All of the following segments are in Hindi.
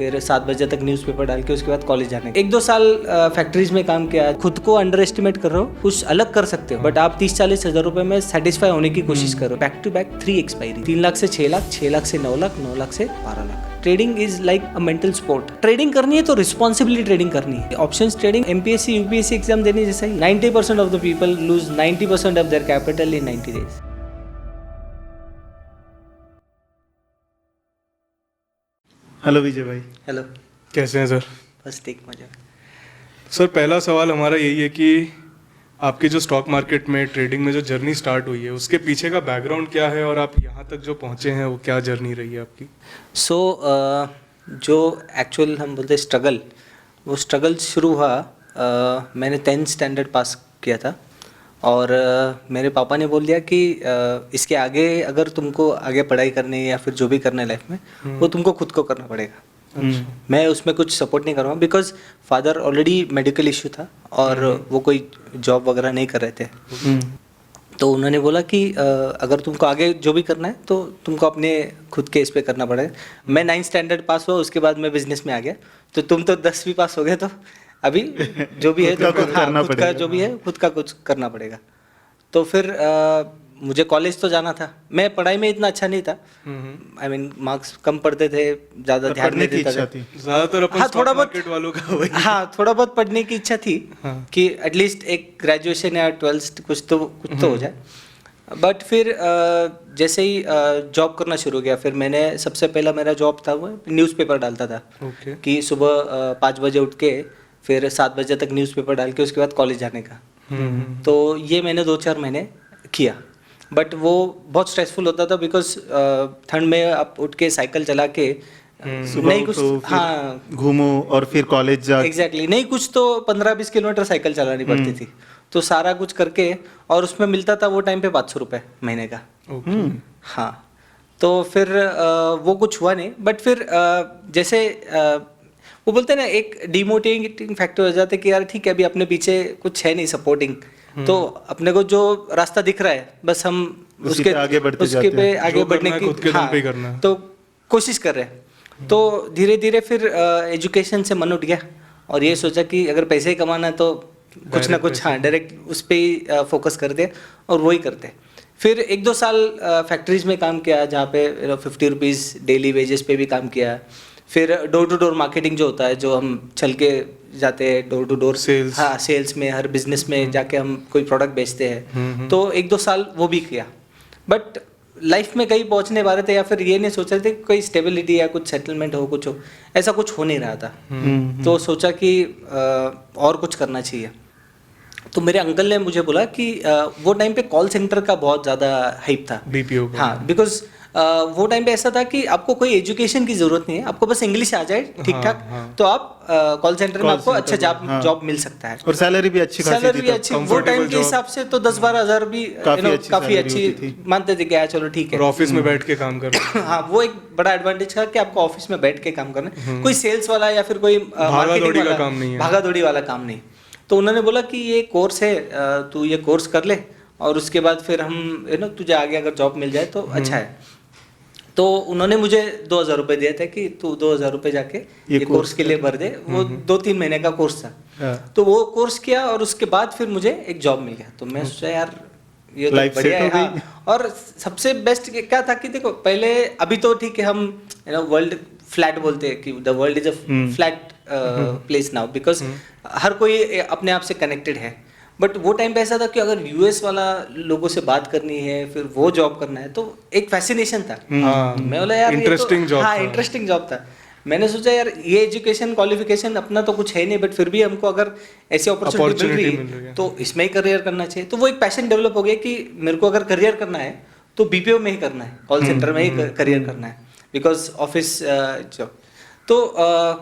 फिर 7 बजे तक न्यूज़पेपर डाल के उसके बाद कॉलेज जाने। 1-2 साल फैक्ट्रीज में काम किया। खुद को अंडर एस्टिमेट कर रहे हो, कुछ अलग कर सकते हो, बट आप 30-40 हज़ार रुपए में सेटिस्फाई होने की कोशिश करो। Back to back 3 expiry, 3 lakh से 6 लाख, 6 लाख से 9 लाख, 9 लाख से 12 lakh. Trading is like a mental sport. Trading करनी है तो रिस्पॉन्सिबली ट्रेडिंग करनी है। Options trading MPSC UPSC exam देने जैसा ही। 90% of the people lose 90% of their capital in 90 days. Hello Vijay भाई। हेलो, कैसे हैं सर? बस ठीक, मजा। सर पहला सवाल हमारा यही है कि आपकी जो स्टॉक मार्केट में ट्रेडिंग में जो जर्नी स्टार्ट हुई है उसके पीछे का बैकग्राउंड क्या है और आप यहाँ तक जो पहुँचे हैं वो क्या जर्नी रही है आपकी? सो जो एक्चुअल हम बोलते स्ट्रगल, वो स्ट्रगल शुरू हुआ मैंने 10th स्टैंडर्ड पास किया था और मेरे पापा ने बोल दिया कि इसके आगे अगर तुमको आगे पढ़ाई करनी है या फिर जो भी करना है लाइफ में वो तुमको खुद को करना पड़ेगा। मैं उसमें कुछ सपोर्ट नहीं करूँगा because father already medical issue था और वो कोई जॉब वगैरह नहीं कर रहे थे। तो उन्होंने बोला कि अगर तुमको आगे जो भी करना है तो तुमको अपने खुद के इस पे करना पड़ेगा। मैं 9th स्टैंडर्ड पास हुआ, उसके बाद मैं बिजनेस में आ गया। तो तुम तो 10वीं पास हो गए, तो अभी जो भी है खुद का जो भी है खुद का कुछ करना पड़ेगा। तो फिर मुझे कॉलेज तो जाना था। मैं पढ़ाई में इतना अच्छा नहीं था, आई मीन मार्क्स कम पढ़ते थे, ज़्यादा ध्यान नहीं देता था। ज़्यादातर अपन थोड़ा बहुत मार्केट वालों का वही। हाँ, थोड़ा बहुत पढ़ने की इच्छा थी कि एटलीस्ट एक ग्रेजुएशन या 12th कुछ तो हो जाए। बट फिर जैसे ही जॉब करना शुरू किया, फिर मैंने सबसे पहला मेरा जॉब था वो न्यूज़पेपर डालता था। कि सुबह 5 बजे उठ के फिर 7 बजे तक न्यूज़पेपर डाल के उसके बाद कॉलेज जाने का। तो ये मैंने 2-4 महीने किया, बट वो बहुत स्ट्रेसफुल होता था बिकॉज ठंड में आप उठ के साइकिल चला के नहीं कुछ, हाँ, घूमो और फिर कॉलेज जा। एग्जैक्टली नहीं कुछ तो 15-20 किलोमीटर साइकिल चलानी पड़ती थी। तो सारा कुछ करके और उसमें मिलता था वो टाइम पे 500 रुपये महीने का। हाँ, तो फिर वो कुछ हुआ नहीं। बट फिर जैसे वो बोलते हैं ना, एक डिमोटिवेटिंग फैक्टर हो जाता है कि यार ठीक है, अभी अपने पीछे कुछ है नहीं सपोर्टिंग, तो अपने को जो रास्ता दिख रहा है बस हम उसके आगे बढ़ने की हाँ, तो कोशिश कर रहे हैं। तो धीरे धीरे फिर एजुकेशन से मन उठ गया और ये सोचा कि अगर पैसे ही कमाना है तो कुछ ना कुछ, हाँ, डायरेक्ट उस पर ही फोकस करते और वही करते। फिर 1-2 साल फैक्ट्रीज में काम किया जहाँ पे 50 रुपीज़ डेली वेजेस पे भी काम किया। फिर डोर टू डोर मार्केटिंग जो होता है, जो हम चल के जाते हैं डोर टू डोर सेल्स, हाँ, सेल्स में हर बिजनेस में जाके हम कोई प्रोडक्ट बेचते हैं। तो 1-2 साल वो भी किया। बट लाइफ में कहीं पहुंचने वाले थे या फिर ये नहीं सोच रहे थे कोई स्टेबिलिटी या कुछ सेटलमेंट हो, कुछ हो, ऐसा कुछ हो नहीं रहा था। तो सोचा कि और कुछ करना चाहिए। तो मेरे अंकल ने मुझे बोला कि वो टाइम पे कॉल सेंटर का बहुत ज़्यादा हाइप था, बीपीओ का। हाँ, बिकॉज वो टाइम पे ऐसा था कि आपको कोई एजुकेशन की जरूरत नहीं है, आपको बस इंग्लिश आ जाए ठीक ठाक, तो आप कॉल सेंटर में आपको अच्छा जॉब मिल सकता है और सैलरी भी अच्छी, सैलरी भी अच्छी। वो टाइम के हिसाब से तो 10-12 हज़ार भी काफी अच्छी मानते थे कि चलो ठीक है, और ऑफिस में बैठ के काम करना। हाँ, वो एक बड़ा एडवांटेज था कि आपको ऑफिस में बैठ के काम करना है, कोई सेल्स वाला या फिर कोई मार्केटिंग वाला काम नहीं है, भागा दौड़ी वाला काम नहीं। तो उन्होंने बोला कि ये कोर्स है, तू ये कोर्स कर ले और उसके बाद फिर हम तुझे आगे अगर जॉब मिल जाए तो अच्छा है। तो उन्होंने मुझे 2,000 रुपये दिए थे कि तू 2,000 रुपये जाके ये कोर्स के लिए भर दे। वो 2-3 महीने का कोर्स था। तो वो कोर्स किया और उसके बाद फिर मुझे एक जॉब मिल गया। तो मैं सोचा यार ये तो बढ़िया है। हाँ। और सबसे बेस्ट क्या था कि देखो, पहले अभी तो ठीक है, हम वर्ल्ड फ्लैट बोलते हैं कि the world is a flat place now because हर कोई अपने आप से कनेक्टेड है। बट वो टाइम पे ऐसा था कि अगर यूएस वाला लोगों से बात करनी है, फिर वो जॉब करना है, तो एक फैसिनेशन था। मैं बोला यार इंटरेस्टिंग जॉब, हाँ, इंटरेस्टिंग जॉब था। मैंने सोचा यार ये एजुकेशन क्वालिफिकेशन अपना तो कुछ है नहीं, बट फिर भी हमको अगर ऐसी अपॉर्चुनिटी मिल रही तो इसमें ही करियर करना चाहिए। तो वो एक पैशन डेवलप हो गया कि मेरे को अगर करियर करना है तो बीपीओ में ही करना है, कॉल सेंटर में ही करियर करना है, बिकॉज ऑफिस जॉब। तो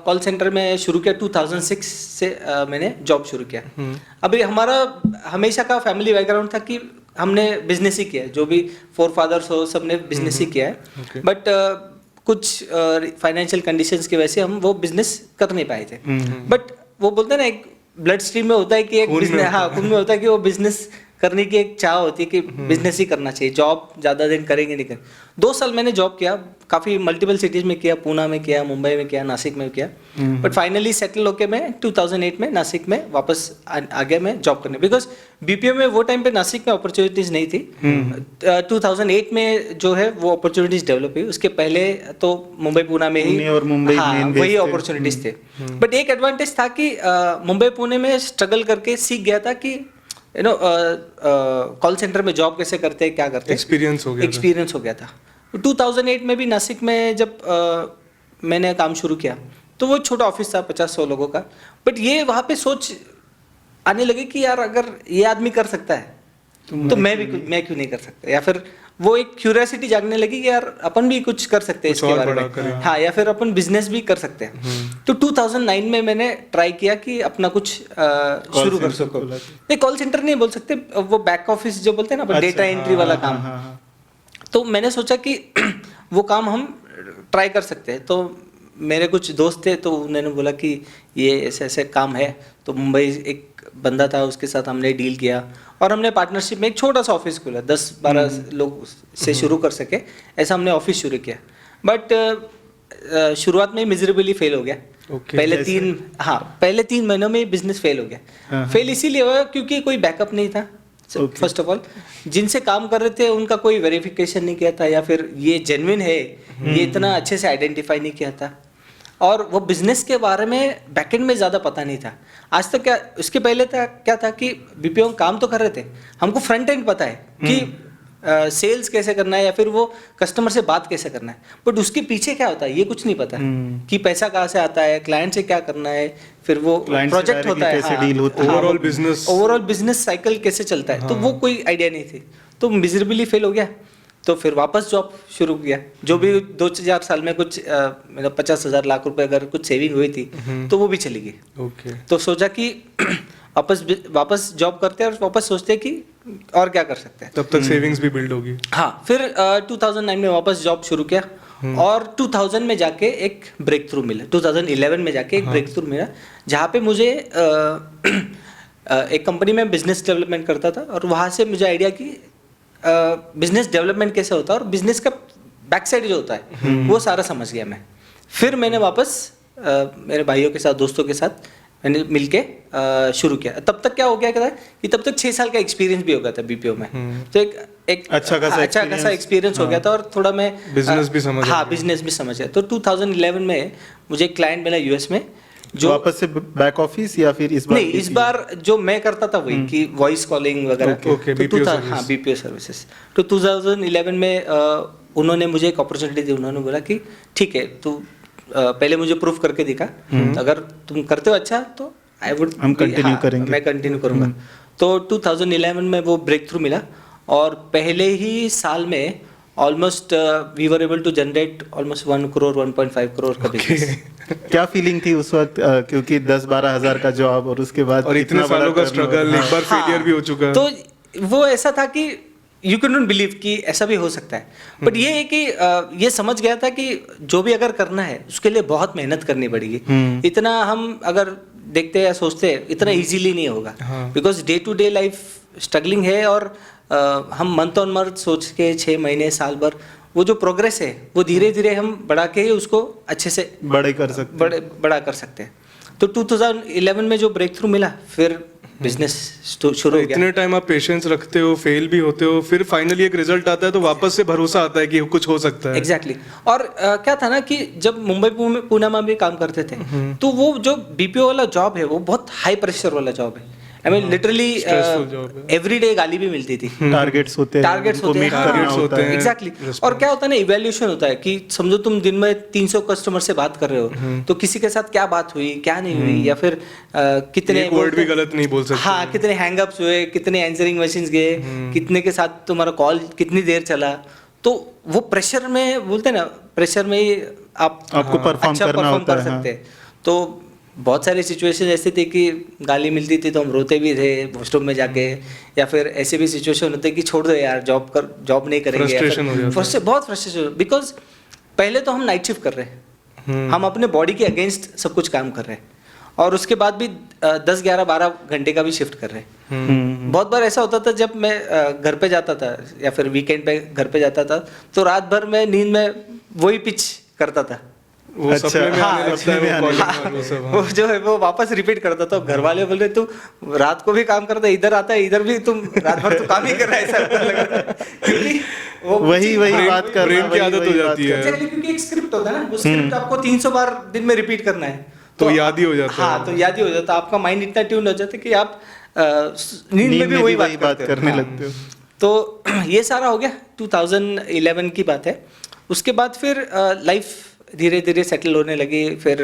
कॉल सेंटर में शुरू किया 2006 से मैंने जॉब शुरू किया। अभी हमारा हमेशा का फैमिली बैकग्राउंड था कि हमने बिजनेस ही किया है, जो भी फोर फादर्स हो सब ने बिजनेस ही किया है। बट कुछ फाइनेंशियल कंडीशंस की वजह से हम वो बिजनेस कर नहीं पाए थे। बट वो बोलते हैं ना, एक ब्लड स्ट्रीम में होता है कि एक बिजनेस, हाँ, खून में होता है कि वो बिजनेस करने की एक चाह होती है कि बिजनेस ही करना चाहिए, जॉब ज़्यादा दिन करेंगे नहीं करेंगे। 2 साल मैंने जॉब किया, काफ़ी मल्टीपल सिटीज़ में किया, पूना में किया, मुंबई में किया, नासिक में किया, बट फाइनली सेटल होके मैं 2008 में नासिक में वापस आ गया मैं जॉब करने, बिकॉज बीपीओ में वो टाइम पे नासिक में अपॉर्चुनिटीज़ नहीं थी। 2008 में जो है वो अपॉर्चुनिटीज़ डेवलप हुई, उसके पहले तो मुंबई पूना में ही पुणे और मुंबई हाँ main base वही थे। अपॉर्चुनिटीज़ थे। बट एक एडवांटेज था कि मुंबई पुणे में स्ट्रगल करके सीख गया था कि यू नो कॉल सेंटर में जॉब कैसे करते हैं, क्या करते हैं, एक्सपीरियंस हो गया था। एक्सपीरियंस हो गया था। 2008 में भी नासिक में जब मैंने काम शुरू किया तो वो छोटा ऑफिस था 50-100 लोगों का, बट ये वहाँ पे सोच आने लगी कि यार अगर ये आदमी कर सकता है तो मैं क्यों नहीं कर सकता, या फिर वो एक क्यूरियोसिटी जागने लगी कि यार अपन भी कुछ कर सकते हैं कुछ इसके और बारे बड़ा में, करें। हाँ, या फिर अपन बिजनेस भी कर सकते हैं। तो 2009 में मैंने ट्राई किया कि अपना कुछ शुरू कर center सको। खोला। नहीं, कॉल सेंटर नहीं बोल सकते, वो बैक ऑफिस जो बोलते हैं ना, डेटा एंट्री वाला काम। हाँ। तो मैंने सोचा कि वो काम हम ट्राई कर सकते हैं। तो मेरे कुछ दोस्त थे तो उन्होंने बोला कि ये ऐसे ऐसे काम है, तो मुंबई एक बंदा था, उसके साथ हमने डील किया और हमने पार्टनरशिप में एक छोटा सा ऑफिस खोला, 10-12 लोग से शुरू कर सके, ऐसा हमने ऑफिस शुरू किया। बट शुरुआत में मिजरेबली फेल हो गया। Okay, पहले 3 महीनों में बिजनेस फेल हो गया। फेल इसीलिए हुआ क्योंकि कोई बैकअप नहीं था। फर्स्ट ऑफ ऑल, जिनसे काम कर रहे थे उनका कोई वेरिफिकेशन नहीं किया था, या फिर ये जेन्युइन है ये इतना अच्छे से आइडेंटिफाई नहीं किया था, और वो बिजनेस के बारे में बैकएंड में ज़्यादा पता नहीं था आज तक। क्या उसके पहले था क्या था कि बीपीओ काम तो कर रहे थे, हमको फ्रंट एंड पता है कि सेल्स कैसे करना है या फिर वो कस्टमर से बात कैसे करना है, बट उसके पीछे क्या होता है ये कुछ नहीं पता कि पैसा कहाँ से आता है, क्लाइंट से क्या करना है, फिर वो Client से प्रोजेक्ट directly होता है, कैसे deal होती है। ओवरऑल बिजनेस साइकिल कैसे चलता है, तो वो कोई आइडिया नहीं थी। तो मिजरेबली फेल हो गया, तो फिर वापस जॉब शुरू किया। जो भी 2-4 साल में कुछ मतलब 50,000 लाख रुपए अगर कुछ सेविंग हुई थी तो वो भी चली गई। ओके, तो सोचा कि वापस जॉब करते हैं और वापस सोचते हैं कि और क्या कर सकते हैं। तब तक सेविंग्स भी बिल्ड होगी। हाँ, फिर 2009 में वापस जॉब शुरू किया और 2000 में जाके एक ब्रेक थ्रू मिला, 2011 में जाके एक ब्रेक थ्रू मिला, जहाँ पे मुझे एक कंपनी में बिजनेस डेवलपमेंट करता था, और वहाँ से मुझे आइडिया कि बिजनेस डेवलपमेंट कैसे होता है और बिजनेस का बैक साइड जो होता है वो सारा समझ गया मैं। फिर मैंने वापस मेरे भाइयों के साथ, दोस्तों के साथ मैंने मिलके शुरू किया। तब तक क्या हो गया था कि तब तक 6 साल का एक्सपीरियंस भी हो गया था बीपीओ में, तो एक अच्छा खासा एक्सपीरियंस हो गया था, और थोड़ा मैं बिजनेस भी समझ बिजनेस भी समझ गया। तो 2011 में मुझे एक क्लाइंट मिला यूएस में, जो वापस से बैक ऑफिस या फिर इस बार नहीं, इस बार जो मैं करता था वही कि वॉइस कॉलिंग वगैरह। Okay, BPO service. हाँ, बीपीओ सर्विसेज। तो 2011 में उन्होंने मुझे एक अपॉर्चुनिटी दी। उन्होंने बोला कि ठीक है, तू पहले मुझे प्रूफ करके दिखा, तो अगर तुम करते हो अच्छा तो आई वुड हम कंटिन्यू करेंगे। मैं कंटिन्यू करूँगा। तो 2011 में वो ब्रेक थ्रू मिला, और पहले ही साल में almost we were able to generate almost 1 crore 1.5 crore का बिजनेस। क्या फीलिंग थी उस वक्त, क्योंकि 10-12 हज़ार का जॉब और उसके बाद और इतने इतना बड़ा सालों का turnover। स्ट्रगल, एक बार फेलियर भी हो चुका है। तो वो ऐसा था कि यू कैन नॉट बिलीव कि ऐसा भी हो सकता है, बट ये है कि ये समझ गया था कि जो भी अगर करना है उसके लिए बहुत मेहनत करनी पड़ेगी। इतना हम अगर देखते या सोचते हैं इतना इजीली नहीं होगा, because day to day life struggling है, और हम मंथ ऑन मंथ सोच के 6 महीने साल भर वो जो प्रोग्रेस है वो धीरे धीरे हम बढ़ा के ही उसको अच्छे से बड़ा कर सकते हैं। तो 2011 में जो ब्रेक थ्रू मिला, फिर बिजनेस शुरू हो गया। इतने टाइम आप पेशेंस रखते हो, फेल भी होते हो, फिर फाइनली एक रिजल्ट आता है तो वापस से भरोसा आता है कि कुछ हो सकता है। एग्जैक्टली और क्या था ना कि जब मुंबई पुणे में भी काम करते थे, तो वो जो बीपीओ वाला जॉब है वो बहुत हाई प्रेशर वाला जॉब है। I mean literally every day गाली भी मिलती थी। टारगेट्स होते हैं एग्जैक्टली। और क्या होता है ना, इवैल्यूएशन होता है कि समझो तुम दिन में 300 कस्टमर से बात कर रहे हो, तो किसी के साथ क्या बात हुई, क्या नहीं हुई, या फिर कितने वर्ड भी गलत नहीं बोल सकते। हाँ, कितने हैंगअप्स हुए, कितने आंसरिंग मशीन्स गए, कितने के साथ तुम्हारा कॉल कितनी देर चला। तो वो प्रेशर में बोलते हैं ना, प्रेशर में ही आपको परफॉर्म कर सकते हैं। तो बहुत सारी सिचुएशन ऐसी थी कि गाली मिलती थी तो हम रोते भी थे वॉशरूम में जाके, या फिर ऐसे भी सिचुएशन होते कि छोड़ दो यार, जॉब नहीं करेंगे। बहुत फ्रस्ट्रेशन, बिकॉज पहले तो हम नाइट शिफ्ट कर रहे हैं, हम अपने बॉडी के अगेंस्ट सब कुछ काम कर रहे हैं, और उसके बाद भी 10 11 12 घंटे का भी शिफ्ट कर रहे हैं। बहुत बार ऐसा होता था जब मैं घर पे जाता था या फिर वीकेंड पे घर पे जाता था तो रात भर मैं नींद में वही पिच करता था। वो सपने में आने लगता है, वो calling और वो सब, वो जो है वो वापस रिपीट करता था। घर वाले बोल रहे तू रात को भी काम करता है, इधर आता है, इधर भी तुम रात भर तो काम ही कर रहा है, ऐसा लग रहा है। क्योंकि वो वही बात करना, ब्रेन की आदत हो जाती है। Exactly, क्योंकि एक स्क्रिप्ट होता है ना, वो स्क्रिप्ट आपको 300 बार दिन में रिपीट करना है तो याद ही हो जाता है। हाँ, तो याद ही हो जाता है। आपका माइंड इतना ट्यून हो जाता है कि आप नींद में भी वही बात करने हाँ। लगते हो। तो ये सारा हो गया, 2011 की बात है। उसके बाद फिर लाइफ धीरे धीरे सेटल होने लगी। फिर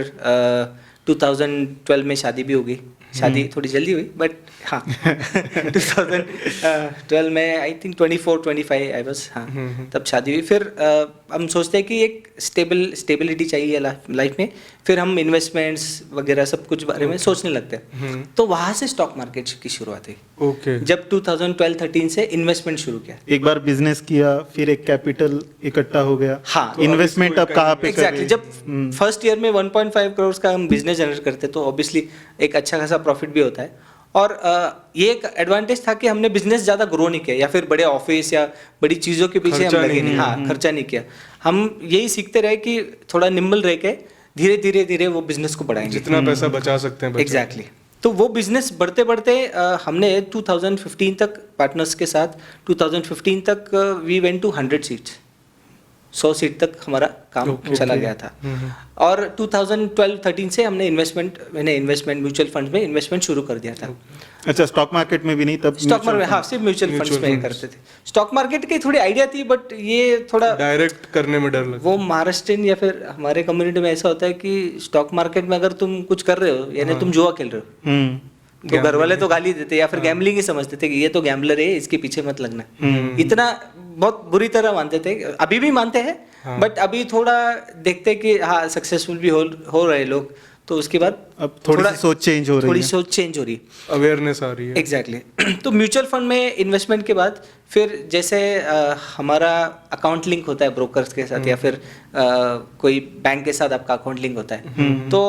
2012 में शादी भी हो गई। शादी थोड़ी जल्दी हुई बट हाँ 2012 में आई थिंक 24-25 आई बस, हाँ तब शादी हुई। फिर हम सोचते हैं कि एक स्टेबिलिटी चाहिए लाइफ में। फिर हम इन्वेस्टमेंट्स वगैरह सब कुछ बारे में सोचने लगते हैं। तो वहाँ से स्टॉक मार्केट की शुरुआत हुई। ओके। जब 2012-13 से इन्वेस्टमेंट शुरू किया। एक बार बिजनेस किया, फिर एक कैपिटल इकट्ठा हो गया। हाँ, इन्वेस्टमेंट अब कहाँ पे एग्जैक्टली। करें? जब फर्स्ट ईयर में 1.5 करोड़ का हम बिजनेस जनरेट करते तो ऑब्वियसली एक अच्छा खासा प्रॉफिट भी होता है। और ये एक एडवांटेज था कि हमने बिजनेस ज़्यादा ग्रो नहीं किया या फिर बड़े ऑफिस या बड़ी चीज़ों के पीछे हम लगे नहीं, हाँ खर्चा नहीं किया। हम यही सीखते रहे कि थोड़ा निम्बल रह के धीरे धीरे वो बिजनेस को बढ़ाएंगे, जितना पैसा बचा सकते हैं। एग्जैक्टली। तो वो बिजनेस बढ़ते बढ़ते हमने 2015 तक पार्टनर्स के साथ 2015 तक we went to 100 seats, 100 seat तक हमारा काम चला गया था। और 2012-13 से मैंने इन्वेस्टमेंट म्यूचुअल फंड में इन्वेस्टमेंट शुरू कर दिया था। अच्छा, स्टॉक मार्केट में भी नहीं तब? स्टॉक मार्केट हाँ, सिर्फ म्यूचुअल फंड्स में ही करते थे। स्टॉक मार्केट की थोड़ी आइडिया थी बट ये थोड़ा डायरेक्ट करने में डर लगता वो महाराष्ट्रियन या फिर हमारे कम्युनिटी में ऐसा होता है कि स्टॉक मार्केट में अगर तुम कुछ कर रहे हो यानी तुम जुआ खेल रहे हो तो घर वाले तो गाली देते या फिर गैम्बलिंग ही समझते थे कि ये तो गैम्बलर है, इसके पीछे मत लगना। इतना बहुत बुरी तरह मानते थे, अभी भी मानते हैं बट अभी थोड़ा देखते कि हाँ सक्सेसफुल भी हो रहे लोग, तो उसके बाद अब थोड़ी सी सोच चेंज हो रही है। थोड़ी सोच चेंज हो रही है, अवेयरनेस आ रही है। एग्जैक्टली। तो म्यूचुअल फंड में इन्वेस्टमेंट के बाद फिर जैसे हमारा अकाउंट लिंक होता है ब्रोकर्स के साथ या फिर कोई बैंक के साथ आपका अकाउंट लिंक होता है। तो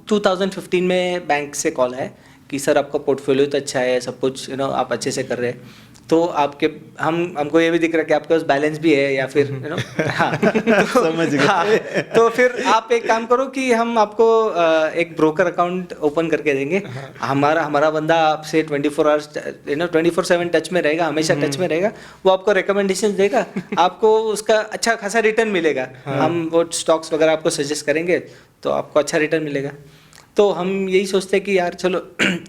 2015 में बैंक से कॉल है कि सर आपका पोर्टफोलियो तो अच्छा है, सब कुछ आप अच्छे से कर रहे हैं, तो आपके हमको ये भी दिख रहा है कि आपके पास बैलेंस भी है या फिर हाँ समझ गए। हाँ, तो फिर आप एक काम करो कि हम आपको एक ब्रोकर अकाउंट ओपन करके देंगे। हमारा बंदा आपसे 24 आवर्स 24/7 टच में रहेगा, हमेशा टच में रहेगा। वो आपको रिकमेंडेशन देगा, आपको उसका अच्छा खासा रिटर्न मिलेगा। हम वो स्टॉक्स वगैरह आपको सजेस्ट करेंगे तो आपको अच्छा रिटर्न मिलेगा। तो हम यही सोचते हैं कि यार चलो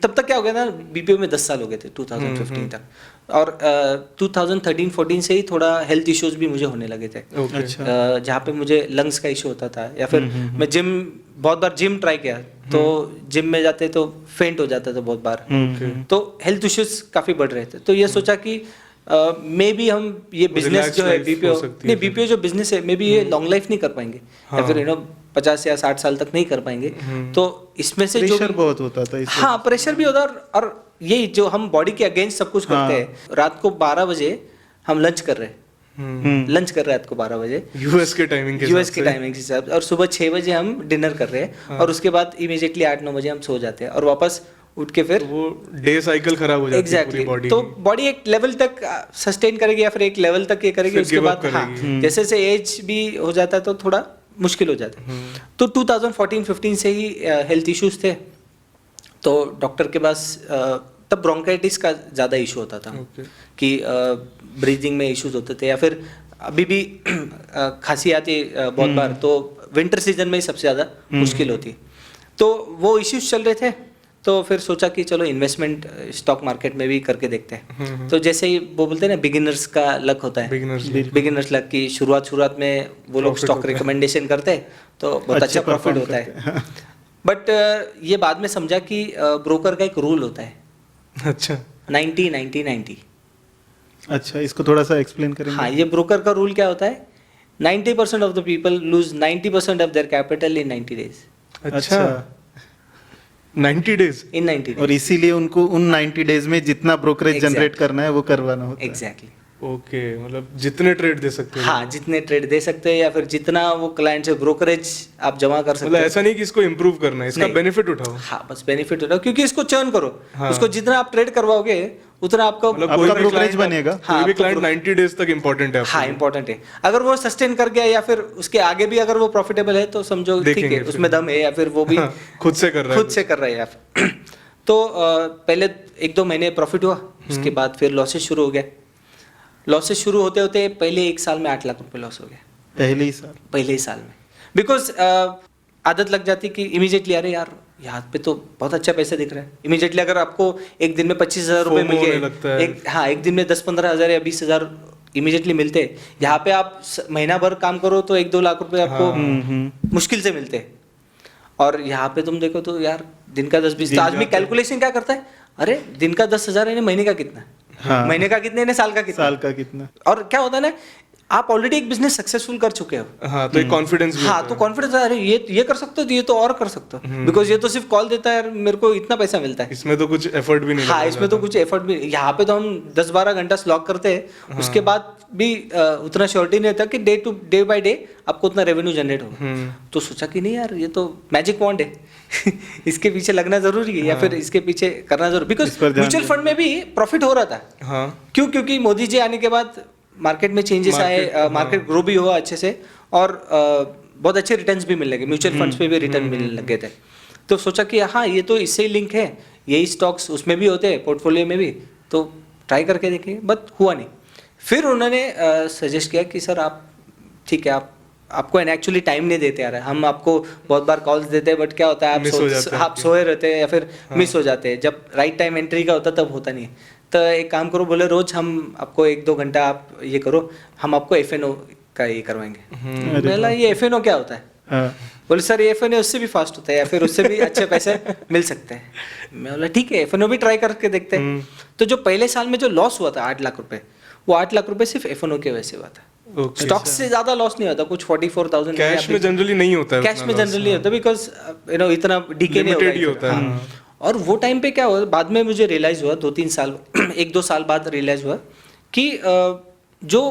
तब तक क्या हो गया ना, बीपीओ में 10 साल हो गए थे 2015 तक, और 2013-14 से ही थोड़ा हेल्थ इश्यूज भी मुझे होने लगे थे। अच्छा। जहाँ पे मुझे लंग्स का इशू होता था या फिर मैं बहुत बार जिम ट्राई किया तो जिम में जाते तो फेंट हो जाता था बहुत बार। तो हेल्थ इश्यूज काफ़ी बढ़ रहे थे, तो ये सोचा कि मे बी हम ये बिजनेस जो है बीपीओ जो बिजनेस है मे बी ये लॉन्ग लाइफ नहीं कर पाएंगे या फिर 50 या 60 साल तक नहीं कर पाएंगे। तो इसमें से जो प्रेशर बहुत होता था इससे। हाँ प्रेशर भी होता और यही जो हम बॉडी के अगेंस्ट सब कुछ करते हैं। रात को 12 बजे हम लंच कर रहे हैं, लंच कर रहे हैं रात को 12 बजे यूएस के टाइमिंग के हिसाब से, और सुबह 6 बजे हम डिनर कर रहे हैं और उसके बाद इमीडिएटली 8-9 बजे हम सो जाते हैं और वापस उठ के फिर वो डे साइकिल खराब हो जाती है पूरी बॉडी। तो बॉडी एक लेवल तक सस्टेन करेगी या फिर एक लेवल तक ये करेगी, उसके बाद हाँ जैसे से एज भी हो जाता है तो थोड़ा मुश्किल हो जाता है। तो 2014-15 से ही हेल्थ इश्यूज थे, तो डॉक्टर के पास तब ब्रोंकाइटिस का ज़्यादा इशू होता था कि ब्रीदिंग में इश्यूज होते थे या फिर अभी भी खांसी आती बहुत बार, तो विंटर सीजन में ही सबसे ज़्यादा मुश्किल होती। तो वो इश्यूज चल रहे थे, तो फिर सोचा कि चलो इन्वेस्टमेंट स्टॉक मार्केट में भी करके देखते हैं। तो जैसे ही वो बोलते हैं ना बिगिनर्स का लक होता है, बिगिनर्स लक की शुरुआत में वो लोग स्टॉक रिकमेंडेशन करते हैं तो बहुत अच्छा प्रॉफिट होता है। बट ये बाद में समझा कि ब्रोकर का एक रूल होता है, अच्छा 90-90-90। अच्छा, इसको थोड़ा सा एक्सप्लेन करेंगे? हाँ, ये ब्रोकर का रूल क्या होता है, 90% of the people lose 90% of their capital in 90 days. अच्छा 90 डेज इन 90 डेज। और इसीलिए उनको उन 90 डेज में जितना ब्रोकरेज जनरेट करना है वो करवाना होता है। एग्जैक्टली। ओके, मतलब जितने ट्रेड दे सकते हो। हाँ, जितने ट्रेड दे सकते हैं या फिर जितना वो क्लाइंट से ब्रोकरेज आप जमा कर सकते मतलब हैं। ऐसा नहीं कि इसको इम्प्रूव करना है, इसका नहीं। बेनिफिट उठाओ। हाँ, बस बेनिफिट उठाओ, क्योंकि इसको चर्न करो। हाँ। उसको जितना आप ट्रेड करवाओगे उतना आपको मतलब आपका कोई भी brokerage client- बनेगा। हाँ, कोई भी आपका क्लाइंट 90 डेज तक इम्पोर्टेंट है आपके हाँ लिए। इंपॉर्टेंट है। अगर वो सस्टेन कर गया या फिर उसके आगे भी अगर वो प्रॉफिटेबल है तो समझो ठीक देखेंगे है, फिर। उसमें दम है, या फिर वो भी हाँ, खुद से कर रहा है खुद से कर रहे हैं आप। तो पहले 1-2 महीने प्रॉफिट हुआ, उसके बाद फिर लॉसेस शुरू हो गया। लॉसेस शुरू होते होते पहले 1 साल में 8 लाख रुपए लॉस हो गया, पहले ही साल। पहले ही साल में। बिकॉज आदत लग जाती कि इमीडिएटली अरे यार यहाँ पे तो बहुत अच्छा पैसा दिख रहा है। इमीडिएटली अगर आपको एक दिन में 25,000 रुपये FOMO मिल होने लगता है। गए, एक दिन में 10-15 हज़ार या 20,000 इमीडिएटली मिलते हैं। यहाँ पे आप महीना भर काम करो तो 1-2 लाख रुपए आपको मुश्किल से मिलते हैं। और यहाँ पे तुम देखो तो यार दिन का 10-20, तो आदमी कैलकुलेशन क्या करता है, अरे दिन का 10,000 है, महीने का कितना, हाँ। महीने का कितने ने, साल का कितना। साल का कितना। और क्या होता है ना, आप ऑलरेडी एक बिजनेस सक्सेसफुल कर चुके हो। हाँ, तो एक कॉन्फिडेंस भी हाँ, होता तो है। कॉन्फिडेंस, अरे ये कर सकते हो तो ये तो और कर सकते हो, बिकॉज ये तो सिर्फ कॉल देता है, मेरे को इतना पैसा मिलता है। इसमें तो कुछ एफर्ट भी नहीं हाँ, लगाया इसमें तो जाता। कुछ एफर्ट भी, यहाँ पे तो हम 10-12 घंटा स्लॉग करते हैं, उसके बाद भी उतना श्योरिटी नहीं होता कि डे बाय डे आपको उतना रेवेन्यू जनरेट होगा। तो सोचा कि नहीं यार, ये तो मैजिक वॉन्ड है इसके पीछे लगना जरूरी है, या फिर इसके पीछे करना जरूरी, बिकॉज इस पर ध्यान म्यूचुअल फंड में भी प्रॉफिट हो रहा था। हाँ, क्यों? क्योंकि मोदी जी आने के बाद मार्केट में चेंजेस आए, मार्केट ग्रो भी हुआ अच्छे से, और बहुत अच्छे रिटर्न्स भी मिलने लगे, म्यूचुअल फंड्स पे भी रिटर्न मिलने लग गए थे। तो सोचा कि हाँ, ये तो इससे ही लिंक है, यही स्टॉक्स उसमें भी होते हैं, पोर्टफोलियो में भी, तो ट्राई करके देखेंगे, बट हुआ नहीं। फिर उन्होंने सजेस्ट किया कि सर आप ठीक है, आपको एक्चुअली टाइम नहीं देते आ रहा है, हम आपको बहुत बार कॉल्स देते हैं, बट क्या होता है आप सोए रहते हैं या फिर मिस हो जाते हैं, जब राइट टाइम एंट्री का होता तब होता नहीं है। तो एक काम करो, बोले रोज हम आपको 1-2 घंटा आप ये करो, हम आपको FNO का ये करवाएंगे। बोला ये FNO क्या होता है? हाँ। बोले सर ये FNO उससे भी फास्ट होता है, या फिर उससे भी अच्छे पैसे मिल सकते हैं। मैं बोला ठीक है, FNO भी ट्राई करके देखते हैं। तो जो पहले साल में जो लॉस हुआ था 8 लाख रुपए, वो 8 लाख रुपए सिर्फ FNO के वजह से हुआ था। Okay. स्टॉक्स से ज्यादा लॉस नहीं होता, कुछ 44,000 कैश में जनरली नहीं होता है, कैश में जनरली होता है, बिकॉज इतना डीके नहीं लिमिटेड ही होता है। हाँ। और वो टाइम पे क्या हुआ, बाद में मुझे रियलाइज हुआ, 2-3 साल 1-2 साल बाद रियलाइज हुआ कि जो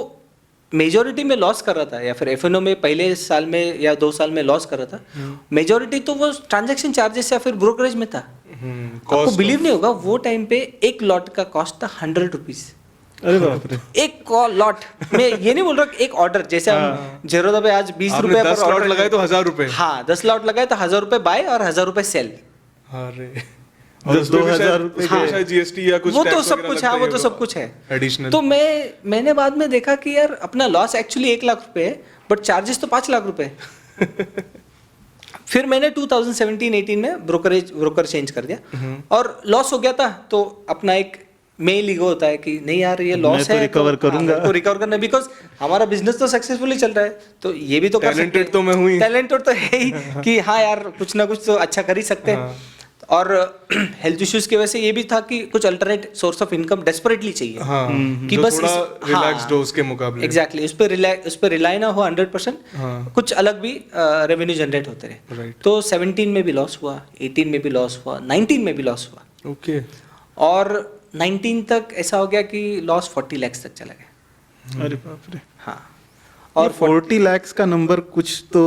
मेजोरिटी में लॉस कर रहा था, या फिर FNO में पहले साल में या 2 साल में लॉस कर रहा था, मेजोरिटी तो वो ट्रांजैक्शन चार्जेस या फिर ब्रोकरेज में था। आपको बिलीव नहीं होगा, वो टाइम पे एक लॉट का कॉस्ट था 100 रुपीज। अरे बाप रे। एक लॉट में ये नहीं बोल रहा, एक ऑर्डर, जैसे हम जेरोदा पे आज 20 आपने रुपए 10 पर लॉट ऑर्डर लगाए तो 1,000 रुपए। हाँ, 10 लॉट लगाए तो 1,000 रुपए बाय और 1,000 रुपए सेल। अरे, 2,000 रुपए हाँ, शायद GST या कुछ वो तो टैक्स सब वगैरह कुछ, लगता हाँ ही वो तो होगा सब कुछ है एडिशनल। तो मैंने बाद में देखा कि यार अपना लॉस एक्चुअली 1 लाख रुपए है, बट चार्जेस तो 5 लाख रुपए है। फिर मैंने 2017-18 में ब्रोकर चेंज कर दिया, और लॉस हो गया था तो अपना एक मेल ईगो होता है कि नहीं यार ये लॉस है, रिकवर करूंगा, तो रिकवर करना, बिकॉज हमारा बिजनेस तो सक्सेसफुली चल रहा है, तो ये भी तो कर सकते हैं। टैलेंटेड तो मैं हूँ ही। टैलेंटेड तो है ही कि हाँ यार कुछ ना कुछ तो अच्छा कर ही सकते हैं। और हेल्थ इश्यूज की वजह से ये भी था कि कुछ alternate source of income desperately चाहिए। हाँ, कि जो बस थोड़ा रिलैक्स्ड हो उसके मुकाबले। एग्जैक्टली, उस पर रिलाई ना हो 100%, कुछ अलग भी रेवेन्यू जनरेट होते रहे। Right. तो 17 में भी लॉस हुआ, 18 में भी लॉस हुआ, 19 में भी लॉस हुआ, ओके। और 19 तक ऐसा हो गया कि लॉस 40 लाख तक चला गया। अरे बाप रे। हाँ, और 40 लाख का नंबर कुछ तो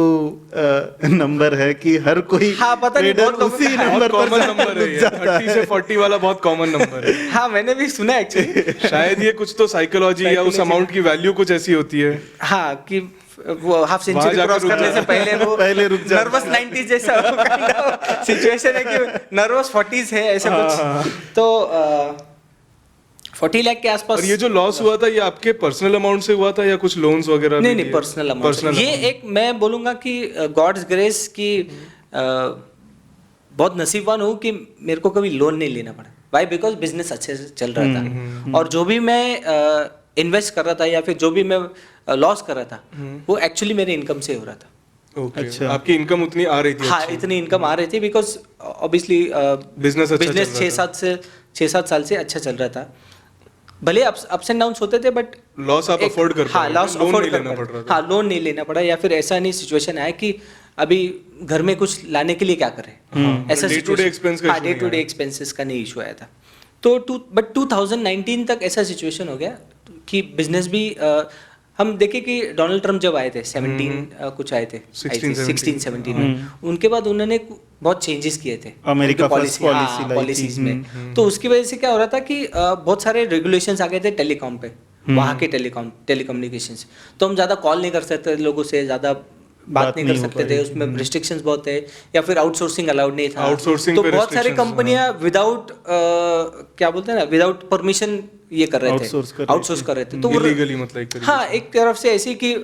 नंबर है कि हर कोई हाँ, पता नहीं, trader बहुत लोगों उसी का- नंबर पर कॉमन नंबर है ये, जाता 30 से 40 वाला बहुत कॉमन नंबर है। हाँ मैंने भी सुना एक्चुअली। शायद ये कुछ तो साइकोलॉजी या उस अमाउंट की वैल्यू कुछ ऐसी होती है। हाँ, कि वो हाफ वहाँ सेंचुरी जाकर क्रॉस रुक करने जा। से पहले वो पहले रुक जा। नर्वस 90s जैसा सिचुएशन है कि नर्वस 40s है ऐसा कुछ। तो 40 लाख के आसपास। और ये जो लॉस हुआ था ये आपके पर्सनल अमाउंट से हुआ था या कुछ लोन्स वगैरह भी नहीं नहीं, दिए? Personal amount. ये एक मैं बोलूंगा कि गॉड्स ग्रेस की बहुत नसीबवान हूँ कि मेरे को कभी लोन नहीं लेना पड़ा। वाई? बिकॉज बिजनेस अच्छे से चल रहा था, और जो भी मैं इन्वेस्ट कर रहा था या फिर जो भी मैं लॉस कर रहा था वो एक्चुअली मेरे इनकम से हो रहा था। ओके, अच्छा। आपकी इनकम उतनी आ रही थी? हाँ, इतनी इनकम आ रही थी बिकॉज ऑब्वियसली बिजनेस अच्छा बिजनेस चल रहा था। 6-7 साल से अच्छा चल रहा था। भले अप्स एंड डाउन्स होते थे बट लॉस आप अफोर्ड कर हाँ, लॉस लोन अफोर्ड नहीं लेना पड़ रहा था। हाँ, लोन नहीं लेना पड़ा, या फिर ऐसा नहीं सिचुएशन आया कि अभी घर में कुछ लाने के लिए क्या करें, ऐसा डे टू डे एक्सपेंस का हाँ, issue डे नहीं टू डे आया। एक्सपेंसेस का नहीं इशू आया था। तो बट 2019 तक ऐसा सिचुएशन हो गया कि बिजनेस भी हम देखे कि डोनाल्ड ट्रम्प जब आए थे 17 कुछ आए थे 16-17 में, उनके बाद उन्होंने बहुत चेंजेस किए थे अमेरिका उनकी फर्स्ट पॉलिसी लाई थी। पॉलिसीज में। तो उसकी वजह से क्या हो रहा था कि बहुत सारे रेगुलेशंस आ गए थे टेलीकॉम पे, वहाँ के टेलीकम्युनिकेशन से। तो हम ज़्यादा कॉल नहीं कर सकते लोगों से, ज़्यादा बात नहीं कर सकते थे, उसमें रिस्ट्रिक्शंस बहुत है, या फिर आउटसोर्सिंग अलाउड नहीं था। आउटसोर्सिंग तो पे बहुत सारी restrictions, कंपनियां विदाउट क्या बोलते हैं ना, विदाउट परमिशन ये कर रहे थे, आउटसोर्स कर रहे थे। तो इलीगली मतलब एक तरीके हाँ, एक तरफ से ऐसी कि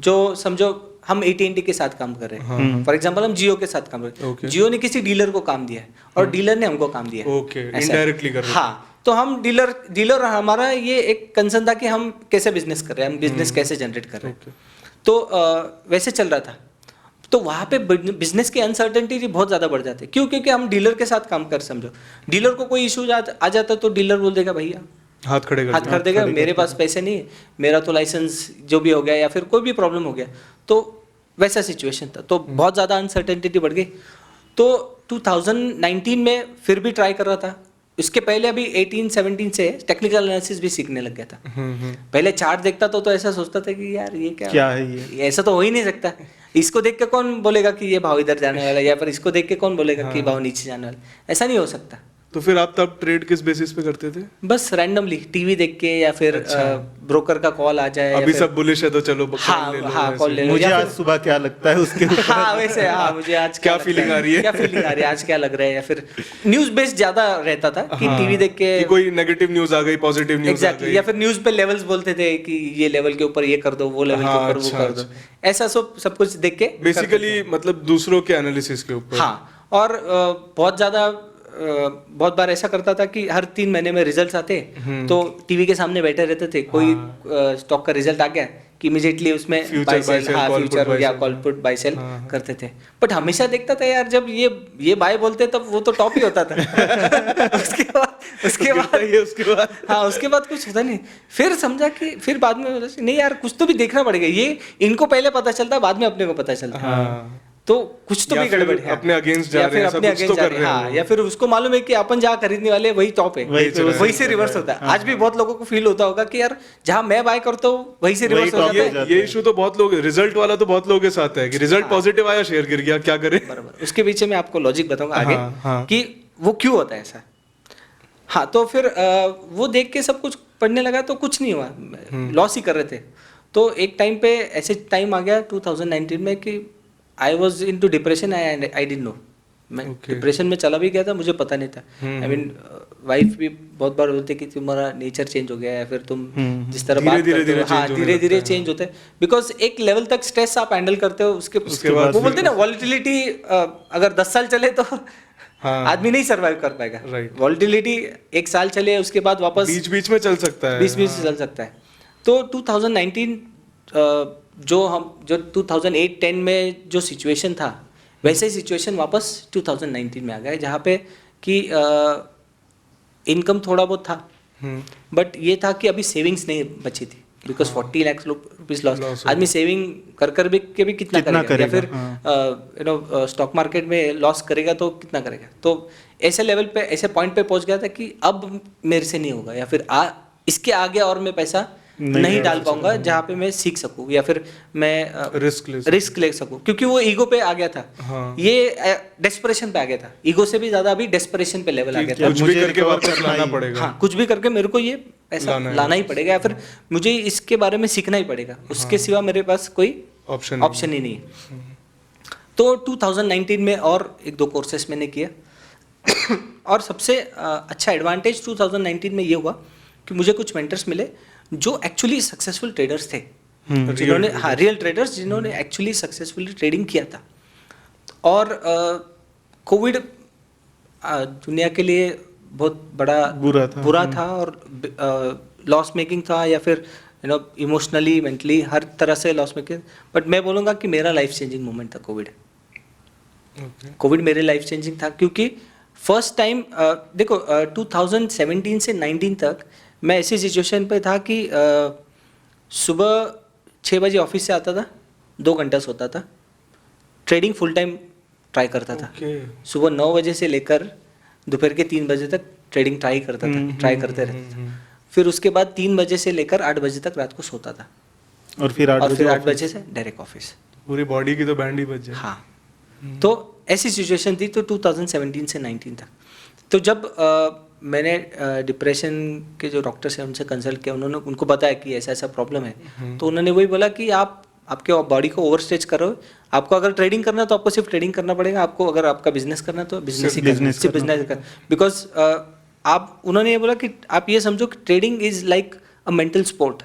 जो समझो हम AT&T के साथ काम कर रहे हैं, फॉर एग्जांपल हम जियो के साथ काम कर रहे हैं, जियो ने किसी डीलर को काम दिया है और डीलर ने हमको काम दिया है। ओके, इनडायरेक्टली कर रहे हैं। हाँ, तो हम डीलर हमारा ये एक कंसर्न था कि हम कैसे बिजनेस कर रहे हैं, हम बिजनेस कैसे जनरेट कर रहे हैं। तो वैसे चल रहा था। तो वहाँ पे बिजनेस की अनसर्टेनिटी बहुत ज़्यादा बढ़ जाती है। क्यों? क्योंकि हम डीलर के साथ काम कर, समझो डीलर को कोई इशू आ जाता तो डीलर बोल देगा भैया हाथ खड़े कर देगा, मेरे पास पैसे नहीं है, मेरा तो लाइसेंस जो भी हो गया या फिर कोई भी प्रॉब्लम हो गया। तो वैसा सिचुएशन था, तो बहुत ज़्यादा अनसर्टेनिटी बढ़ गई। तो 2019 में फिर भी ट्राई कर रहा था। इसके पहले अभी 18-17 से टेक्निकल एनालिसिस भी सीखने लग गया था। पहले चार्ट देखता तो ऐसा सोचता था कि यार ये क्या है, ये ऐसा तो हो ही नहीं सकता। इसको देख के कौन बोलेगा कि ये भाव इधर जाने वाला है, या फिर इसको देख के कौन बोलेगा कि भाव नीचे जाने वाला है। ऐसा नहीं हो सकता। तो फिर आप तब ट्रेड किस बेसिस पे करते थे? बस रैंडमली टीवी देख के, या फिर ब्रोकर का कॉल आ जाए। अभी सब बुलिश है तो चलो कॉल ले लो। मुझे आज सुबह क्या लगता है उसके ऊपर। हाँ वैसे, हाँ मुझे आज क्या फीलिंग आ रही है, क्या फीलिंग आ रही है, आज क्या लग रहा है। या फिर न्यूज बेस्ड ज्यादा रहता था कि टीवी देख के कोई नेगेटिव न्यूज आ गई, पॉजिटिव न्यूज आ गई, या फिर न्यूज पे लेवल्स बोलते थे कि ये लेवल के ऊपर ये कर दो, वो लेवल के ऊपर वो कर दो। ऐसा सब कुछ देख के बेसिकली मतलब दूसरों के एनालिसिस के ऊपर। हाँ, और बहुत बार ऐसा करता था कि हर 3 महीने में रिजल्ट्स आते, तो टीवी के सामने बैठे रहते थे। कोई स्टॉक का रिजल्ट आ गया कि इमीडिएटली उसमें बाय सेल, फ्यूचर या कॉल पुट बाय सेल करते थे। बट हमेशा देखता था यार, जब ये बाय बोलते तब वो तो टॉप ही होता था। उसके बाद कुछ होता नहीं। फिर समझा कि फिर बाद में नहीं यार, कुछ तो भी देखना पड़ेगा। ये इनको पहले पता चलता, बाद में अपने को पता चलता। तो कुछ तो भी गड़बड़ है, अपने अगेंस्ट जा रहे हैं, सब कुछ तो कर रहे हैं। या फिर उसको मालूम है कि अपन जहाँ खरीदने वाले वही टॉप है, वही से रिवर्स होता है। आज भी बहुत लोगों को फील होता होगा कि यार जहाँ मैं बाय करता हूँ वही से रिवर्स हो जाता है। ये इशू तो बहुत लोग, रिजल्ट वाला तो बहुत लोगों के साथ है कि रिजल्ट पॉजिटिव आया, शेयर गिर गया, क्या करें। बराबर, उसके पीछे मैं आपको लॉजिक बताऊंगा आगे कि वो क्यों होता है ऐसा। हाँ, तो फिर वो देख के सब कुछ पढ़ने लगा तो कुछ नहीं हुआ, लॉस ही कर रहे थे। तो एक टाइम पे ऐसे टाइम आ गया 2019 में कि I was into depression, I didn't know. मैं डिप्रेशन में चला भी गया था, मुझे पता नहीं था। आई मीन वाइफ भी बहुत बार बोलते कि तुम्हारा नेचर चेंज हो गया है, फिर तुम जिस तरह बात करते हो, हाँ धीरे धीरे चेंज होता है। बिकॉज एक लेवल तक स्ट्रेस आप हैंडल करते हो, उसके बाद वो बोलते हैं ना वॉलिटिलिटी, अगर 10 साल चले तो आदमी नहीं सर्वाइव कर पाएगा। वॉलिटिलिटी 1 साल चले, उसके बाद वापस बीच में चल सकता है, बीच में चल सकता है। तो 2019 जो 2008-10 में जो सिचुएशन था, वैसे ही सिचुएशन वापस 2019 में आ गया, जहाँ पे कि इनकम थोड़ा बहुत था, बट ये था कि अभी सेविंग्स नहीं बची थी। बिकॉज 40 लाख रुपीज लॉस, आदमी सेविंग कर भी कितना करेगा, या फिर स्टॉक मार्केट में लॉस करेगा तो कितना करेगा। तो ऐसे लेवल पे, ऐसे पॉइंट पे पहुंच गया था कि अब मेरे से नहीं होगा, या फिर इसके आगे और मैं पैसा नहीं डाल पाऊंगा जहाँ पे मैं सीख सकूं, या फिर मैं रिस्क ले सकूं। क्योंकि वो ईगो पे आ गया था, ये डेस्परेशन पे आ गया था। ईगो से भी ज्यादा अभी डेस्परेशन पे लेवल आ गया था। कुछ भी करके वापस लाना पड़ेगा। हाँ, कुछ भी करके मेरे को ये पैसा लाना ही पड़ेगा, या फिर मुझे इसके बारे में सीखना ही पड़ेगा। उसके सिवा मेरे पास कोई ऑप्शन ही नहीं है। तो 2019 में और 1-2 कोर्सेस मैंने किया। और सबसे अच्छा एडवांटेज 2019 में ये हुआ कि मुझे कुछ मेंटर्स मिले जो एक्चुअली सक्सेसफुल ट्रेडर्स थे, जिन्होंने रियल ट्रेडर्स जिन्होंने एक्चुअली सक्सेसफुली ट्रेडिंग किया था। और कोविड दुनिया के लिए बहुत बड़ा बुरा था और लॉस मेकिंग था, या फिर इमोशनली, मेंटली, हर तरह से लॉस मेकिंग। बट मैं बोलूँगा कि मेरा लाइफ चेंजिंग मोमेंट था कोविड। कोविड मेरे लाइफ चेंजिंग था, क्योंकि फर्स्ट टाइम देखो 2017 से 19 तक मैं ऐसी सिचुएशन पे था कि सुबह 6 बजे ऑफिस से आता था, 2 घंटा सोता था, ट्रेडिंग फुल टाइम ट्राई करता था। सुबह 9 बजे से लेकर दोपहर के 3 बजे तक ट्रेडिंग ट्राई करते रहता था। फिर उसके बाद 3 बजे से लेकर 8 बजे तक रात को सोता था, और फिर 8 और फिर 8 ऑफिस। बजे से डायरेक्ट ऑफिस। पूरी बॉडी की तो बैंड ही बज जाए। हाँ, तो ऐसी सिचुएशन थी तो 2017 से 19 तक। तो जब मैंने डिप्रेशन के जो डॉक्टर्स हैं उनसे कंसल्ट किया, उन्होंने उनको बताया कि ऐसा ऐसा प्रॉब्लम है, तो उन्होंने वही बोला कि आप आपके बॉडी को ओवर स्ट्रेच करो, आपको अगर ट्रेडिंग करना है तो आपको सिर्फ ट्रेडिंग करना पड़ेगा, आपको अगर आपका बिजनेस करना है तो बिजनेस ही करना है, सिर्फ बिजनेस करना, बिकॉज आप, उन्होंने ये बोला कि आप ये समझो कि trading is like a mental sport,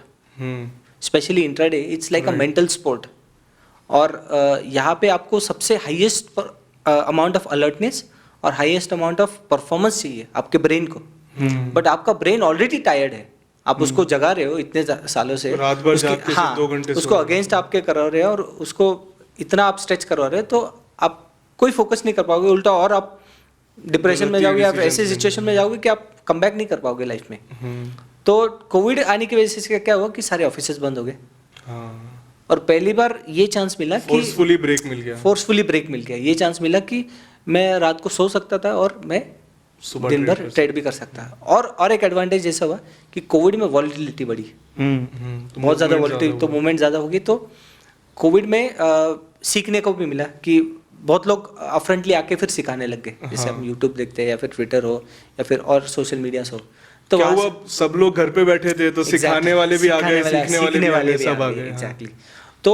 specially intraday it's like a mental sport. और यहाँ पे आपको सबसे हाईएस्ट अमाउंट ऑफ अलर्टनेस और हाईएस्ट अमाउंट ऑफ परफॉर्मेंस चाहिए आपके ब्रेन को, बट आपका ब्रेन ऑलरेडी टायर्ड है, आप उसको जगा रहे हो इतने सालों से, रात भर जाग के हाँ, 2 घंटे उसको अगेंस्ट आपके करा रहे हो और उसको इतना आप स्ट्रेच करवा रहे हो, तो आप कोई फोकस नहीं कर पाओगे, उल्टा और आप डिप्रेशन में जाओगे, आप ऐसे सिचुएशन में जाओगे कि आप कम बैक नहीं कर पाओगे लाइफ में। तो कोविड आने की वजह से क्या हुआ कि सारे ऑफिसेज बंद हो गए, और पहली बार ये चांस मिला कि फोर्सफुली ब्रेक मिल गया। फोर्सफुली ब्रेक मिल गया, ये चांस मिला कि मैं रात को सो सकता था और मैं सुबह दिन भर ट्रेड भी कर सकता है। और एक एडवांटेज ऐसा हुआ कि कोविड में वॉलिटिलिटी बढ़ी, बहुत ज़्यादा वॉलिटिलिटी, तो मूवमेंट ज़्यादा होगी। तो कोविड में सीखने को भी मिला कि बहुत लोग अपफ्रंटली आके फिर सिखाने लग गए, जैसे हम यूट्यूब देखते हैं या फिर ट्विटर हो या फिर और सोशल मीडिया हो। तो क्या हुआ, सब लोग घर पे बैठे थे तो सिखाने वाले भी आ गए, सीखने वाले भी सब आ गए। एग्जैक्टली। तो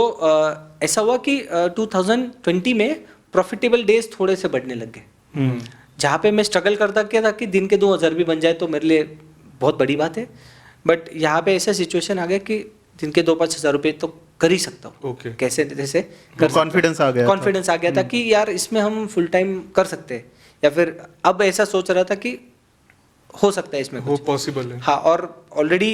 ऐसा हुआ कि 2020 में प्रॉफिटेबल डेज थोड़े से बढ़ने लग गए, जहाँ पे मैं स्ट्रगल करता क्या था कि दिन के 2000 भी बन जाए तो मेरे लिए बहुत बड़ी बात है, बट यहाँ पे ऐसा सिचुएशन आ गया कि दिन के 2-5 हज़ार रुपये तो कर ही सकता हूँ, कैसे जैसे कॉन्फिडेंस आ गया था कि यार इसमें हम फुल टाइम कर सकते हैं, या फिर अब ऐसा सोच रहा था कि हो सकता है इसमें कुछ पॉसिबल है। हाँ, और ऑलरेडी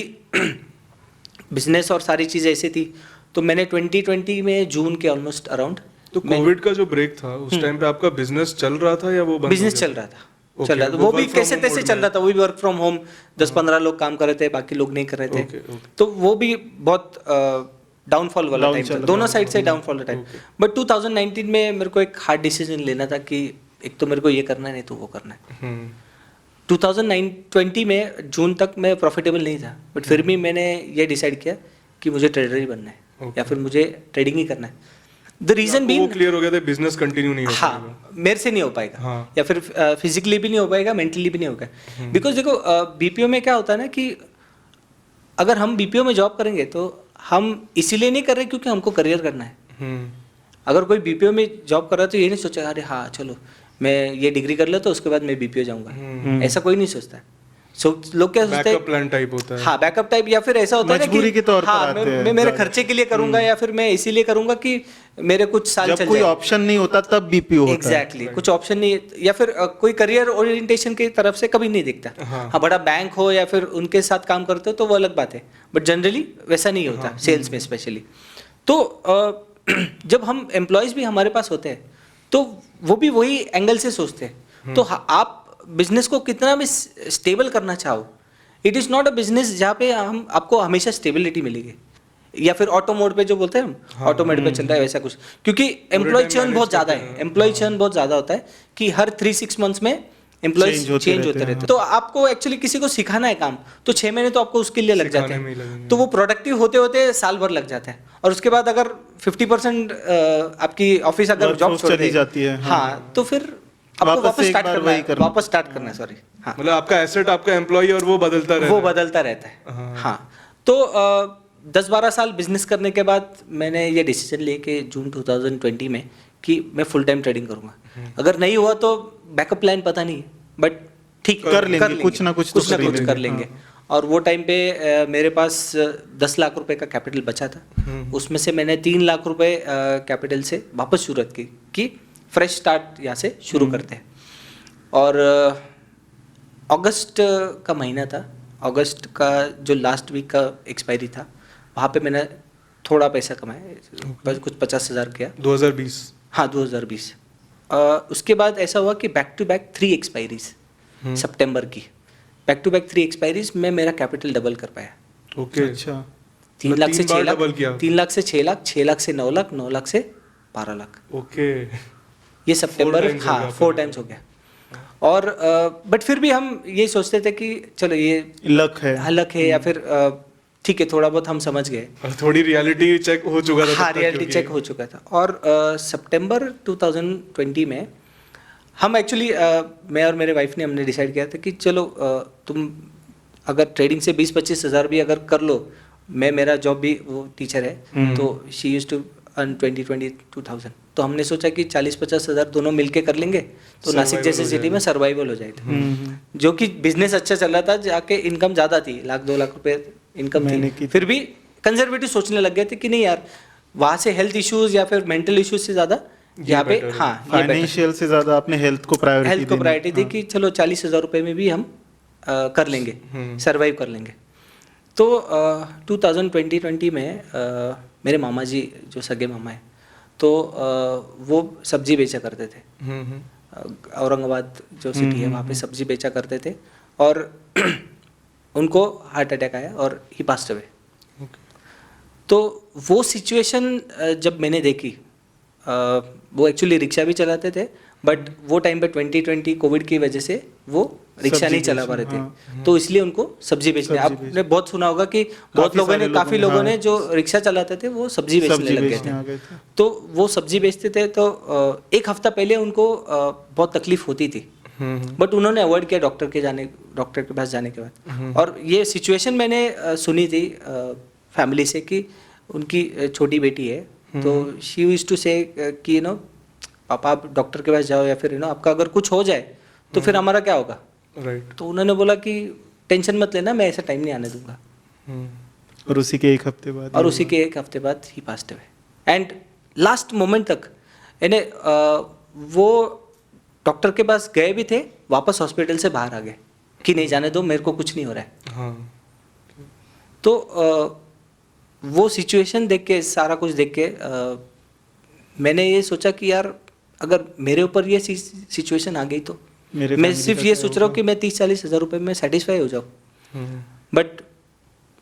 बिजनेस और सारी चीज़ें ऐसी थी, तो मैंने 2020 में जून के ऑलमोस्ट अराउंड। तो कोविड का जो ब्रेक था उस टाइम पे आपका बिजनेस चल रहा था या वो बंद? बिजनेस चल रहा था, वो भी कैसे तैसे चल रहा था, वो भी वर्क फ्रॉम होम, 10-15 लोग काम कर रहे थे, बाकी लोग नहीं कर रहे थे। तो वो भी बहुत डाउनफॉल वाला टाइम था, दोनों साइड से डाउनफॉल टाइम। बट 2019 में मेरे को एक हार्ड डिसीजन लेना था कि एक तो मेरे को ये करना है, नहीं तो वो करना है। 2020 में जून तक मैं प्रॉफिटेबल नहीं था, बट फिर भी मैंने ये डिसाइड किया कि मुझे ट्रेडर ही बनना है, या फिर मुझे ट्रेडिंग ही करना है। द रीजन बीइंग, क्लियर हो गया था बिजनेस कंटिन्यू नहीं हो पाएगा। हाँ, मेरे से नहीं हो पाएगा, या फिर फिजिकली भी नहीं हो पाएगा, मेंटली भी नहीं होगा। बिकॉज देखो बीपीओ में क्या होता है ना कि अगर हम बीपीओ में जॉब करेंगे तो हम इसीलिए नहीं कर रहे क्योंकि हमको करियर करना है। अगर कोई बीपीओ में जॉब कर रहा है तो ये नहीं सोचेगा अरे हाँ चलो मैं ये डिग्री कर लेता तो उसके बाद मैं बीपीओ जाऊंगा, ऐसा कोई नहीं सोचता है। लोग क्या सोचते हैं, बैकअप प्लान टाइप होता है। हाँ, बैकअप टाइप, या फिर ऐसा होता है मजबूरी के तौर पर हाँ, आते हैं मैं मेरे खर्चे के लिए करूंगा, या फिर मैं इसीलिए करूंगा कि मेरे कुछ साल चल जब कोई ऑप्शन नहीं होता तब बीपीओ होता है। एग्जैक्टली, कुछ ऑप्शन नहीं, या फिर कोई करियर ओरिएंटेशन की तरफ से कभी नहीं दिखता। हाँ, बड़ा बैंक हो या फिर उनके साथ काम करते हो तो वो अलग बात है, बट जनरली वैसा नहीं होता, सेल्स में स्पेशली। तो जब हम एम्प्लॉयज भी हमारे पास होते हैं तो वो भी वही एंगल से सोचते हैं। तो आप बिजनेस को कितना भी स्टेबल करना चाहो, it is not a business जहाँ पे हम आपको हमेशा स्टेबिलिटी मिलेगी, या फिर ऑटो मोड पे जो बोलते हैं हम, ऑटो मोड पे चल रहा है वैसा कुछ, क्योंकि एम्प्लॉय चर्न बहुत ज़्यादा है, एम्प्लॉय चर्न बहुत ज़्यादा होता है कि हर 3-6 मंथ्स में एम्प्लॉयज चेंज होते रहते हैं। तो आपको एक्चुअली किसी को सिखाना है काम तो 6 महीने तो आपको उसके लिए लग जाते हैं, तो वो प्रोडक्टिव होते होते साल भर लग जाता है, और उसके बाद अगर 50% आपकी ऑफिस अगर जॉब छोड़ जाती है, हाँ, तो फिर आपको वापस स्टार्ट करना है, सॉरी। हाँ, मतलब आपका एसेट आपका एम्प्लॉय और वो बदलता रहता है। हाँ, तो 10-12 साल बिजनेस करने के बाद मैंने ये डिसीजन लिए कि जून 2020 में कि मैं फुल टाइम ट्रेडिंग करूँगा। अगर नहीं हुआ तो बैकअप प्लान पता नहीं, बट ठीक कर लेंगे, कुछ ना कुछ कर लेंगे। और वो टाइम पे मेरे पास 10 लाख रुपए का कैपिटल बचा था, उसमें से मैंने 3 लाख रुपए कैपिटल से वापस शुरुआत की कि फ्रेश स्टार्ट यहाँ से शुरू करते हैं। और अगस्त का महीना था, अगस्त का जो लास्ट वीक का एक्सपायरी था, वहाँ पे मैंने थोड़ा पैसा कमाया, बस कुछ 50,000 किया। 2020? हाँ, 2020। उसके बाद ऐसा हुआ कि बैक टू बैक 3 एक्सपायरीज सितंबर की, बैक टू बैक 3 एक्सपायरीज में मेरा कैपिटल डबल कर पाया। ओके, अच्छा। 3 लाख से 6 लाख, 3 लाख से 6 लाख, 6 लाख से 9 लाख, 9 लाख से 12 लाख। ओके, ये सितंबर, हाँ, 4 टाइम्स हो गया। और बट फिर भी हम ये सोचते थे कि चलो ये लक है। हलक है या फिर ठीक है, थोड़ा बहुत हम समझ गए। और थोड़ी रियलिटी चेक हो चुका था तब हाँ, तक, रियलिटी क्योंकि- चेक हो चुका था। और सितंबर 2020 में हम एक्चुअली मैं और मेरे वाइफ ने हमने डिसाइड किया था कि चलो तुम अगर ट्रेडिंग से 20-25 हज़ार भी अगर कर लो, मेरा जॉब भी वो टीचर है, तो शी यूज्ड टू अर्न 22,000, तो हमने सोचा कि 40-50 हज़ार दोनों मिलके कर लेंगे तो नासिक Survival जैसे हो सिटी में सर्वाइवल हो जाएगा। जो कि बिजनेस अच्छा चल रहा था, जाके इनकम ज़्यादा थी, 1-2 लाख रुपए इनकम महीने थी, की। फिर भी कंजर्वेटिव सोचने लग गए थे कि नहीं यार, वहाँ से हेल्थ इश्यूज या फिर मेंटल इश्यूज से ज़्यादा यहाँ पे better है। हाँ ये better फाइनेंशियल से ज्यादा आपने हेल्थ को प्रायोरिटी हेल्थ को प्रायोरिटी दी कि चलो 40,000 रुपये में भी हम कर लेंगे, सरवाइव कर लेंगे। तो 2020 में मेरे मामा जी जो सगे मामा है, तो वो सब्जी बेचा करते थे। औरंगाबाद जो सिटी है वहाँ पे सब्जी बेचा करते थे, और उनको हार्ट अटैक आया और ही पास्ट अवे। तो वो सिचुएशन जब मैंने देखी, वो एक्चुअली रिक्शा भी चलाते थे, बट वो टाइम पे 2020 कोविड की वजह से वो रिक्शा सब्जी नहीं चला पा रहे बेचना, थे, तो इसलिए उनको सब्जी बेचने, सब्जी आपने बहुत सुना होगा कि बहुत लोगों ने, काफ़ी लोगों ने हाँ। जो रिक्शा चलाते थे वो सब्जी बेचने लग गए आ थे। गए थे। तो वो सब्जी बेचते थे, तो एक हफ्ता पहले उनको बहुत तकलीफ होती थी, बट उन्होंने अवॉइड किया डॉक्टर के पास जाने के बाद। और ये सिचुएशन मैंने सुनी थी फैमिली से कि उनकी छोटी बेटी है, तो शी यूज्ड टू से कि पापा आप डॉक्टर के पास जाओ, या फिर आपका अगर कुछ हो जाए तो फिर हमारा क्या होगा। राइट। तो उन्होंने बोला कि टेंशन मत लेना, मैं ऐसा टाइम नहीं आने दूंगा। और उसी के एक हफ्ते बाद और उसी के एक हफ्ते बाद ही passed away. And last moment तक यानी वो डॉक्टर के पास गए भी थे, वापस हॉस्पिटल से बाहर आ गए कि नहीं जाने दो, मेरे को कुछ नहीं हो रहा है। हाँ। तो वो सिचुएशन देख के, सारा कुछ देख के मैंने ये सोचा कि यार अगर मेरे ऊपर ये सिचुएशन आ गई तो मेरे मैं family सिर्फ का ये क्या सोच रहा हूँ होगा? कि मैं 30-40 हज़ार रुपये में सेटिस्फाई हो जाऊँ, बट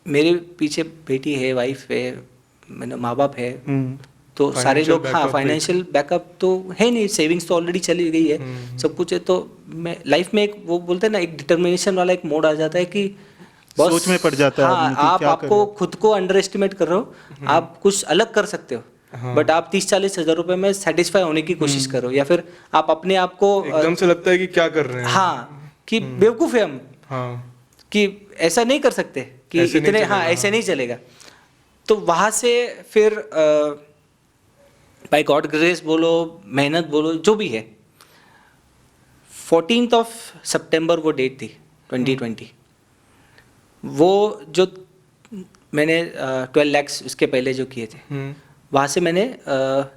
मेरे पीछे बेटी है, वाइफ है, मैंने माँ बाप है, तो सारे Financial लोग, हाँ backup फाइनेंशियल बैकअप तो है नहीं, सेविंग्स तो ऑलरेडी चली गई है, सब कुछ है। तो मैं लाइफ में एक वो बोलते हैं ना, एक डिटर्मिनेशन वाला एक मोड आ जाता है कि बॉस, सोच में पड़ जाता है हाँ, आदमी कि आप क्या आपको करे। खुद को अंडर एस्टिमेट कर रहे हो, आप कुछ अलग कर सकते हो, बट आप 30-40 हज़ार रुपये में सेटिस्फाई होने की कोशिश करो, या फिर आप अपने आप को एकदम से लगता है कि क्या कर रहे हैं। हाँ कि बेवकूफ़ है हम, हाँ। कि ऐसा नहीं कर सकते कि ऐसे नहीं इतने, हाँ चलेगा, ऐसे नहीं चलेगा। तो वहाँ से फिर बाय गॉड ग्रेस बोलो, मेहनत बोलो, जो भी है, 14 सितंबर वो डेट थी 2020। वो जो मैंने 12 लाख उसके पहले जो किए थे, वहाँ से मैंने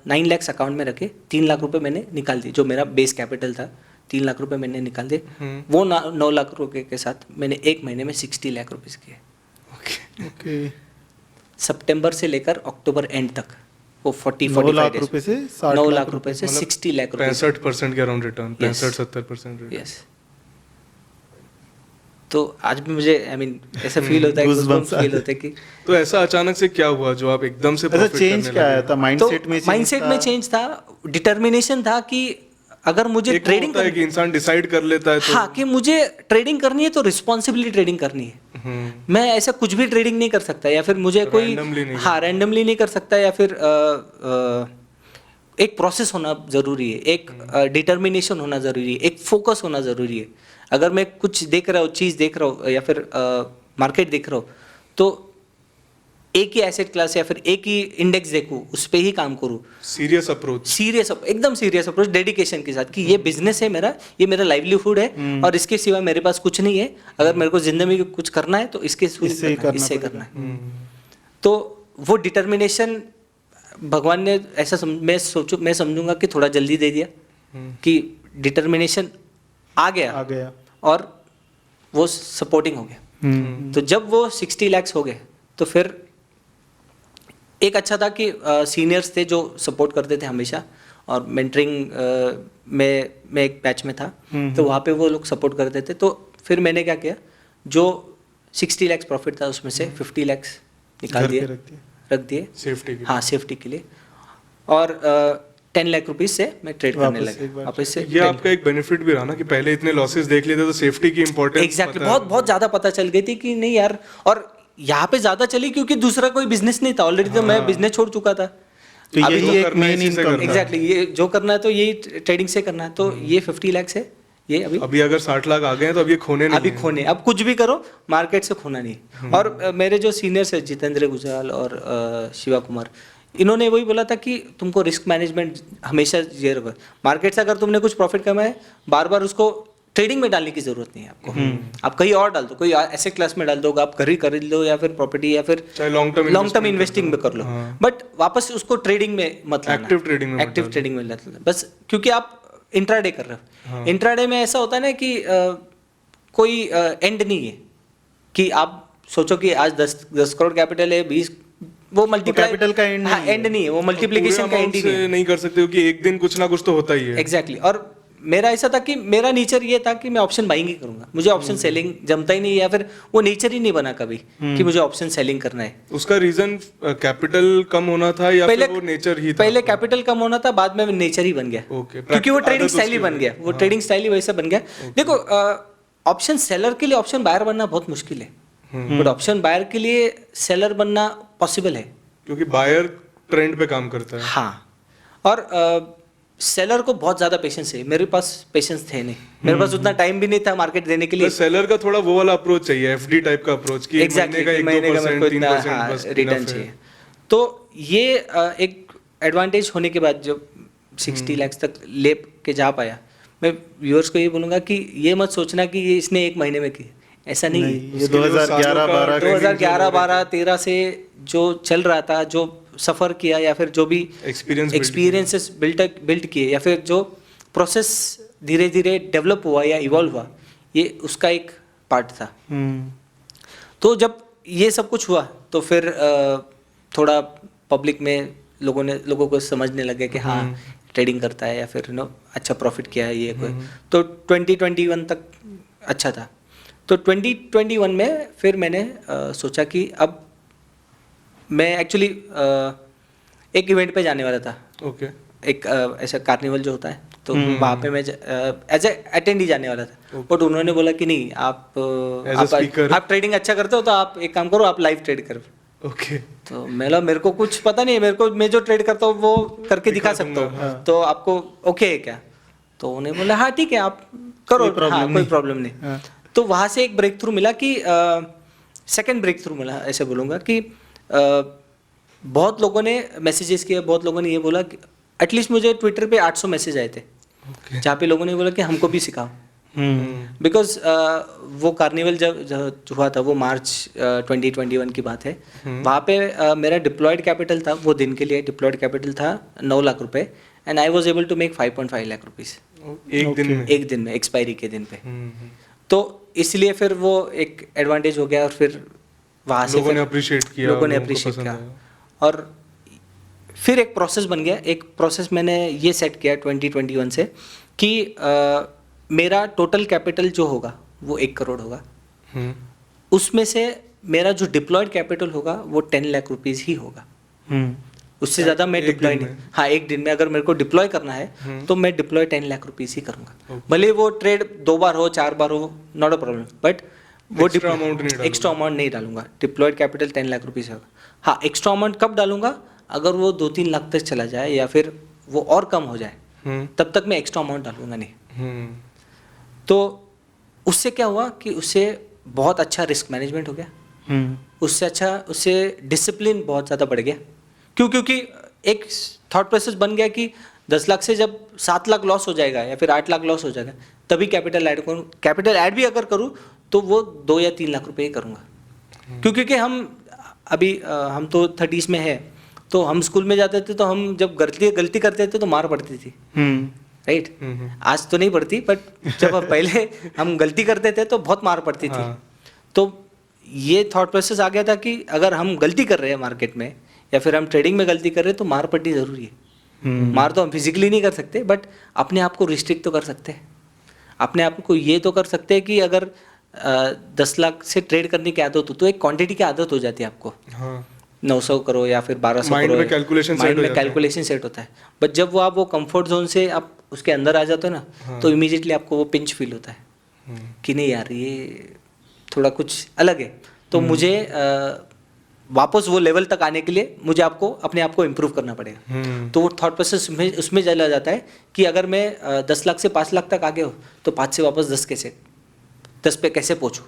9 लाख अकाउंट में रखे, 3 लाख रुपए मैंने निकाल दिए, जो मेरा बेस कैपिटल था 3 लाख रुपए मैंने निकाल दिए। वो 9 लाख रुपए के साथ मैंने एक महीने में 60 लाख रुपीज़ किए। ओके। सितंबर से लेकर अक्टूबर एंड तक वो 9 लाख रुपए से 60 9 लाख रुपए से 60 लाख रुपए 65% के around return, Yes. 65-70% return. Yes. तो आज भी मुझे ऐसा फील होता है, Goosebumps फील होता है कि तो ऐसा अचानक से क्या हुआ जो आप एकदम से ऐसा profit चेंज करने क्या आया लगे? था माइंडसेट में? माइंडसेट में चेंज था, डिटर्मिनेशन था कि अगर मुझे एक वो ट्रेडिंग होता है कि इंसान डिसाइड कर लेता है तो हाँ कि मुझे ट्रेडिंग करनी है तो रिस्पॉन्सिबिलिटी ट्रेडिंग करनी है। मैं ऐसा कुछ भी ट्रेडिंग नहीं कर सकता, या फिर मुझे कोई Randomly नहीं हाँ रैंडमली नहीं कर सकता, या फिर एक प्रोसेस होना ज़रूरी है, एक डिटर्मिनेशन होना ज़रूरी है, एक फोकस होना ज़रूरी है। अगर मैं कुछ देख रहा हूँ, चीज़ देख रहा हूँ, या फिर मार्केट देख रहा हूँ, तो एक ही एसेट क्लास या फिर एक ही इंडेक्स देखूँ, उस पर ही काम करूँ, सीरियस अप्रोच। एकदम सीरियस अप्रोच, डेडिकेशन के साथ कि ये बिजनेस है मेरा, ये मेरा लाइवलीहुड है, और इसके सिवा मेरे पास कुछ नहीं है। अगर मेरे को जिंदगी में कुछ करना है तो इससे ही करना है। तो वो डिटर्मिनेशन भगवान ने ऐसा मैं समझूंगा कि थोड़ा जल्दी दे दिया, कि डिटर्मिनेशन आ गया और वो सपोर्टिंग हो गया। तो जब वो 60 लाख हो गए तो फिर एक अच्छा था कि सीनियर्स थे जो सपोर्ट करते थे हमेशा, और मेंटरिंग मैं एक बैच में था, तो वहाँ पे वो लोग सपोर्ट करते थे। तो फिर मैंने क्या किया, जो 60 लाख प्रॉफिट था उसमें से 50 लाख निकाल दिए, रख दिए सेफ्टी हाँ सेफ्टी के लिए। और 10 लाख रुपीस से मैं ट्रेड करने वापस एक लगा बार। वापस से ये आपका एक बेनिफिट भी रहा ना कि पहले इतने लॉसेस देख लेते तो सेफ्टी की इंपॉर्टेंस एग्जैक्टली बहुत ज़्यादा पता चल गई थी कि नहीं यार, और यहाँ पे ज़्यादा चली क्योंकि दूसरा कोई बिजनेस नहीं था ऑलरेडी, तो मैं बिजनेस छोड़ चुका था। तो अभी यही तो एक करना मेन इसी से इनकम करना। एग्जैक्टली ये जो करना है तो यही ट्रेडिंग से करना है, तो ये 50 लाख है ये अभी अगर 60 लाख आ गए हैं तो अब ये खोने नहीं अभी हैं। खोने, अब कुछ भी करो मार्केट से खोना नहीं। और मेरे जो सीनियर्स है जितेंद्र गुजराल और शिवा कुमार, इन्होंने वही बोला था कि तुमको रिस्क मैनेजमेंट हमेशा ये रखो, मार्केट से अगर तुमने कुछ प्रॉफिट कमाया है बार बार उसको ट्रेडिंग में डालने की जरूरत नहीं है आपको, आप कहीं और डाल दो, कोई ऐसे क्लास में डाल दो, आप घर ही खरीद लो या फिर प्रॉपर्टी या फिर चाहे लॉन्ग टर्म इन्वेस्टिंग में कर लो, बट वापस उसको ट्रेडिंग में मत लाना, एक्टिव ट्रेडिंग में मत एक्टिव डालो। ट्रेडिंग में मत लाना, बस क्योंकि आप इंट्राडे कर रहे हो। इंट्राडे में ऐसा होता है ना कि कोई एंड नहीं है कि आप सोचो कि आज 10 करोड़ कैपिटल है, 20 वो मल्टीप्लाई capital का end नहीं है। एंड नहीं है, वो मल्टीप्लिकेशन का एंड ही नहीं है। नहीं कर सकते हो कि एक दिन कुछ ना कुछ तो होता ही है। एग्जैक्टली और मेरा ऐसा था कि मेरा नेचर ये था कि मैं ऑप्शन बाइंग ही करूंगा, मुझे ऑप्शन सेलिंग जमता ही नहीं, या फिर वो नेचर ही नहीं बना कभी कि मुझे ऑप्शन सेलिंग करना है। उसका रीजन कैपिटल कम होना था या फिर वो नेचर ही था? पहले कैपिटल कम होना था, बाद में नेचर ही बन गया। Okay, क्योंकि वो ट्रेडिंग आदत स्टाइल ही उसकी बन गया, वो ट्रेडिंग स्टाइल ही वैसे बन गया। देखो ऑप्शन सेलर के लिए ऑप्शन बायर बनना बहुत मुश्किल है, बट ऑप्शन बायर के लिए सेलर बनना पॉसिबल है। क्योंकि बायर ट्रेंड पे काम करता है। हाँ, और सेलर को बहुत ज्यादा पेशेंस है, मेरे पास पेशेंस थे नहीं, मेरे पास उतना टाइम भी नहीं था मार्केट देने के लिए। सेलर का थोड़ा वो वाला अप्रोच चाहिए, एफडी टाइप का अप्रोच कि एग्जैक्टली महीने का मेरे को इतना रिटर्न चाहिए। तो ये एक एडवांटेज होने के बाद जो 60 लाख तक ले के जा पाया, मैं व्यूअर्स को ये बोलूंगा कि ये मत सोचना कि ये इसने एक महीने में की, ऐसा नहीं है। ये 2011-12 2011-12-13 से जो चल रहा था, जो सफ़र किया या फिर जो भी एक्सपीरियंसेस बिल्ड किए या फिर जो प्रोसेस धीरे धीरे डेवलप हुआ या इवॉल्व हुआ, ये उसका एक पार्ट था। तो जब ये सब कुछ हुआ तो फिर थोड़ा पब्लिक में लोगों को समझने लगे कि हाँ ट्रेडिंग करता है या फिर अच्छा प्रॉफिट किया है ये कोई। तो 2021 तक अच्छा था। तो 2021 में फिर मैंने सोचा कि अब मैं एक्चुअली एक इवेंट पे जाने वाला था। ओके। एक ऐसा कार्निवल जो होता है, तो वहाँ पे मैं एज ए अटेंडी जाने वाला था। बट उन्होंने बोला कि नहीं, आप ट्रेडिंग अच्छा करते हो तो आप एक काम करो, आप लाइव ट्रेड करो। ओके। तो मेरे को कुछ पता नहीं है, मैं जो ट्रेड करता हूँ वो करके दिखा सकता हूँ, तो आपको ओके है क्या? तो उन्हें बोला हाँ ठीक है आप करो, कोई प्रॉब्लम नहीं। तो वहाँ से एक ब्रेक थ्रू मिला कि सेकंड ब्रेक थ्रू मिला, ऐसे बोलूँगा कि बहुत लोगों ने मैसेजेस किए, बहुत लोगों ने ये बोला कि एटलीस्ट मुझे ट्विटर पे 800 मैसेज आए थे जहाँ पे लोगों ने बोला कि हमको भी सिखाओ। बिकॉज वो कार्निवल जब हुआ था वो मार्च 2021 की बात है। वहाँ पे मेरा डिप्लॉयड कैपिटल था, वो दिन के लिए डिप्लॉयड कैपिटल था 9 लाख रुपए, and I was able to make 5.5 lakh rupees एक दिन में एक्सपायरी के दिन पे। तो इसलिए फिर वो एक एडवांटेज हो गया, और फिर वहाँ से लोगों ने अप्रिशिएट किया और फिर एक प्रोसेस बन गया। एक प्रोसेस मैंने ये सेट किया 2021 से कि मेरा टोटल कैपिटल जो होगा वो 1 करोड़ होगा, उसमें से मेरा जो डिप्लॉयड कैपिटल होगा वो 10 लाख रुपीज ही होगा। उससे ज़्यादा मैं डिप्लॉय नहीं, हाँ एक दिन में अगर मेरे को डिप्लॉय करना है तो मैं डिप्लॉय 10 लाख रुपीज ही करूँगा। भले वो ट्रेड 2 बार हो 4 बार हो, नॉट अ प्रॉब्लम, बट वो एक्स्ट्रा अमाउंट नहीं डालूंगा। डिप्लॉयड कैपिटल 10 लाख रुपीज होगा। हाँ, एक्स्ट्रा अमाउंट कब डालूंगा? अगर वो 2-3 लाख तक चला जाए या फिर वो और कम हो जाए, तब तक मैं एक्स्ट्रा अमाउंट डालूंगा नहीं। तो उससे क्या हुआ कि उससे बहुत अच्छा रिस्क मैनेजमेंट हो गया, उससे डिसिप्लिन बहुत ज़्यादा बढ़ गया। क्योंकि एक थॉट प्रोसेस बन गया कि 10 लाख से जब 7 लाख लॉस हो जाएगा या फिर 8 लाख लॉस हो जाएगा, तभी कैपिटल ऐड करूँ। कैपिटल ऐड भी अगर करूँ तो वो 2 या 3 लाख रुपए ही करूँगा। क्योंकि हम तो 30s में है, तो हम स्कूल में जाते थे तो हम जब गलती करते थे तो मार पड़ती थी, राइट? आज तो नहीं पड़ती, बट जब पहले हम गलती करते थे तो बहुत मार पड़ती थी। तो ये थॉट प्रोसेस आ गया था कि अगर हम गलती कर रहे हैं मार्केट में या फिर हम ट्रेडिंग में गलती कर रहे हैं तो मार पड़नी जरूरी है। मार तो हम फिजिकली नहीं कर सकते, बट अपने आप को रिस्ट्रिक्ट तो कर सकते हैं। अपने आप को ये तो कर सकते हैं कि अगर 10 लाख से ट्रेड करने की आदत हो तो एक क्वांटिटी की आदत हो जाती है आपको। 900 करो या फिर 1200 Mind करो, में calculation set माइंड हो में जाता है। कैलकुलेशन सेट होता है। बट जब वो आप वो कंफर्ट जोन से आप उसके अंदर आ जाते हो ना, हाँ। तो इमीडिएटली आपको वो पिंच फील होता है कि नहीं यार ये थोड़ा कुछ अलग है। तो मुझे वापस वो लेवल तक आने के लिए मुझे आपको अपने आप को इम्प्रूव करना पड़ेगा। तो वो थॉट प्रोसेस उसमें चला जाता है कि अगर मैं 10 लाख से 5 लाख तक आगे हो तो 5 से वापस 10 पे कैसे पहुँचूँ।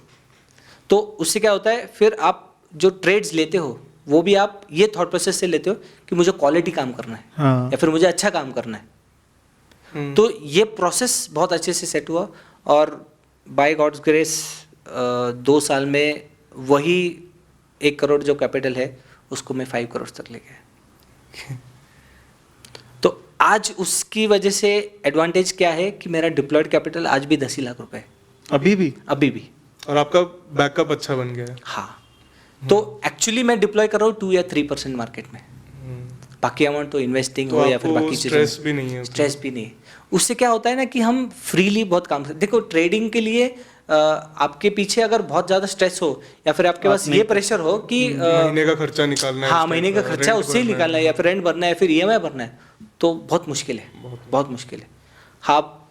तो उससे क्या होता है, फिर आप जो ट्रेड्स लेते हो वो भी आप ये थॉट प्रोसेस से लेते हो कि मुझे क्वालिटी काम करना है, हाँ। या फिर मुझे अच्छा काम करना है। तो ये प्रोसेस बहुत अच्छे से सेट हुआ और बाय गॉड्स ग्रेस 2 साल में वही 1 करोड़ जो कैपिटल है उसको मैं 5 करोड़ तक ले गया। तो आज उसकी वजह से एडवांटेज क्या है कि मेरा डिप्लॉयड कैपिटल आज भी 10 ही लाख रुपए है, अभी भी। अभी भी। और आपका बैकअप अच्छा बन गया है। हाँ, तो एक्चुअली मैं डिप्लॉय कर रहा हूँ 2 या 3% मार्केट में, बाकी अमाउंट तो इन्वेस्टिंग तो हो या फिर आपको बाकी चीज़ें। स्ट्रेस भी नहीं है उसमें। स्ट्रेस भी नहीं है। उससे क्या होता है ना कि हम फ्रीली बहुत काम करते। देखो ट्रेडिंग के लिए आपके पीछे अगर बहुत ज़्यादा स्ट्रेस हो या फिर आपके पास ये प्रेशर हो कि महीने का खर्चा निकालना है, हाँ उसका महीने का खर्चा rent उससे ही भरना निकालना है या फिर रेंट भरना है, फिर ईएमआई भरना है, तो बहुत मुश्किल है, बहुत मुश्किल है। हाँ, आप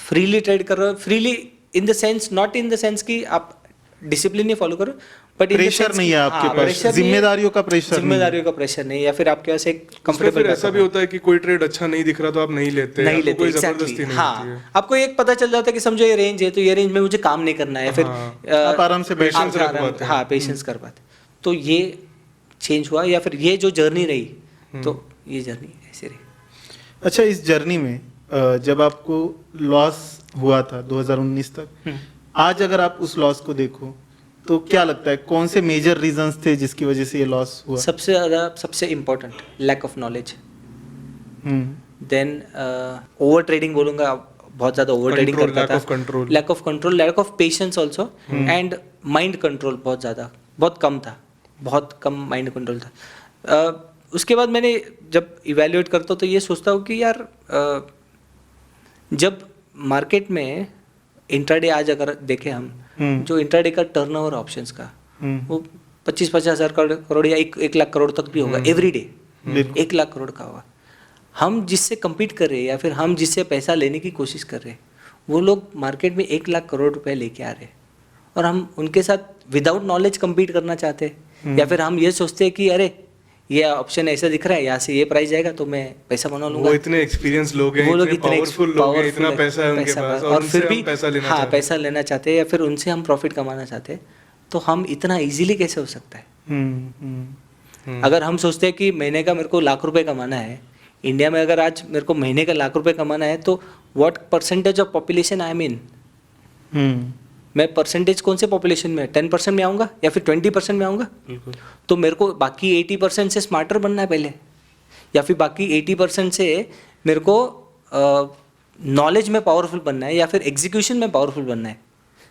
फ्रीली ट्रेड कर रहे हो, freely in the sense, not in the sense कि आप डिसिप्लिन नहीं फॉलो करो, बट प्रेशर नहीं है आपके पास, जिम्मेदारियों का प्रेशर नहीं है। जिम्मेदारियों का प्रेशर नहीं, या फिर आपके पास एक उसमें कंफर्टेबल फिर ऐसा भी होता है कि कोई ट्रेड अच्छा नहीं दिख रहा तो आप नहीं लेते, नहीं आपको लेते कोई exactly, जबरदस्ती नहीं हाँ, होती है। आपको एक पता चल जाता है कि समझो ये रेंज है तो ये रेंज में मुझे काम नहीं करना है, फिर हाँ, आप आराम से बैठ patience आप रख आराम- पाते हैं। हाँ पेशेंस कर पाते। तो ये चेंज हुआ, या फिर ये जो जर्नी रही, तो ये जर्नी ऐसे रही। अच्छा, इस जर्नी में जब आपको लॉस हुआ था 2019 तक, आज अगर आप उस लॉस को देखो तो क्या लगता है कौन से मेजर रीजंस थे जिसकी वजह से ये लॉस हुआ? सबसे ज़्यादा, सबसे important, lack of knowledge. Then over trading बोलूँगा, बहुत ज़्यादा ओवर ट्रेडिंग Control, करता lack था। of control. Lack of control, lack of patience also, and mind control बहुत ज़्यादा, बहुत कम था, बहुत कम माइंड कंट्रोल था। उसके बाद मैंने जब इवेल्युएट करता हूँ तो ये सोचता हूँ कि यार जब मार्केट में इंट्राडे आज अगर देखें हम, जो इंट्राडे का टर्नओवर ऑप्शंस का वो 25-50 हज़ार करोड़ या 1 लाख करोड़ तक भी होगा एवरी डे, 1 लाख करोड़ का होगा। हम जिससे compete कर रहे हैं या फिर हम जिससे पैसा लेने की कोशिश कर रहे हैं, वो लोग मार्केट में 1 लाख करोड़ रुपए लेके आ रहे हैं, और हम उनके साथ विदाउट नॉलेज compete करना चाहते हैं, या फिर हम ये सोचते हैं कि अरे ये ऑप्शन ऐसा दिख रहा है, यहाँ से ये प्राइस जाएगा तो मैं पैसा बना लूंगा। वो इतने एक्सपीरियंस लोग हैं, वो लोग इतने पावरफुल लोग हैं, इतना पैसा है उनके पास, और फिर उनसे भी हम पैसा लेना हाँ चाहते हैं। पैसा लेना चाहते हैं, या फिर उनसे हम प्रॉफिट कमाना चाहते हैं, तो हम इतना इजीली कैसे हो सकता है? अगर हम सोचते हैं कि महीने का मेरे को लाख रुपए कमाना है, इंडिया में अगर आज मेरे को महीने का लाख रुपए कमाना है, तो what percentage of population I mean, मैं परसेंटेज कौन से पॉपुलेशन में 10% में आऊँगा या फिर 20% में आऊँगा? तो मेरे को बाकी 80% से स्मार्टर बनना है पहले, या फिर बाकी 80% से मेरे को नॉलेज में पावरफुल बनना है, या फिर एग्जीक्यूशन में पावरफुल बनना है,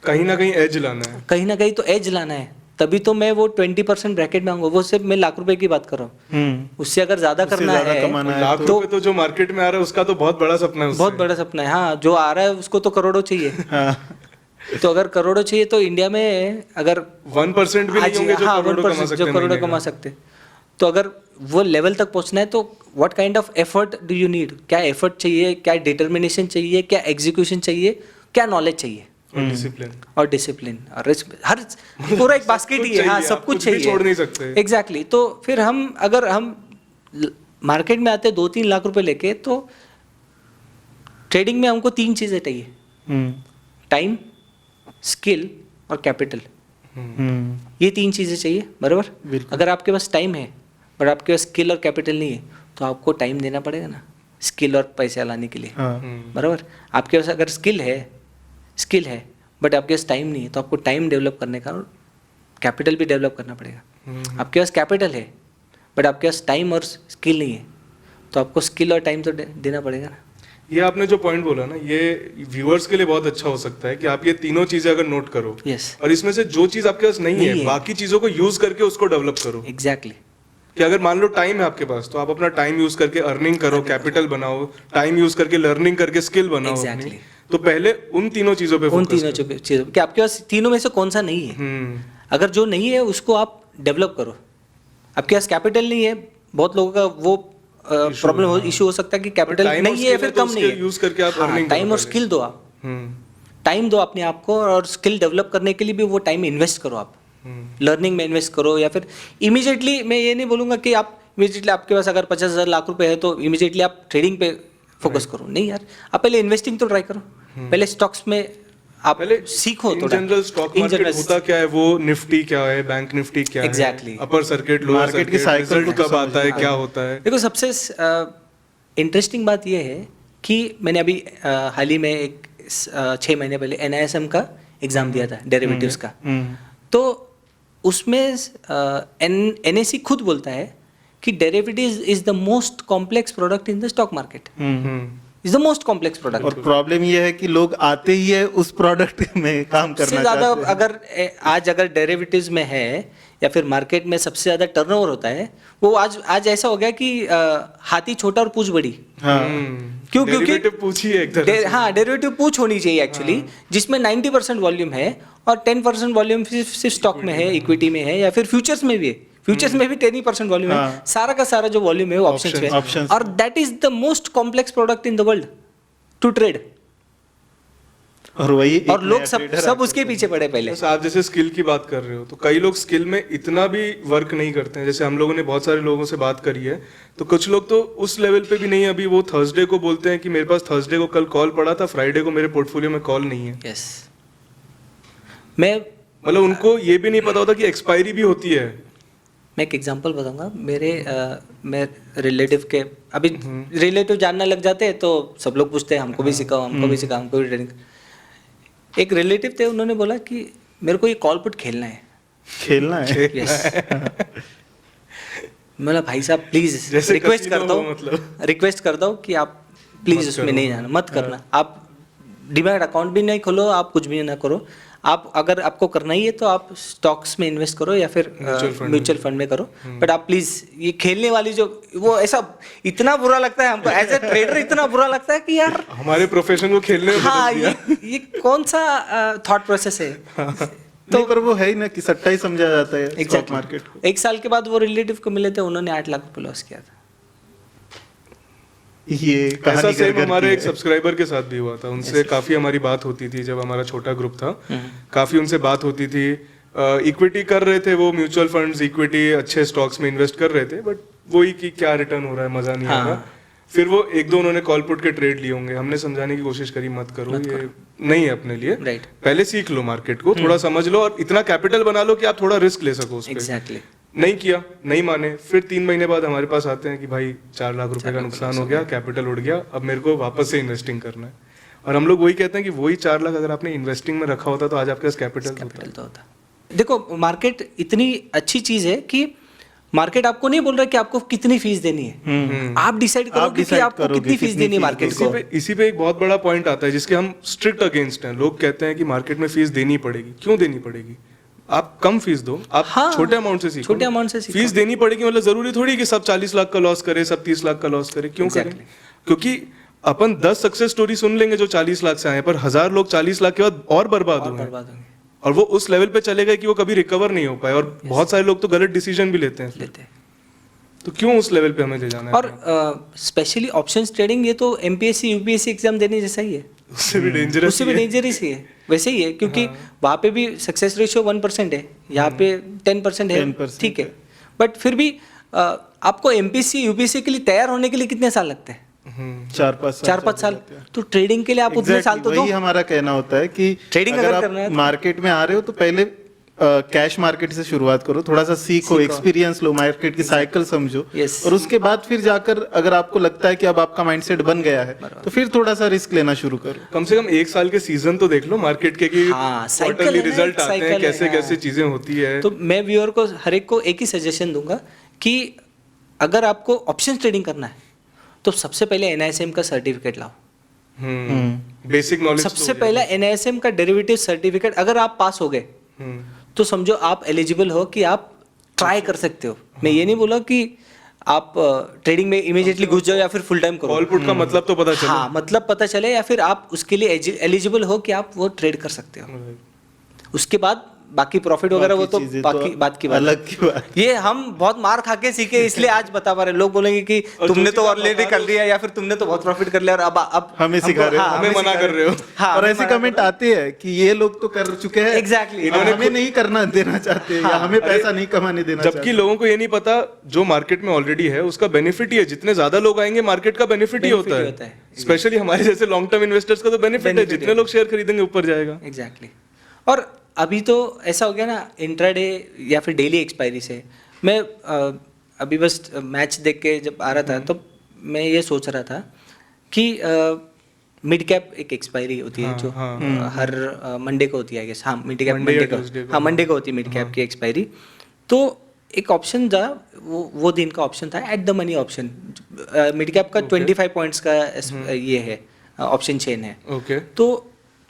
कहीं ना कहीं एज लाना है। कहीं ना कहीं तो एज लाना है, तभी तो मैं वो 20% ब्रैकेट में आऊँगा। वो सिर्फ मैं लाख रुपए की बात कर रहा हूँ, उससे अगर ज़्यादा करना है, कमाना है लाख रुपए तो जो मार्केट में आ रहा है उसका तो बहुत बड़ा सपना है उससे। बहुत बड़ा सपना है। हाँ, जो आ रहा है उसको तो करोड़ों चाहिए। तो अगर करोड़ों चाहिए तो इंडिया में अगर 1% भी नहीं होंगे जो करोड़ों कमा सकते जो हैं करोड़ों महीने कमा का। सकते, तो अगर वो लेवल तक पहुंचना है तो what kind of effort do you need? क्या एफर्ट चाहिए, क्या डिटर्मिनेशन चाहिए, क्या एग्जीक्यूशन चाहिए, क्या नॉलेज चाहिए, और डिसिप्लिन। और डिसिप्लिन, और हर पूरा एक बास्केट ही है। हाँ, सब कुछ चाहिए, चाहिए, छोड़ नहीं सकते। एग्जैक्टली। तो फिर अगर हम मार्केट में आते 2-3 लाख रुपए लेके, तो ट्रेडिंग में हमको 3 चीज़ें चाहिए, टाइम, स्किल और कैपिटल। ये 3 चीज़ें चाहिए, बराबर। अगर आपके पास टाइम है बट आपके पास स्किल और कैपिटल नहीं है, तो आपको टाइम देना पड़ेगा ना स्किल और पैसे लाने के लिए, बराबर। आपके पास अगर स्किल है बट आपके पास टाइम नहीं है, तो आपको टाइम डेवलप करने का और कैपिटल भी डेवलप करना पड़ेगा। आपके पास कैपिटल है बट आपके पास टाइम और स्किल नहीं है, तो आपको स्किल और टाइम तो देना पड़ेगा ना। ये आपने जो पॉइंट बोला ना, ये व्यूअर्स के लिए बहुत अच्छा हो सकता है कि आप ये तीनों चीजें अगर नोट करो, Yes. और इसमें से जो चीज आपके पास नहीं है, बाकी चीजों को यूज करके उसको डेवलप करो। एग्जैक्टली। कि अगर मान लो टाइम है आपके पास, तो आप अपना टाइम यूज करके अर्निंग करो, कैपिटल बनाओ, टाइम यूज करके लर्निंग करके स्किल बनाओ Exactly. अपनी। तो पहले उन तीनों चीजों पे उन फोकस तीनों चीज़ों कि आपके पास तीनों में से कौन सा नहीं है। करो। अगर जो नहीं है उसको आप डेवलप करो। आपके पास कैपिटल नहीं है, बहुत लोगों का वो प्रॉब्लम इशू हो सकता है कि कैपिटल time और नहीं है या skill फिर है तो कम नहीं उसके use करके है। आप हाँ, earning टाइम करो और पहले। स्किल दो आप, टाइम दो अपने आप को, और स्किल डेवलप करने के लिए भी वो टाइम इन्वेस्ट करो आप, लर्निंग में इन्वेस्ट करो। या फिर इमीडिएटली मैं ये नहीं बोलूँगा कि आप इमीडिएटली आपके पास अगर 50,000 लाख रुपए है तो इमीडिएटली आप ट्रेडिंग पे फोकस करो, नहीं यार, आप पहले इन्वेस्टिंग तो ट्राई करो, पहले स्टॉक्स में आप पहले सीखो इन थोड़ा। General stock In market general, होता क्या है, वो निफ्टी क्या है, बैंक निफ्टी क्या Exactly. है, अपर सर्किट, लोअर मार्केट की सर्किट, cycle रिजल्ट को कब आता है, समझना क्या होता है। देखो सबसे इंटरेस्टिंग बात यह है कि मैंने अभी हाल ही में एक 6 महीने पहले NISM का एग्ज़ाम दिया था, डेरिवेटिव्स का। तो उसमें NSE खुद बोलता है कि derivatives is the most complex product in the stock market, is the most complex और प्रोडक्ट। प्रॉब्लम ये है कि लोग आते ही है उस प्रोडक्ट में काम सबसे करना ज़्यादा चाहते हैं। अगर डेरिवेटिव्स में है या फिर मार्केट में सबसे ज़्यादा टर्नओवर होता है, वो आज ऐसा हो गया कि हाथी छोटा और पूंछ बड़ी। हाँ क्यों? क्योंकि डेरिवेटिव पूछिए एक तरह से। हाँ, डेरिवेटिव पूछ होनी चाहिए एक्चुअली, जिसमें 90% वॉल्यूम है और 10% वॉल्यूम सिर्फ स्टॉक में है, इक्विटी में है, या फिर फ्यूचर्स में भी है। फ्यूचर्स में भी 10% वॉल्यूम है, हाँ। सारा का सारा जो वॉल्यूम है वो ऑप्शंस में है। Options और that is the most complex product in the world to trade, और वही एक और लोग नया सब trader सब आके उसके पीछे पड़े पहले। बस आप जैसे स्किल की बात कर रहे हो, तो कई लोग स्किल में इतना भी वर्क नहीं करते हैं। जैसे हम लोगों ने बहुत सारे लोगों से बात करी है, तो कुछ लोग तो उस लेवल पे भी नहीं है। अभी वो थर्सडे को बोलते हैं कि मेरे पास थर्सडे को कल कॉल पड़ा था, फ्राइडे को मेरे पोर्टफोलियो में कॉल नहीं है। यस, मैं मतलब उनको ये भी नहीं पता होता कि एक्सपायरी भी होती है। एक एग्जांपल बताऊंगा। मैं रिलेटिव के, अभी रिलेटिव जानना लग जाते हैं तो सब लोग पूछते हैं हमको भी सिखाओ, हमको भी सिखाओ, हमको भी ट्रेनिंग। एक रिलेटिव थे, उन्होंने बोला कि मेरे को ये कॉल पुट खेलना है। खेलना है। यस। मैं बोला भाई साहब प्लीज जैसे रिक्वेस्ट casino करता हो हूँ, मतलब। रिक्वेस्ट करता हूँ कि आप प्लीज मत उसमें करो। नहीं जाना, मत करना। आप डिमैट अकाउंट भी नहीं खोलो, आप कुछ भी ना करो। आप अगर आपको करना ही है तो आप स्टॉक्स में इन्वेस्ट करो या फिर म्यूचुअल फंड में करो, बट आप प्लीज ये खेलने वाली जो वो ऐसा इतना बुरा लगता है हमको एज ए ट्रेडर, इतना बुरा लगता है कि यार हमारे प्रोफेशन को खेलने में हाँ, बदल दिया। ये कौन सा थॉट प्रोसेस है। तो पर वो है ही ना कि सट्टा ही समझा जाता है स्टॉक Exactly. मार्केट को। 1 साल के बाद वो रिलेटिव को मिले थे, उन्होंने 8 लाख रुपए लॉस किया था। ये ऐसा कहानी सेम घर-घर हमारे की एक है। सब्सक्राइबर के साथ भी हुआ था। उनसे काफी हमारी बात होती थी जब हमारा छोटा ग्रुप था। काफी उनसे बात होती थी। इक्विटी कर रहे थे वो, म्यूचुअल फंड्स, इक्विटी, अच्छे स्टॉक्स में इन्वेस्ट कर रहे थे, बट वही कि क्या रिटर्न हो रहा है, मजा नहीं आ रहा। फिर वो 1-2 उन्होंने कॉल पुट के ट्रेड लिए होंगे। हमने समझाने की कोशिश करी, मत करो, ये नहीं है अपने लिए। राइट, पहले सीख लो मार्केट को, थोड़ा समझ लो और इतना कैपिटल बना लो कि आप थोड़ा रिस्क ले सको उस पे। एग्जैक्टली। नहीं किया, नहीं माने, फिर 3 महीने बाद हमारे पास आते हैं कि भाई 4 लाख रुपए का नुकसान हो गया, कैपिटल उड़ गया, अब मेरे को वापस से इन्वेस्टिंग करना है। और हम लोग वही कहते हैं कि वही 4 लाख अगर आपने इन्वेस्टिंग में रखा होता तो आज आपके पास कैपिटल कैपिटल तो होता। देखो मार्केट इतनी अच्छी चीज है कि मार्केट आपको नहीं बोल रहा कि आपको कितनी फीस देनी है, आप डिसाइड करो कि decide आपको करोगे कितनी फीस कितनी देनी है फीस मार्केट दोगे। को। इसी पे एक बहुत बड़ा पॉइंट आता है जिसके हम स्ट्रिक्ट अगेंस्ट हैं। लोग कहते हैं कि मार्केट में फीस देनी पड़ेगी। क्यों देनी पड़ेगी? आप कम फीस दो, आप हाँ, छोटे अमाउंट से सीखो। छोटे अमाउंट से सीखो। फीस देनी पड़ेगी मतलब जरूरी थोड़ी कि सब 40 लाख का लॉस करे, सब 30 लाख का लॉस करे। क्यों करें? क्योंकि अपन 10 सक्सेस स्टोरी सुन लेंगे जो 40 लाख से आए, पर 1000 लोग 40 लाख के बाद और बर्बाद हुए, बर्बाद होंगे, और वो उस लेवल पे चले गए कि वो कभी रिकवर नहीं हो पाए। और बहुत सारे लोग तो गलत डिसीजन भी लेते हैं। लेते हैं। तो क्यों उस लेवल पे हमें ले जाना है? और स्पेशली ऑप्शंस ट्रेडिंग, ये तो एमपीएससी यूपीएससी एग्जाम देने जैसा ही है, उससे भी डेंजरस, उससे भी डेंजरस ही है। वैसे ही है, क्योंकि वहाँ पे भी सक्सेस रेशियो 1% है, यहाँ पे 10% है, 10% ठीक है। बट फिर भी आपको एमपीएससी यूपीएससी के लिए तैयार होने के लिए कितने साल लगते हैं? 4-5 साल। तो ट्रेडिंग के लिए आप उतने साल तो दो। वही हमारा कहना होता है कि Trading अगर अगर आप करना है तो- मार्केट में आ रहे हो तो पहले कैश मार्केट से शुरुआत करो, थोड़ा सा सीखो, एक्सपीरियंस लो, मार्केट की साइकिल समझो, Yes. और उसके बाद फिर जाकर अगर आपको लगता है कि अब आपका माइंडसेट बन गया है तो फिर थोड़ा सा रिस्क लेना शुरू करो। कम से कम 1 साल के सीजन तो देख लो मार्केट के कि हाँ, cycle क्वार्टरली है ना, रिजल्ट एक आते हैं, cycle है, कैसे हाँ। कैसे चीजें होती है। तो मैं व्यूअर को, हर एक को एक ही सजेशन दूंगा कि अगर आपको ऑप्शन ट्रेडिंग करना है तो सबसे पहले एनआईएसएम का सर्टिफिकेट लाओ। बेसिक नॉलेज सबसे पहला एनआईएसएम का डेरिवेटिव सर्टिफिकेट अगर आप पास हो गए तो समझो आप एलिजिबल हो कि आप ट्राई कर सकते हो। मैं ये नहीं बोला कि आप ट्रेडिंग में इमीडिएटली घुस जाओ या फिर फुल टाइम करो। कॉल पुट का मतलब तो पता चले। हाँ, मतलब पता चले, या फिर आप उसके लिए एलिजिबल हो कि आप वो ट्रेड कर सकते हो। उसके बाद बाकी प्रॉफिट वगैरह वो तो चीजें बाकी बात की बात है। अलग की बात। ये हम बहुत मार खा के सीखे इसलिए आज बता पा रहे हैं। लोग बोलेंगे कि तुमने तो ऑलरेडी कर लिया या फिर तुमने तो बहुत प्रॉफिट कर लिया और अब हमें हमको- सिखा रहे हो, हाँ, हमें मना सिखा कर रहे हो। हाँ, और हमें ऐसे मना कर कमेंट रहे हो। आते हैं कि ये लोग तो कर चुके हैं, Exactly. और हमें नहीं करना देना चाहते या हमें पैसा नहीं कमाने देना जबकि चाहते। लोगों को ये नहीं पता जो मार्केट में ऑलरेडी है उसका बेनिफिट ही है, जितने ज्यादा लोग आएंगे मार्केट का बेनिफिट ही Benefit होता ही होता है। है। स्पेशली हमारे जैसे लॉन्ग टर्म इन्वेस्टर्स का तो बेनिफिट है, Benefit जितने है। लोग शेयर खरीदेंगे ऊपर जाएगा। एग्जैक्टली और अभी तो ऐसा हो गया ना इंट्राडे या फिर डेली एक्सपायरी से मैं अभी बस मैच देख के जब आ रहा था तो मैं ये सोच रहा था कि मिड कैप एक एक्सपायरी होती है जो हर मंडे को होती है आई गेस। हाँ मिड कैप Monday या मंडे को, Tuesday को, हाँ मंडे को होती है मिड कैप की एक्सपायरी। तो एक ऑप्शन था वो दिन का ऑप्शन था at the money option. Mid cap का 25 पॉइंट्स का ये है ऑप्शन चेन है। ओके। तो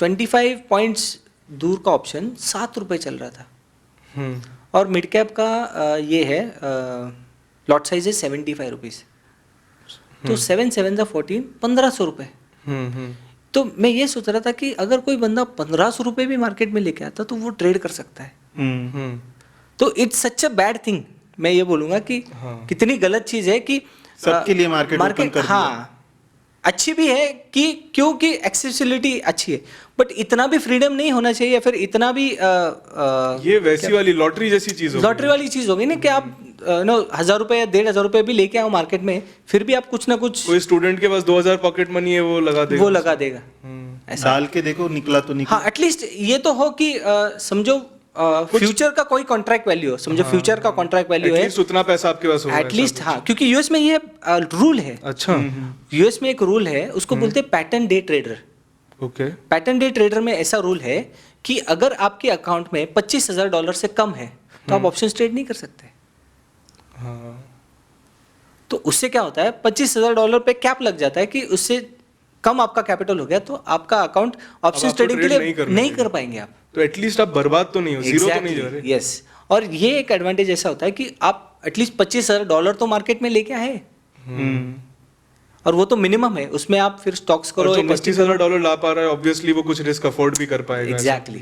25 पॉइंट्स दूर का ऑप्शन 7 रुपये चल रहा था और मिड कैप का ये है लॉट साइज है 75 रुपीज़। तो 7 7 14 1500 रुपये। तो मैं ये सोच रहा था कि अगर कोई बंदा 1500 रुपये भी मार्केट में लेके आता तो वो ट्रेड कर सकता है। तो it's such a bad thing. मैं ये बोलूँगा कि कितनी गलत चीज़ है कि सबके लिए मार्केट ओपन कर दिया। हाँ अच्छी भी है कि क्योंकि एक्सेसिबिलिटी अच्छी है बट इतना भी फ्रीडम नहीं होना चाहिए या फिर इतना भी ये वैसी वाली लॉटरी जैसी चीज हो लॉटरी वाली चीज होगी ना कि आप 1000 रुपये या 1500 रुपये भी लेके आओ मार्केट में फिर भी आप कुछ ना कुछ कोई स्टूडेंट के पास 2000 पॉकेट मनी है वो लगा देगा। ऐसा डाल के देखो निकला तो निकला। हाँ एटलीस्ट ये तो हो कि समझो फ्यूचर का कोई कॉन्ट्रैक्ट वैल्यू हो। समझो फ्यूचर का कॉन्ट्रैक्ट वैल्यू है एटलीस्ट उतना पैसा आपके पास होगा। एटलीस्ट। हाँ क्योंकि यूएस में ये रूल है। अच्छा। यूएस में एक रूल है उसको बोलते हैं pattern day trader. Okay. Pattern day trader में ऐसा रूल है कि अगर आपके अकाउंट में $25,000 से कम है तो आप ऑप्शन ट्रेड नहीं कर सकते। हाँ। तो उससे क्या होता है $25,000 पे कैप लग जाता है कि उससे कम आपका कैपिटल हो गया तो आपका अकाउंट ऑप्शन आपको ट्रेडिंग के trade लिए नहीं नहीं करना कर पाएंगे आप। तो एटलीस्ट आप बर्बाद तो नहीं हो, जीरो तो नहीं जा रहे। यस और ये एक एडवांटेज ऐसा होता है कि आप एटलीस्ट $25,000 तो मार्केट में लेके आए और वो तो मिनिमम है। उसमें आप फिर स्टॉक्स करो। और जो $25,000 ला पा रहा है ऑब्वियसली वो कुछ रिस्क अफोर्ड भी कर पाएगा। एग्जैक्टली।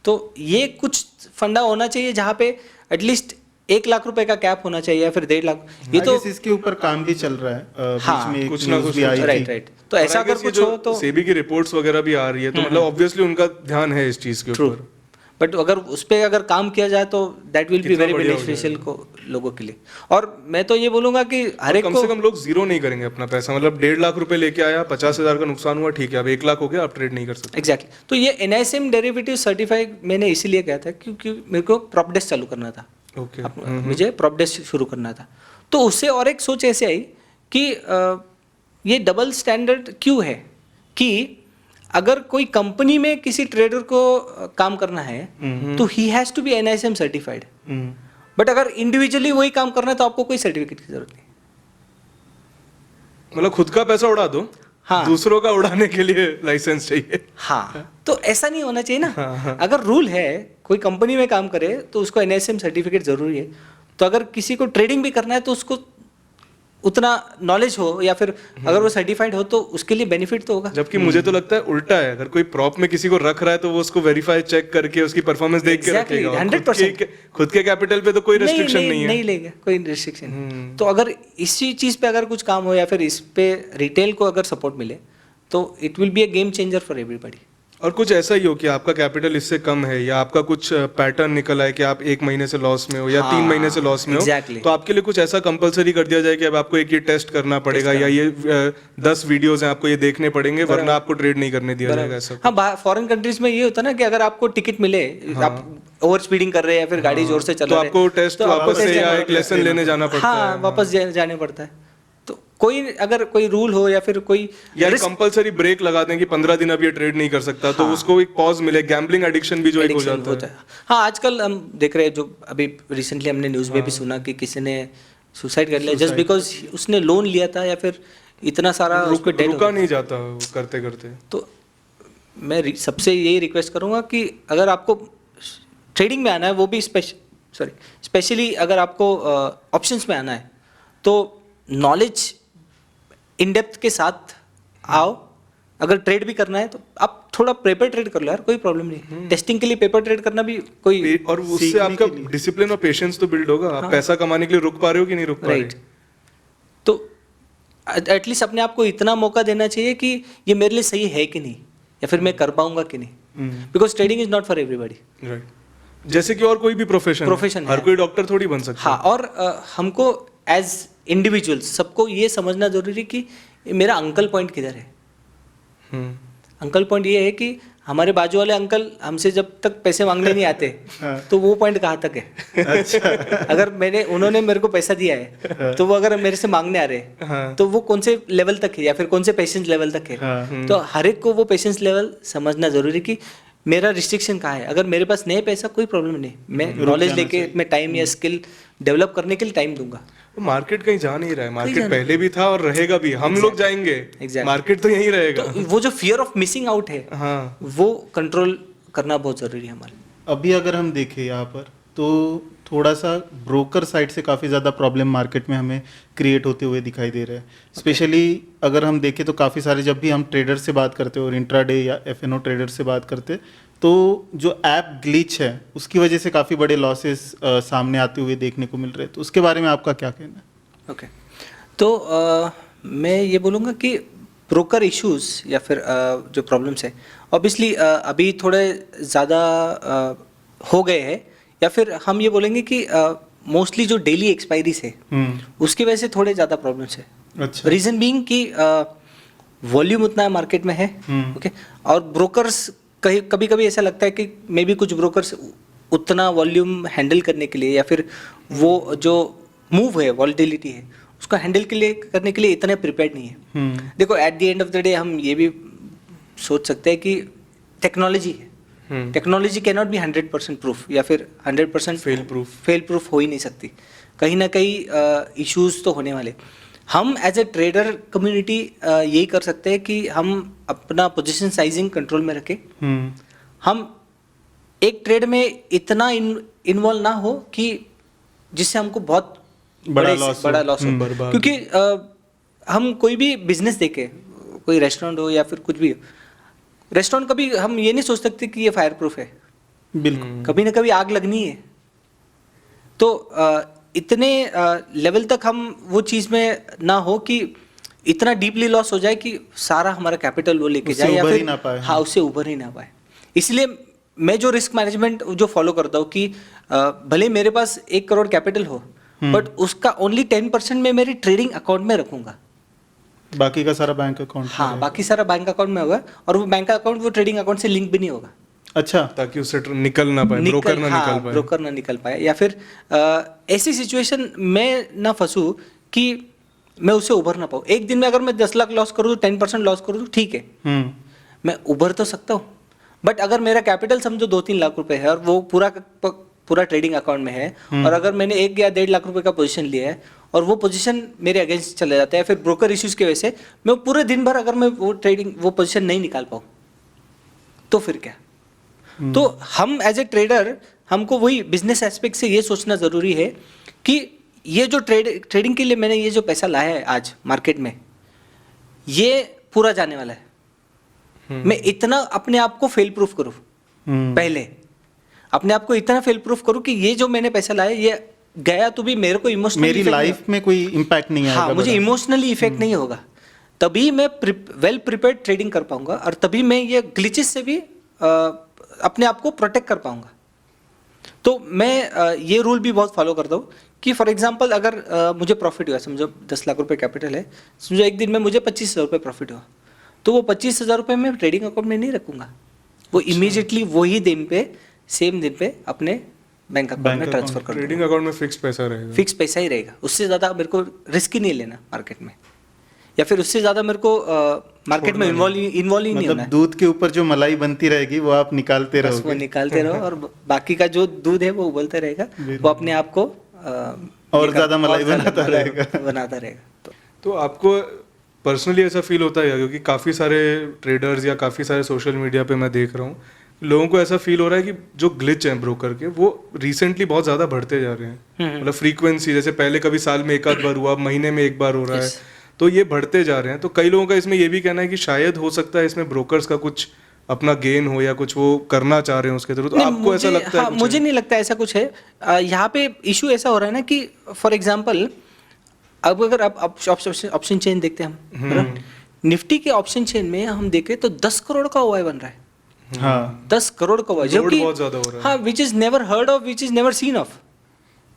तो ये कुछ फंडा होना चाहिए जहाँ पे एटलीस्ट 1 लाख रुपए का कैप होना चाहिए या फिर 1.5 लाख। ये तो इसके ऊपर काम भी चल रहा है। हाँ, बीच में एक कुछ ना न्यूज़ कुछ भी आई थी। राइट तो ऐसा अगर कुछ हो तो सेबी की रिपोर्ट्स वगैरह भी आ रही है तो मतलब ऑब्वियसली उनका ध्यान है इस चीज के ट्रू ऊपर। बट अगर उस पर अगर काम किया जाए तो दैट विल बी कितना वेरी बढ़िया हो बेनिफिशियल को लोगों के लिए। और मैं तो ये बोलूंगा कि हर एक कम को से कम लोग जीरो नहीं करेंगे अपना पैसा। मतलब 1.5 लाख रुपए लेके आया, 50,000 का नुकसान हुआ, ठीक है अब 1 लाख हो गया, आप ट्रेड नहीं कर सकते। एग्जैक्टली तो ये NISM डेरिवेटिव सर्टिफाइड मैंने इसीलिए कहा था क्योंकि मेरे को प्रॉप डेस्क चालू करना था। ओके। मुझे प्रॉप डेस्क शुरू करना था तो उससे और एक सोच ऐसे आई कि ये डबल स्टैंडर्ड क्यों है कि अगर कोई कंपनी में किसी ट्रेडर को काम करना है तो ही has to be NISM certified. But अगर इंडिविजुअली वही काम करना है तो आपको कोई सर्टिफिकेट की जरूरत नहीं। मतलब खुद का पैसा उड़ा दो, हाँ। दूसरों का उड़ाने के लिए लाइसेंस चाहिए। हाँ तो ऐसा नहीं होना चाहिए ना। अगर रूल है कोई कंपनी में काम करे तो उसको NISM सर्टिफिकेट जरूरी है। तो अगर किसी को ट्रेडिंग भी करना है तो उसको उतना नॉलेज हो या फिर अगर वो सर्टिफाइड हो तो उसके लिए बेनिफिट तो होगा। जबकि मुझे तो लगता है उल्टा है, अगर कोई प्रॉप में किसी को रख रहा है तो वो उसको वेरीफाई चेक करके उसकी परफॉर्मेंस देख के Exactly, रखेगा। और 100%। खुद के कैपिटल पे तो कोई रेस्ट्रिक्शन नहीं है। नहीं लेगा कोई रिस्ट्रिक्शन। तो अगर इसी चीज पे अगर कुछ काम हो या फिर इस पे रिटेल को अगर सपोर्ट मिले तो it will be a game changer for everybody. और कुछ ऐसा ही हो कि आपका कैपिटल इससे कम है या आपका कुछ पैटर्न निकल आए कि आप 1 महीने से लॉस में हो या 3 महीने से लॉस में exactly. हो, तो आपके लिए कुछ ऐसा कंपलसरी कर दिया जाए कि अब आपको एक ये टेस्ट करना पड़ेगा या ये 10 वीडियोस हैं आपको ये देखने पड़ेंगे वरना आपको ट्रेड नहीं करने दिया जाएगा। ऐसा हाँ फॉरेन कंट्रीज में ये होता है ना कि अगर आपको टिकट मिले आप ओवर स्पीडिंग कर रहे हैं या फिर गाड़ी जोर से चला तो रहे हैं आपको टेस्ट वापस से या एक लेसन लेने जाना पड़ता हाँ है। वापस जाने पड़ता है। तो कोई अगर कोई रूल हो या फिर कोई या कंपलसरी ब्रेक लगा दें कि 15 दिन अब ये ट्रेड नहीं कर सकता तो उसको एक पॉज मिले। गैम्बलिंग एडिक्शन भी जो एक हो जाता है। हाँ आजकल हम देख रहे हैं जो अभी रिसेंटली हमने न्यूज़ में भी सुना कि किसी ने सुसाइड कर लिया जस्ट बिकॉज उसने लोन लिया था या फिर इतना सारा उस पे डेट रुका नहीं जाता करते करते। तो मैं सबसे यही रिक्वेस्ट करूँगा कि अगर आपको ट्रेडिंग में आना है वो भी स्पेशली अगर आपको ऑप्शंस में आना है तो नॉलेज इन डेप्थ के साथ आओ अगर ट्रेड भी करना है तो आप थोड़ा पेपर ट्रेड कर लो यार, कोई प्रॉब्लम नहीं। टेस्टिंग के लिए पेपर ट्रेड करना भी कोई और उससे आपका डिसिप्लिन और पेशेंस तो बिल्ड होगा। आप पैसा कमाने के लिए रुक पा रहे हो कि नहीं रुक पा रहे। राइट। तो एटलीस्ट अपने आप को इतना मौका देना चाहिए कि ये मेरे लिए सही है कि नहीं, या फिर मैं कर पाऊंगा कि नहीं, because trading is not for everybody. Right. जैसे कि और कोई भी प्रोफेशन है। हर कोई डॉक्टर थोड़ी बन सकता हाँ, और हमको एज इंडिविजुअल्स सबको ये समझना जरूरी कि मेरा अंकल पॉइंट किधर है। अंकल पॉइंट ये है कि हमारे बाजू वाले अंकल हमसे जब तक पैसे मांगने नहीं आते तो वो पॉइंट कहाँ तक है। अच्छा। अगर उन्होंने मेरे को पैसा दिया है तो वो अगर मेरे से मांगने आ रहे हैं तो वो कौन से लेवल तक है, या फिर कौन से पेशेंस लेवल तक है। तो हर एक को वो पेशेंस लेवल समझना जरूरी कि मेरा रिस्ट्रिक्शन कहाँ है। अगर मेरे पास नहीं पैसा कोई प्रॉब्लम नहीं, मैं नॉलेज लेके मैं टाइम या स्किल डेवलप करने के लिए टाइम दूंगा। मार्केट कहीं जा नहीं रहा है, मार्केट पहले भी था और रहेगा भी, हम लोग जाएंगे, मार्केट तो यहीं रहेगा। तो वो जो फियर ऑफ मिसिंग आउट है, हाँ, वो कंट्रोल करना बहुत जरूरी है हमारे। अभी अगर हम देखें यहाँ पर तो थोड़ा सा ब्रोकर साइड से काफ़ी ज़्यादा प्रॉब्लम मार्केट में हमें क्रिएट होते हुए दिखाई दे रहा है। स्पेशली अगर हम देखें तो काफ़ी सारे, जब भी हम ट्रेडर से बात करते हैं और इंट्राडे या एफएनओ ट्रेडर से बात करते हैं, तो जो ऐप ग्लिच है उसकी वजह से काफ़ी बड़े लॉसेस सामने आते हुए देखने को मिल रहे हैं। तो उसके बारे में आपका क्या कहना है? ओके, तो मैं ये बोलूँगा कि ब्रोकर इश्यूज या फिर जो प्रॉब्लम्स है ऑब्वियसली अभी थोड़े ज़्यादा हो गए हैं, या फिर हम ये बोलेंगे कि मोस्टली जो डेली एक्सपायरीज है उसकी वजह से थोड़े ज़्यादा प्रॉब्लम्स है। अच्छा। रीज़न बीइंग कि वॉल्यूम उतना मार्केट में है, ओके, और ब्रोकर्स कभी कभी ऐसा लगता है कि मे बी कुछ ब्रोकर्स उतना वॉल्यूम हैंडल करने के लिए, या फिर वो जो मूव है, वॉलिटिलिटी है, उसको हैंडल करने के लिए इतने प्रिपेयर्ड नहीं है। देखो, at the end of the day हम ये भी सोच सकते हैं कि टेक्नोलॉजी है, technology can not be 100% proof, या फिर 100% फेल प्रूफ हो ही नहीं सकती। कहीं ना कहीं इश्यूज तो होने वाले। हम एज ए ट्रेडर कम्युनिटी यही कर सकते हैं कि हम अपना पोजीशन साइजिंग कंट्रोल में रखें। हम एक ट्रेड में इतना इन्वॉल्व ना हो कि जिससे हमको बहुत बड़ा लॉस हो, क्योंकि हम कोई भी बिजनेस देखें, कोई रेस्टोरेंट हो या फिर कुछ भी हो, रेस्टोरेंट कभी हम ये नहीं सोच सकते कि ये फायर प्रूफ है। बिल्कुल, कभी ना कभी आग लगनी है। तो इतने लेवल तक हम वो चीज़ में ना हो कि इतना डीपली लॉस हो जाए कि सारा हमारा कैपिटल वो लेके जाए, या फिर हाँ, उससे उभर ही ना पाए। इसलिए मैं जो रिस्क मैनेजमेंट जो फॉलो करता हूँ कि भले मेरे पास 1 करोड़ कैपिटल हो, बट उसका ओनली 10% मैं मेरी ट्रेडिंग अकाउंट में रखूंगा, बाकी का सारा बैंक अकाउंट। हाँ, बाकी सारा बैंक अकाउंट में होगा, और वो बैंक अकाउंट वो ट्रेडिंग अकाउंट से लिंक भी नहीं होगा। अच्छा, ताकि उससे निकल ना पाए, ब्रोकर ना निकल पाए, या फिर ऐसी सिचुएशन में ना फंसूं कि मैं उससे उभर ना पाऊँ। एक दिन में अगर मैं 10 लाख लॉस करूँ तो 10% लॉस करूँ तो ठीक है, मैं उभर तो सकता हूँ। बट अगर मेरा कैपिटल समझो 2-3 लाख रुपए है और वो पूरा ट्रेडिंग अकाउंट में है, और अगर मैंने 1 या 1.5 लाख रुपए का पोजीशन लिया है और वो पोजीशन मेरे अगेंस्ट चले जाता है, फिर ब्रोकर इश्यूज की वजह से मैं पूरे दिन भर अगर मैं वो पोजीशन नहीं निकाल पाऊँ तो फिर क्या। तो हम एज ए ट्रेडर, हमको वही बिजनेस एस्पेक्ट से ये सोचना ज़रूरी है कि ये जो ट्रेडिंग के लिए मैंने ये जो पैसा लाया है आज मार्केट में, ये पूरा जाने वाला है। मैं इतना अपने आप को फेल प्रूफ करूँ, पहले अपने आप को इतना फेल प्रूफ करूँ कि ये जो मैंने पैसा लाया ये गया तो भी मेरे को इमोशनली, मेरी लाइफ में कोई इम्पैक्ट नहीं आएगा। हाँ, मुझे इमोशनली इफेक्ट नहीं होगा, तभी मैं वेल प्रिपेयर्ड ट्रेडिंग कर पाऊंगा, और तभी मैं ये ग्लिचेस से भी अपने आप को प्रोटेक्ट कर पाऊंगा। तो मैं ये रूल भी बहुत फॉलो करता हूँ कि फॉर एग्जांपल अगर मुझे प्रॉफिट हुआ, समझो 10 लाख रुपए कैपिटल है, समझो एक दिन में मुझे 25,000 रुपये प्रॉफिट हुआ, तो वो 25,000 रुपये मैं ट्रेडिंग अकाउंट में नहीं रखूंगा, वो इमीडिएटली वही दिन पे, सेम दिन पे अपने बैंक अकाउंट में ट्रांसफर कर। ट्रेडिंग अकाउंट में फिक्स पैसा रहेगा, फिक्स पैसा ही रहेगा, उससे ज़्यादा मेरे को रिस्क ही नहीं लेना मार्केट में, या फिर उससे ज़्यादा मेरे को मार्केट में इन्वॉल्व ही नहीं होना है। दूध के ऊपर जो मलाई बनती रहेगी वो आप निकालते रहोगे, वो निकालते रहो, और बाकी का जो दूध है वो उबलते रहेगा, वो अपने आप को और ज़्यादा मलाई बनाता रहेगा। तो आपको पर्सनली ऐसा फील होता है, क्योंकि काफ़ी सारे ट्रेडर्स या काफ़ी सारे सोशल मीडिया पे मैं देख रहा हूँ, लोगों को ऐसा फील हो रहा है कि जो ग्लिच हैं ब्रोकर के, वो रिसेंटली बहुत ज़्यादा बढ़ते जा रहे हैं। मतलब फ्रीक्वेंसी, जैसे पहले कभी साल में 1 आध बार हुआ, अब महीने में 1 बार हो रहा है। तो ये बढ़ते जा रहे हैं। तो कई लोगों का इसमें ये भी कहना है कि शायद हो सकता है इसमें ब्रोकर्स का कुछ अपना गेन हो या कुछ वो करना चाह रहे हैं उसके थ्रू। तो नहीं, आपको ऐसा लगता है? हाँ, मुझे नहीं लगता ऐसा कुछ है। यहाँ पे इशू ऐसा हो रहा है ना कि फॉर एग्जांपल अब अगर आप ऑप्शन चेन देखते हैं हम, बराबर? निफ्टी के ऑप्शन चेन में हम देखें तो 10 करोड़ का ओआई बन रहा है। हाँ 10 करोड़ का ओआई, जो लोड कि बहुत ज्यादा हो रहा है। हाँ, which is never heard of, which is never seen of,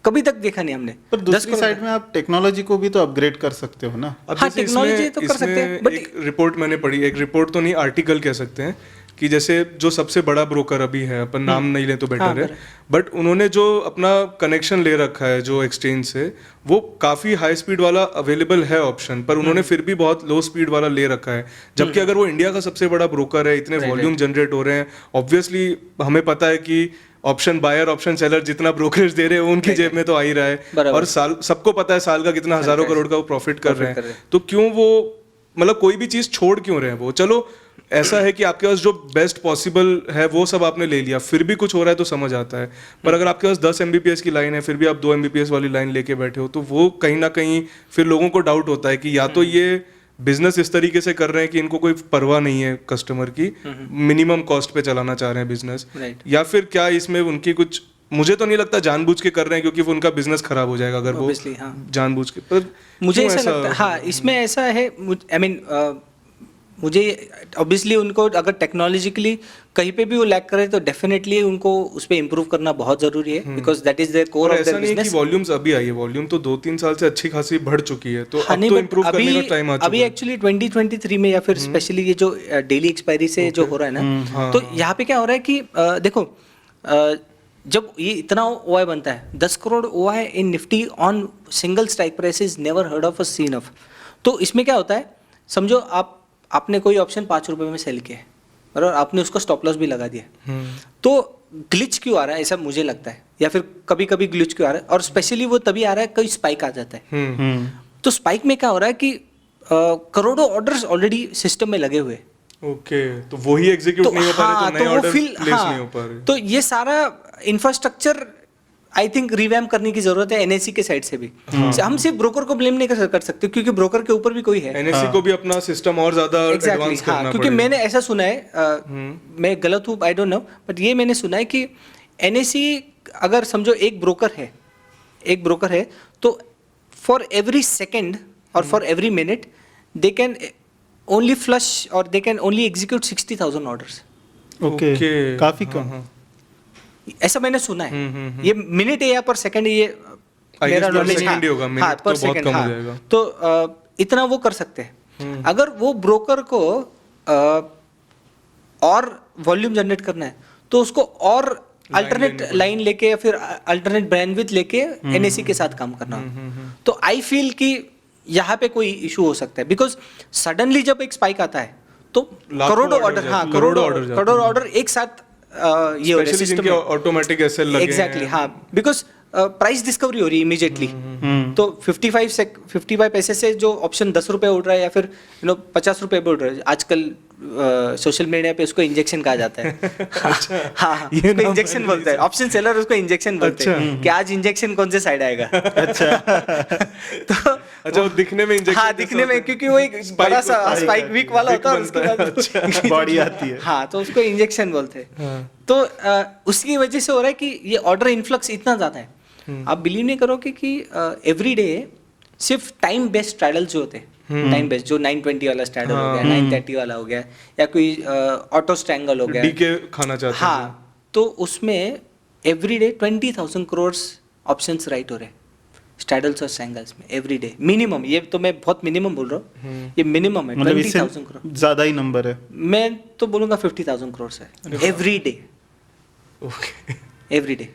कभी तक देखा नहीं हमने। पर 10 दूसरी करोड़ साइड में आप टेक्नोलॉजी को भी तो अपग्रेड कर सकते हो ना। अब हाँ, जैसे टेक्नोलॉजी तो कर सकते हैं, इसमें but- एक रिपोर्ट मैंने पढ़ी, एक रिपोर्ट तो नहीं, आर्टिकल कह सकते हैं, कि जैसे जो सबसे बड़ा ब्रोकर अभी है, अपन नाम नहीं ले तो हाँ, बेटर है, बट उन्होंने जो अपना कनेक्शन ले रखा है जो एक्सचेंज से, वो काफी हाई स्पीड वाला अवेलेबल है ऑप्शन, पर उन्होंने फिर भी बहुत लो स्पीड वाला ले रखा है। जबकि अगर वो इंडिया का सबसे बड़ा ब्रोकर है, इतने वॉल्यूम जनरेट हो रहे हैं, ऑब्वियसली हमें पता है कि ऑप्शन बायर ऑप्शन सेलर जितना ब्रोकरेज दे रहे हैं उनकी जेब में तो आ ही रहा है, बराबर। और साल सबको पता है साल का कितना हजारों करोड़ का वो प्रॉफिट कर रहे कर हैं। रहे हैं। तो क्यों वो, मतलब कोई भी चीज छोड़ क्यों रहे हैं वो? चलो ऐसा है कि आपके पास जो बेस्ट पॉसिबल है वो सब आपने ले लिया, फिर भी कुछ हो रहा है तो समझ आता है। पर अगर आपके पास 10 MBPS की लाइन है, फिर भी आप 2 MBPS वाली लाइन लेके बैठे हो, तो वो कहीं ना कहीं फिर लोगों को डाउट होता है कि या तो ये बिजनेस इस तरीके से कर रहे हैं कि इनको कोई परवाह नहीं है कस्टमर की, मिनिमम कॉस्ट पे चलाना चाह रहे हैं बिजनेस, Right. या फिर क्या इसमें उनकी कुछ, मुझे तो नहीं लगता जानबूझ के कर रहे हैं, क्योंकि वो उनका बिजनेस खराब हो जाएगा अगर वो Obviously, हाँ। जानबूझ के। पर मुझे क्यों ऐसा लगता है, हाँ, इसमें ऐसा है, आई मीन मुझे ऑब्वियसली उनको अगर टेक्नोलॉजिकली कहीं पे भी वो लैक करे तो डेफिनेटली उनको उस पर इम्प्रूव करना बहुत जरूरी है, because that is there core और ऑफ ऐसा देयर नहीं है कि बिजनेस। वॉल्यूम्स अभी आई है, वॉल्यूम तो 2-3 साल से अच्छी खासी बढ़ चुकी है, तो हाँ, अब नहीं, तो but इम्प्रूव करने का टाइम आ चुका अभी है। एक्चुअली 2023 में या फिर स्पेशली ये जो डेली एक्सपायरी से जो हो रहा है ना, तो यहाँ पे क्या हो रहा है कि देखो, जब ये इतना ओआई बनता है, 10 crore OI in Nifty on single strike price is never heard of a scene of. तो इसमें क्या होता है, समझो आपने कोई ऑप्शन 5 रुपए में सेल किया है, और आपने उसको स्टॉप लॉस भी लगा दिया, तो ग्लिच क्यों आ रहा है ऐसा मुझे लगता है, या फिर कभी कभी ग्लिच क्यों आ रहा है, और स्पेशली वो तभी आ रहा है कोई स्पाइक आ जाता है। तो स्पाइक में क्या हो रहा है कि करोड़ों ऑर्डर्स ऑलरेडी सिस्टम में लगे हुए हैं। ओके, तो वही एग्जीक्यूट नहीं हो पा रहे, तो नए वो ऑर्डर feel- प्लेस हाँ, नहीं हो पा रहे। तो ये सारा इंफ्रास्ट्रक्चर आई थिंक रिवैम्प करने की जरूरत है एनएससी के साइड से भी। हम सिर्फ ब्रोकर को ब्लेम नहीं कर सकते, क्योंकि ब्रोकर के ऊपर भी कोई है। एनएससी को भी अपना सिस्टम और ज्यादा एग्जैक्टली, एडवांस हाँ, करना क्योंकि पड़ेगा। मैंने ऐसा सुना है, मैं गलत हूँ आई डोंट नो, बट ये मैंने सुना है कि एनएससी अगर समझो एक ब्रोकर है तो फॉर एवरी सेकेंड और for every minute they can only flush और they can only execute 60,000 orders. Okay, Okay. काफी हाँ, कम। हाँ। ऐसा मैंने सुना है। ये मिनट है या पर सेकंड, ये I मेरा guess per knowledge, second ही होगा, minute हाँ, तो per बहुत second, कम हो हाँ। जाएगा। तो इतना वो कर सकते हैं। अगर वो ब्रोकर को और वॉल्यूम जनरेट करना है तो उसको और अल्टरनेट लाइन लेके या फिर अल्टरनेट बैंडविड्थ लेके एनएससी के साथ काम करना हो। तो आई फील कि यहाँ पे कोई इशू हो सकता है, बिकॉज सडनली जब एक स्पाइक आता है तो लाखों करोड़ों order ऑर्डर, जाते हाँ, हैं, करोड़ों order जाते करोड़ों ऑर्डर एक साथ ये हो रहे Especially सिस्टम जिनके ऑटोमेटिक एसएल लगे एग्जैक्टली, हैं। हाँ, बिकॉज प्राइस डिस्कवरी हो रही है इमीडिएटली। तो 55 पैसे से जो ऑप्शन 10 रुपए उड़ रहा है या फिर 50 रुपए पे उड़ रहा है, आजकल सोशल मीडिया पे उसको इंजेक्शन कहा जाता है। हाँ, ये उसको नाम इंजेक्शन मैंने बोलते हैं, ऑप्शन सेलर उसको इंजेक्शन बोलते हैं कि आज इंजेक्शन कौन से साइड आएगा। तो अच्छा, वो दिखने में इंजेक्शन, हाँ, दिखने में, क्योंकि वो एक बड़ा सा स्पाइक वीक वाला होता है और उसके बाद बॉडी आती है। हाँ, तो उसको इंजेक्शन बोलते हैं। तो उसकी वजह से हो रहा है कि ये ऑर्डर इन्फ्लक्स इतना ज्यादा है, आप बिलीव नहीं करोगे कि एवरी डे सिर्फ टाइम बेस्ड स्ट्रैडल जो होते हैं, टाइम बेस्ड जो 920 वाला स्ट्रैडल हो गया, 930 वाला हो गया, या कोई ऑटो स्ट्रैंगल हो गया, डीके खाना चाहते हैं। हाँ, तो उसमें every day 20,000 crore options right हो रहे हैं स्ट्रैडल्स और स्ट्रैंगल्स में एवरी डे मिनिमम। ये तो मैं बहुत मिनिमम बोल रहा हूँ, ये मिनिमम है, मतलब 20,000 करोड़। इससे ज्यादा ही नंबर है। मैं तो बोलूँगा 50,000 करोड़ है एवरी डे, एवरी डे।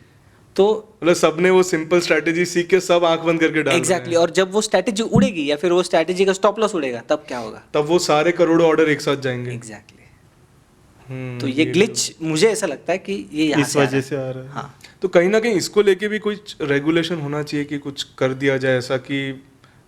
तो मतलब सबने वो सिंपल स्ट्रेटेजी सीख के सब आंख बंद करके डाल एग्जैक्टली, और जब वो स्ट्रैटेजी उड़ेगी या फिर वो स्ट्रैटेजी का स्टॉप लॉस उड़ेगा तब क्या होगा? तब वो सारे करोड़ों ऑर्डर एक साथ जाएंगे। एग्जैक्टली। तो ये ग्लिच मुझे ऐसा लगता है कि ये यहाँ इस से आ वजह रहा से आ रहा है। हाँ, तो कहीं ना कहीं इसको लेके भी कुछ रेगुलेशन होना चाहिए कि कुछ कर दिया जाए ऐसा कि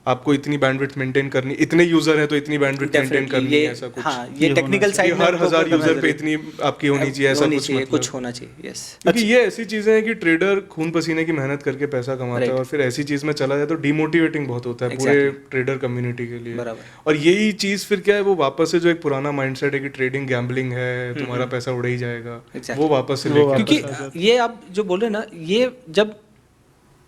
आपको इतनी बैंडविड्थ मेंटेन करनी, इतने यूजर हैं तो इतनी बैंडविड्थ मेंटेन डेफिनेटली करनी ये है, ऐसा कुछ हाँ ये टेक्निकल साइड में हर आपको 1000 करना यूजर पे जरूरी है। इतनी आपकी होनी चाहिए, ऐसा होनी कुछ चाहिए, मतलब। कुछ होना चाहिए, यस। क्योंकि ये ऐसी चीजें हैं कि ट्रेडर खून पसीने की मेहनत करके पैसा कमाता है Right. और फिर ऐसी चीज में चला जाए तो डिमोटिवेटिंग बहुत होता है पूरे ट्रेडर कम्युनिटी के लिए। बराबर। और यही चीज फिर क्या है, वो वापस से जो एक पुराना माइंडसेट है कि ट्रेडिंग गैम्बलिंग है, तुम्हारा पैसा उड़ ही जाएगा, Exactly. वो वापस से लेके क्योंकि ये आप जो बोल रहे हैं ना, ये जब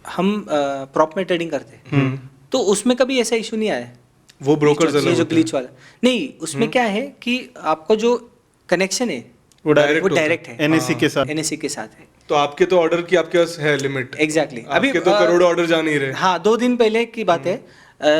हम प्रॉप में ट्रेडिंग करते हैं तो उसमें कभी ऐसा इशू नहीं आया है। वो ब्रोकर्स ये अलग जो होते ग्लिच वाला नहीं, उसमें क्या है कि आपका जो कनेक्शन है वो वो डायरेक्ट है, NSE के साथ। NSE के साथ है। तो आपके तो ऑर्डर की आपके पास है लिमिट। एग्जैक्टली अभी तो करोड़ों ऑर्डर जा नहीं रहे। हाँ 2 दिन पहले की बात है,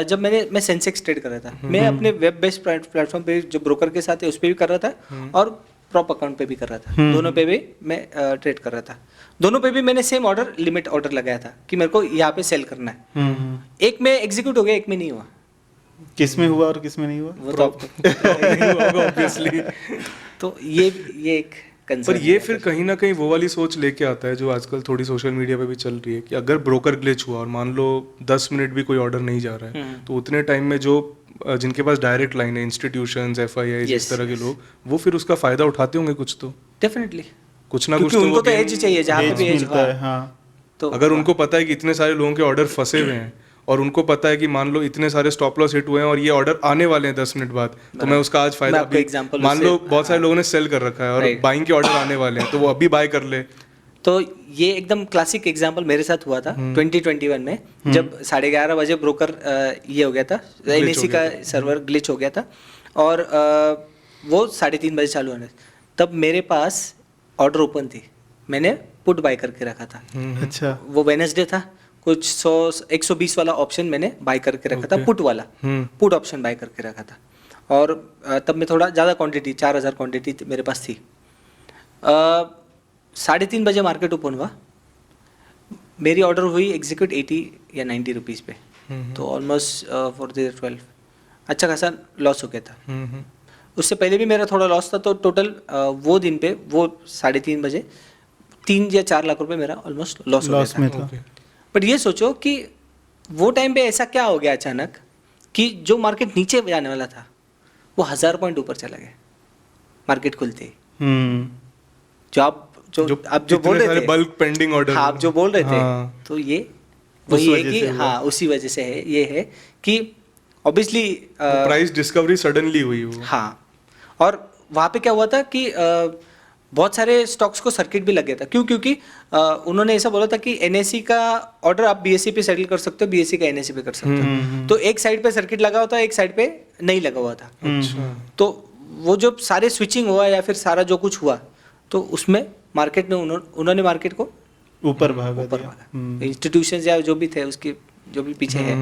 जब मैं सेंसेक्स ट्रेड कर रहा था, मैं अपने वेब बेस्ड प्लेटफॉर्म पे जो ब्रोकर के साथ है उस पर भी कर रहा था और प्रॉप अकाउंट पे भी कर रहा था, दोनों पे भी मैं ट्रेड कर रहा था। दोनों पे भी मैंने सेम ऑर्डर लिमिट ऑर्डर लगाया था कि मेरे को यहाँ पे सेल करना है। एक में एग्जीक्यूट हो गया, एक में नहीं हुआ। किस में हुआ और किस में नहीं हुआ? वो तो आपको ऑब्वियसली। तो ये एक पर कंसर्न ये फिर कहीं ना कहीं वो वाली सोच लेके आता है जो आजकल थोड़ी सोशल मीडिया पे भी चल रही है कि अगर ब्रोकर ग्लिच हुआ और मान लो 10 मिनट भी कोई ऑर्डर नहीं जा रहा है तो उतने टाइम में जो जिनके पास डायरेक्ट लाइन है, इंस्टीट्यूशंस, FIIs, इस तरह के लोग, वो फिर उसका फायदा उठाते होंगे कुछ तो, डेफिनेटली, कुछ ना कुछ क्योंकि तो उनको वो तो gain- एज चाहिए, जहाँ पे Edge भी एज मिलता है, हाँ। तो अगर उनको पता है कि इतने सारे लोगों के ऑर्डर फंसे हुए हैं और उनको पता है कि मान लो इतने सारे स्टॉप लॉस हिट हुए हैं और ये ऑर्डर आने वाले हैं 10 मिनट बाद, तो मैं उसका आज फायदा मैं आपको example मान लो उससे- बहुत सारे लोगों ने सेल कर रखा है और Right. बाइंग के ऑर्डर आने वाले हैं तो वो अभी बाय कर ले। तो ये एकदम क्लासिक एग्जांपल मेरे साथ हुआ था 2021 में, जब 11:30 बजे ब्रोकर ये हो गया था, NSE का सर्वर ग्लिच हो गया था और वो 3:30 बजे चालू होने, तब मेरे पास ऑर्डर ओपन थी, मैंने पुट बाय करके रखा था। अच्छा। वो वेडनेसडे था, कुछ 120 वाला ऑप्शन मैंने बाय करके रखा था, पुट वाला पुट ऑप्शन बाय करके रखा था। और तब मैं थोड़ा ज़्यादा क्वांटिटी, 4000 क्वांटिटी मेरे पास थी। 3:30 बजे मार्केट ओपन हुआ, मेरी ऑर्डर हुई एग्जीक्यूट 80 या 90 रुपीज़ पे, तो ऑलमोस्ट फॉर द 12 अच्छा खासा लॉस हो गया था। उससे पहले भी मेरा थोड़ा लॉस था, तो टोटल वो दिन पे वो 3:30 बजे 3 या 4 लाख रुपए मेरा ऑलमोस्ट लॉस हो लॉस गया में था। था। बट ये सोचो कि वो टाइम पे ऐसा क्या हो गया अचानक कि जो मार्केट नीचे जाने वाला था वो 1000 पॉइंट ऊपर चला गया मार्केट खुलते ही। जो आप जो बोल रहे थे, बल्क पेंडिंग ऑर्डर, हाँ आप जो बोल रहे थे, हाँ। तो ये उस वही है वजह कि से हुआ। हाँ उसी वजह से है, ये है कि ऑब्वियसली प्राइस डिस्कवरी सडनली हुई वो। हाँ, और वहाँ पे क्या हुआ था कि बहुत सारे स्टॉक्स को सर्किट भी लग गया था। क्यों? क्योंकि उन्होंने ऐसा बोला था कि NSE का ऑर्डर आप BSE पे सेटल कर सकते हो, BSE का NSE पे कर सकते हो। तो एक साइड पे सर्किट लगा हुआ था, एक साइड पे नहीं लगा हुआ था। अच्छा। तो वो जो सारे स्विचिंग हुआ या फिर सारा जो कुछ हुआ, तो उसमें मार्केट ने उन्होंने मार्केट को ऊपर भागा ऊपर दिया। भागा। इंस्टीट्यूशंस या जो भी थे उसके जो भी पीछे है,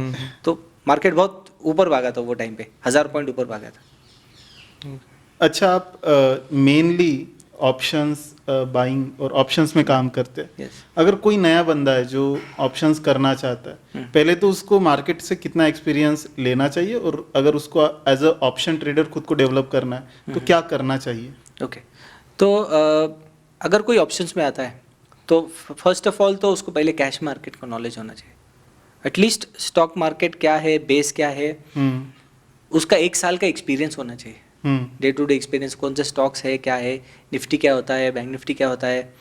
तो मार्केट बहुत ऊपर भागा था वो टाइम पे, 1000 पॉइंट ऊपर भागा था। अच्छा, आप मेनली ऑप्शंस बाइंग और ऑप्शंस में काम करते हैं। Yes. अगर कोई नया बंदा है जो ऑप्शंस करना चाहता है, पहले तो उसको मार्केट से कितना एक्सपीरियंस लेना चाहिए, और अगर उसको एज अ ऑप्शन ट्रेडर खुद को डेवलप करना है तो क्या करना चाहिए? ओके, तो अगर कोई ऑप्शंस में आता है तो फर्स्ट ऑफ ऑल तो उसको पहले कैश मार्केट का नॉलेज होना चाहिए। एटलीस्ट स्टॉक मार्केट क्या है, बेस क्या है, उसका 1 साल का एक्सपीरियंस होना चाहिए। डे टू डे एक्सपीरियंस, कौन से स्टॉक्स है, क्या है, निफ्टी क्या होता है, बैंक निफ्टी क्या होता है।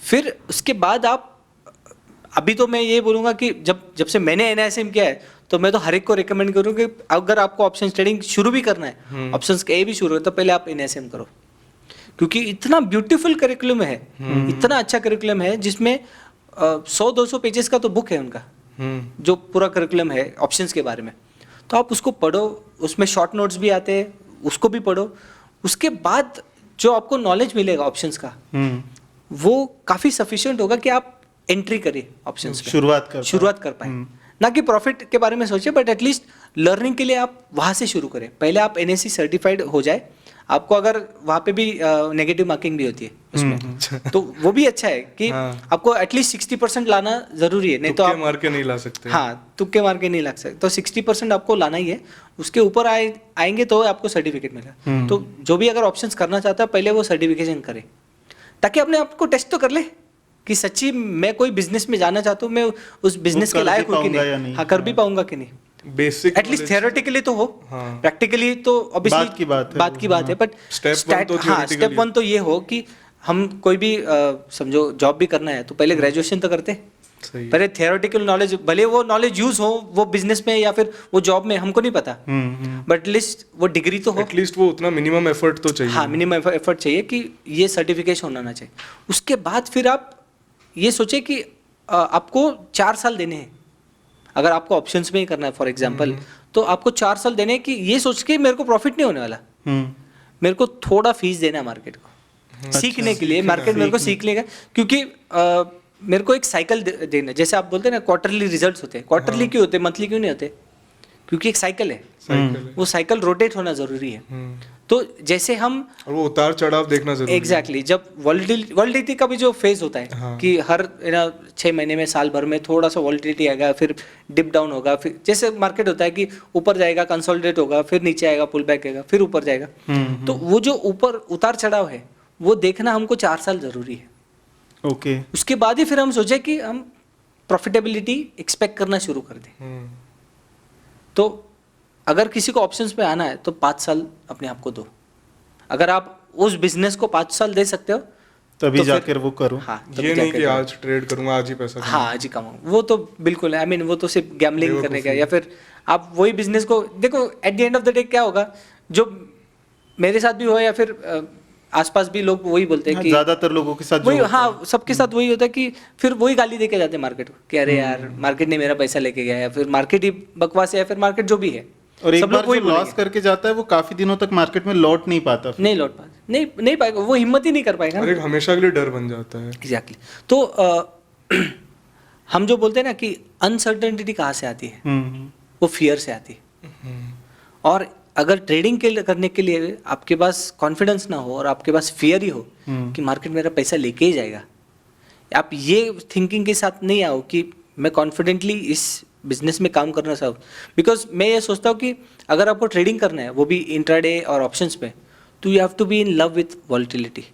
फिर उसके बाद आप, अभी तो मैं ये बोलूँगा कि जब से मैंने NISM किया है तो मैं तो हर एक को रिकमेंड करूँगा कि अगर आपको ऑप्शन ट्रेडिंग शुरू भी करना है, ऑप्शंस का भी शुरू है, तो पहले आप NISM करो, क्योंकि इतना ब्यूटीफुल करिकुलम है, इतना अच्छा करिकुलम है जिसमें 100-200 पेजेस का तो बुक है उनका, जो पूरा करिकुलम है ऑप्शंस के बारे में। तो आप उसको पढ़ो, उसमें शॉर्ट नोट्स भी आते हैं, उसको भी पढ़ो। उसके बाद जो आपको नॉलेज मिलेगा ऑप्शंस का, वो काफ़ी सफिशिएंट होगा कि आप एंट्री करिए ऑप्शंस पे, शुरुआत कर पाए। ना कि प्रॉफिट के बारे में सोचिए, बट एटलीस्ट लर्निंग के लिए आप वहाँ से शुरू करें। पहले आप NSE सर्टिफाइड हो जाए, आपको अगर वहाँ पे भी नेगेटिव मार्किंग भी होती है उसमें, तो वो भी अच्छा है कि आपको एटलीस्ट 60% लाना जरूरी है, नहीं तो आप मार के नहीं ला सकते। हाँ, तुक्के मार के नहीं लग सकते, तो 60% आपको लाना ही है। उसके ऊपर आएंगे तो आपको सर्टिफिकेट मिलेगा। तो जो भी अगर ऑप्शंस करना चाहता है, पहले वो सर्टिफिकेशन करे, ताकि अपने आप को टेस्ट तो कर ले कि सच्ची मैं कोई बिजनेस में जाना चाहता हूँ, मैं उस बिजनेस के लायक हूँ कि नहीं, हाँ कर भी पाऊंगा कि नहीं। बेसिक एटलीस्ट थियोरेटिकली तो हो, हाँ। प्रैक्टिकली तो ऑब्वियसली बात की बात है बात की बात है, बट Step one तो theoretically स्टेप 1 तो ये हो कि हम कोई भी समझो जॉब भी करना है तो पहले ग्रेजुएशन तो करते, सही पहले थियोरेटिकल नॉलेज, भले वो नॉलेज यूज हो वो बिजनेस में या फिर वो जॉब में, हमको नहीं पता, बट एटलीस्ट वो डिग्री तो हो, एटलीस्ट वो उतना मिनिमम एफर्ट तो चाहिए। हाँ मिनिमम एफर्ट चाहिए कि ये सर्टिफिकेशन होना चाहिए। उसके बाद फिर आप ये सोचे कि आपको 4 साल देने हैं, अगर आपको ऑप्शंस में ही करना है फॉर एग्जांपल, तो आपको 4 साल देने हैं कि ये सोच के मेरे को प्रॉफिट नहीं होने वाला, मेरे को थोड़ा फीस देना है मार्केट को सीखने के लिए, मार्केट मेरे को सीखने का, क्योंकि मेरे को एक साइकिल देना है। जैसे आप बोलते हैं ना क्वार्टरली रिजल्ट्स होते हैं, क्वार्टरली क्यों होते हैं, मंथली क्यों नहीं होते, क्योंकि एक साइकिल है, वो साइकिल रोटेट होना जरूरी है। तो जैसे हम और वो उतार चढ़ाव देखना जरूरी है। एग्जैक्टली जब वॉलिटिलिटी का भी जो फेज होता है, हाँ। कि हर 6 महीने में, साल भर में थोड़ा सा वॉलिटिलिटी आएगा, फिर डिप डाउन होगा, फिर जैसे मार्केट होता है कि ऊपर जाएगा कंसोलिडेट होगा, फिर नीचे आएगा पुल बैक आएगा, फिर ऊपर जाएगा, तो वो जो ऊपर उतार चढ़ाव है वो देखना हमको 4 साल जरूरी है। ओके उसके बाद ही फिर हम सोचे कि हम प्रॉफिटेबिलिटी एक्सपेक्ट करना शुरू कर दें। तो अगर किसी को ऑप्शंस पे आना है तो 5 साल अपने आप को दो, अगर आप उस बिजनेस को 5 साल दे सकते हो तभी तो फिर- जाकर वो करो। हाँ तभी ये नहीं जाके कि करो। आज ट्रेड करूंगा आज ही पैसा हाँ आज ही कमाऊँ, वो तो बिल्कुल है, आई मीन वो तो सिर्फ गैम्बलिंग करने का, या फिर आप वही बिजनेस को देखो, at the end of the day क्या होगा, जो मेरे साथ भी हुआ या फिर आसपास भी लोग वही बोलते हैं कि ज्यादातर लोगों के साथ जो वही, होता है। हाँ सबके साथ वही होता है कि फिर वही गाली दे के जाते हैं मार्केट को कि अरे यार मार्केट ने मेरा पैसा लेके गया, या फिर मार्केट ही बकवास है, या फिर मार्केट जो भी है, और एक सब बार लोग वही जो लॉस बोलेंगे। करके जाता है वो काफी दिनों तक मार्केट में लौट नहीं पाता फिर। नहीं लौट पाएगा, नहीं पाएगा, वो हिम्मत ही नहीं कर पाएगा। और एक हमेशा के लिए डर बन जाता है। एग्जैक्टली तो हम जो बोलते हैं ना कि अनसर्टेनिटी कहाँ से आती है, वो फियर से आती है। और अगर ट्रेडिंग करने के लिए आपके पास कॉन्फिडेंस ना हो और आपके पास फियर ही हो कि मार्केट मेरा पैसा लेके ही जाएगा, आप ये थिंकिंग के साथ नहीं आओ कि मैं कॉन्फिडेंटली इस बिजनेस में काम करना चाहूँ, बिकॉज मैं ये सोचता हूँ कि अगर आपको ट्रेडिंग करना है वो भी इंट्राडे और ऑप्शंस में, तो you have to be in love with volatility.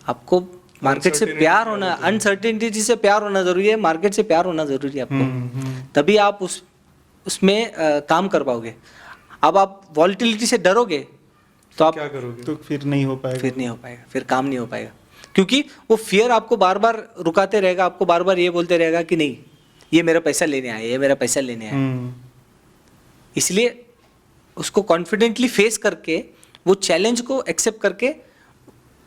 आपको मार्केट से प्यार होना, अनसर्टेनिटी से प्यार होना जरूरी है, मार्केट से प्यार होना जरूरी है आपको, तभी आप उसमें काम कर पाओगे। अब आप वॉलिटिलिटी से डरोगे तो आप क्या करोगे? तो फिर नहीं हो पाएगा। फिर नहीं हो पाएगा, फिर काम नहीं हो पाएगा, क्योंकि वो फियर आपको बार बार रुकाते रहेगा, आपको बार बार ये बोलते रहेगा कि नहीं ये मेरा पैसा लेने आया, ये मेरा पैसा लेने आया। इसलिए उसको कॉन्फिडेंटली फेस करके, वो चैलेंज को एक्सेप्ट करके,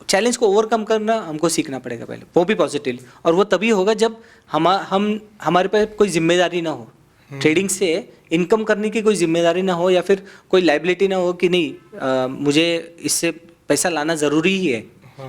चैलेंज को ओवरकम करना हमको सीखना पड़ेगा पहले, वो भी पॉजिटिवली। और वो तभी होगा जब हमारे पास कोई जिम्मेदारी ना हो, ट्रेडिंग से इनकम करने की कोई जिम्मेदारी ना हो, या फिर कोई लाइबिलिटी ना हो कि नहीं मुझे इससे पैसा लाना ज़रूरी ही है,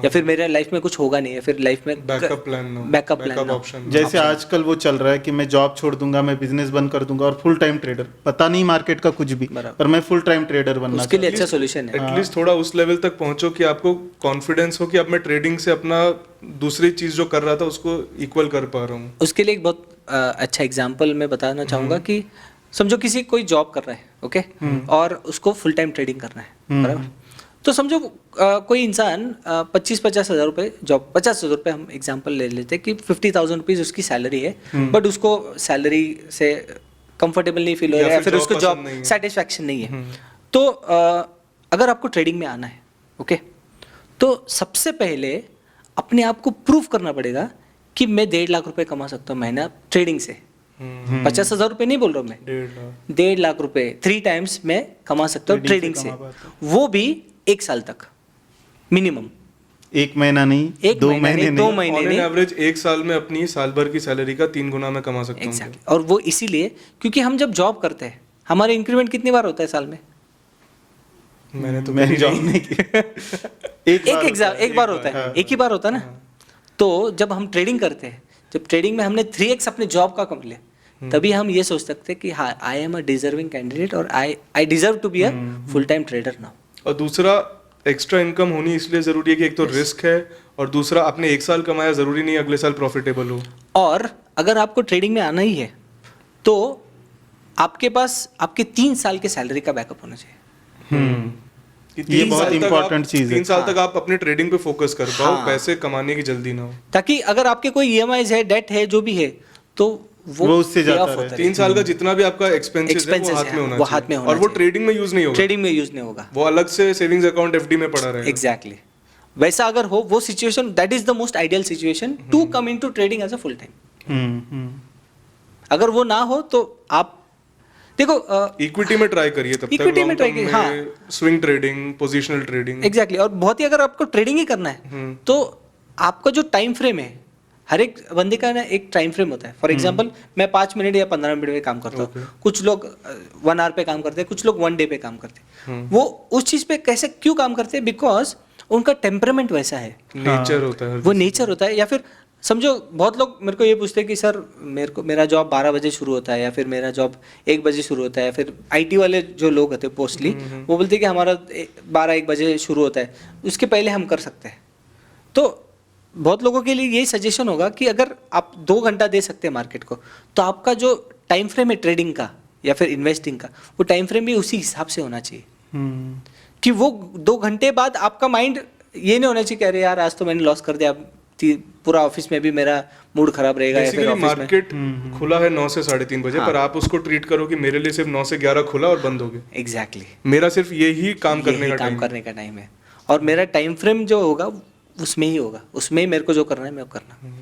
या फिर मेरे लाइफ में कुछ होगा नहीं, या फिर लाइफ में बैकअप प्लान ना हो, बैकअप प्लान ना हो। ऑप्शन। जैसे आजकल वो चल रहा है कि मैं जॉब छोड़ दूंगा, मैं बिजनेस बंद कर दूंगा और फुल टाइम ट्रेडर, पता नहीं मार्केट का कुछ भी, पर मैं फुल टाइम ट्रेडर बनना उसके लिए अच्छा सोल्यूशन है। एटलीस्ट थोड़ा उस लेवल तक पहुंचो कि आपको कॉन्फिडेंस हो कि अब मैं ट्रेडिंग से अपना दूसरी चीज जो कर रहा था उसको इक्वल कर पा रहा हूँ। उसके लिए एक बहुत अच्छा एग्जांपल मैं बताना चाहूँगा कि समझो किसी कोई जॉब कर रहा है, ओके, और उसको फुल टाइम ट्रेडिंग करना है, बराबर। तो समझो कोई इंसान 25-50 हज़ार रुपये जॉब, 50 हज़ार रुपये हम एग्जांपल ले लेते हैं कि 50,000 रुपीज़ उसकी सैलरी है, बट उसको सैलरी से कंफर्टेबल नहीं फील हो रहा है, या फिर उसको जॉब सेटिस्फैक्शन नहीं है। तो अगर आपको ट्रेडिंग में आना है, ओके, तो सबसे पहले अपने आप को प्रूव करना पड़ेगा कि मैं 1.5 लाख रुपए कमा सकता हूँ महीना ट्रेडिंग से। 50 हज़ार रुपये नहीं बोल रहा हूँ मैं, 1.5 लाख रुपए 3 टाइम्स मैं कमा सकता हूँ ट्रेडिंग से, वो भी 1 साल तक मिनिमम। 1 महीना नहीं, 2 महीने नहीं, 2 महीने नहीं, एवरेज 1 साल में अपनी साल भर की सैलरी का 3 गुना में कमा सकता हूँ। एग्जैक्टली। और वो इसीलिए क्योंकि हम जब जॉब करते हैं हमारे इंक्रीमेंट कितनी बार होता है साल में? मैंने जॉब नहीं की। एक बार होता है, एक ही बार होता है ना। तो जब हम ट्रेडिंग करते हैं, जब ट्रेडिंग में हमने 3x अपने जॉब का कम लिया, तभी हम ये सोच सकते हैं कि हाँ I am a deserving candidate और I deserve to be a full time trader now. और दूसरा एक्स्ट्रा इनकम होनी इसलिए जरूरी है कि एक तो रिस्क है, और दूसरा आपने 1 साल कमाया जरूरी नहीं अगले साल प्रॉफिटेबल हो। और अगर आपको ट्रेडिंग में आना ही है तो आपके पास आपके 3 साल के सैलरी का बैकअप होना चाहिए। ये बहुत इंपॉर्टेंट चीज है। 3 साल तक आप अपने ट्रेडिंग पे फोकस कर पाओ, हाँ। पैसे कमाने की जल्दी ना हो। ताकि अगर आपके कोई EMIs है, डेट है, जो भी है, तो वो उससे pay जाता off होता रहता है। 3 साल का जितना भी आपका एक्सपेंसेस है वो Expenses हाथ है, में होना वो चाहिए हाथ में होना और वो चाहिए। ट्रेडिंग में यूज नहीं होगा, ट्रेडिंग में यूज नहीं होगा। वो अलग से सेविंग्स अकाउंट एफडी में पड़ा रहेगा। एग्जैक्टली वैसा अगर हो वो situation, that is the most ideal situation to come into trading as a full time. अगर वो ना हो तो आप देखो इक्विटी में ट्राई करिए तब तक, Equity में लॉन्ग try टर्म करिए, में हाँ। Swing trading, positional trading. Exactly और बहुत ही अगर आपको ट्रेडिंग ही करना है तो आपका जो टाइम फ्रेम है, हर एक बंदे का ना एक टाइम फ्रेम होता है। फॉर एग्जांपल मैं 5 मिनट या 15 मिनट में काम करता हूँ, कुछ लोग 1 आवर पे काम करते हैं, कुछ लोग 1 डे पे काम करते हैं। वो उस चीज़ पे कैसे क्यों काम करते हैं? बिकॉज उनका टेम्परामेंट वैसा है, नेचर होता है वो नेचर होता है। या फिर समझो बहुत लोग मेरे को ये पूछते हैं कि सर मेरा जॉब 12 बजे शुरू होता है, या फिर मेरा जॉब 1 बजे शुरू होता है, या फिर आईटी वाले जो लोग होते हैं मोस्टली वो बोलते हैं कि हमारा 12-1 बजे शुरू होता है, उसके पहले हम कर सकते हैं। तो बहुत लोगों के लिए यही सजेशन होगा कि अगर आप 2 घंटा दे सकते हैं मार्केट को, तो आपका जो टाइम फ्रेम है ट्रेडिंग का या फिर इन्वेस्टिंग का, वो टाइम फ्रेम भी उसी हिसाब से होना चाहिए कि वो 2 घंटे बाद आपका माइंड ये नहीं होना चाहिए कि अरे यार आज तो मैंने लॉस कर दिया, पूरा ऑफिस में भी मेरा मूड खराब रहेगा। या फिर बेसिकली ऑफिस में मार्केट खुला है 9 से 3:30 बजे, पर आप उसको ट्रीट करो कि मेरे लिए सिर्फ 9 से 11 खुला और बंद हो गया। एग्जैक्टली मेरा सिर्फ यही काम करने यही का काम टाइम। करने का टाइम है, और मेरा टाइम फ्रेम जो होगा उसमें ही होगा, उसमें ही मेरे को जो करना है मैं अब करना।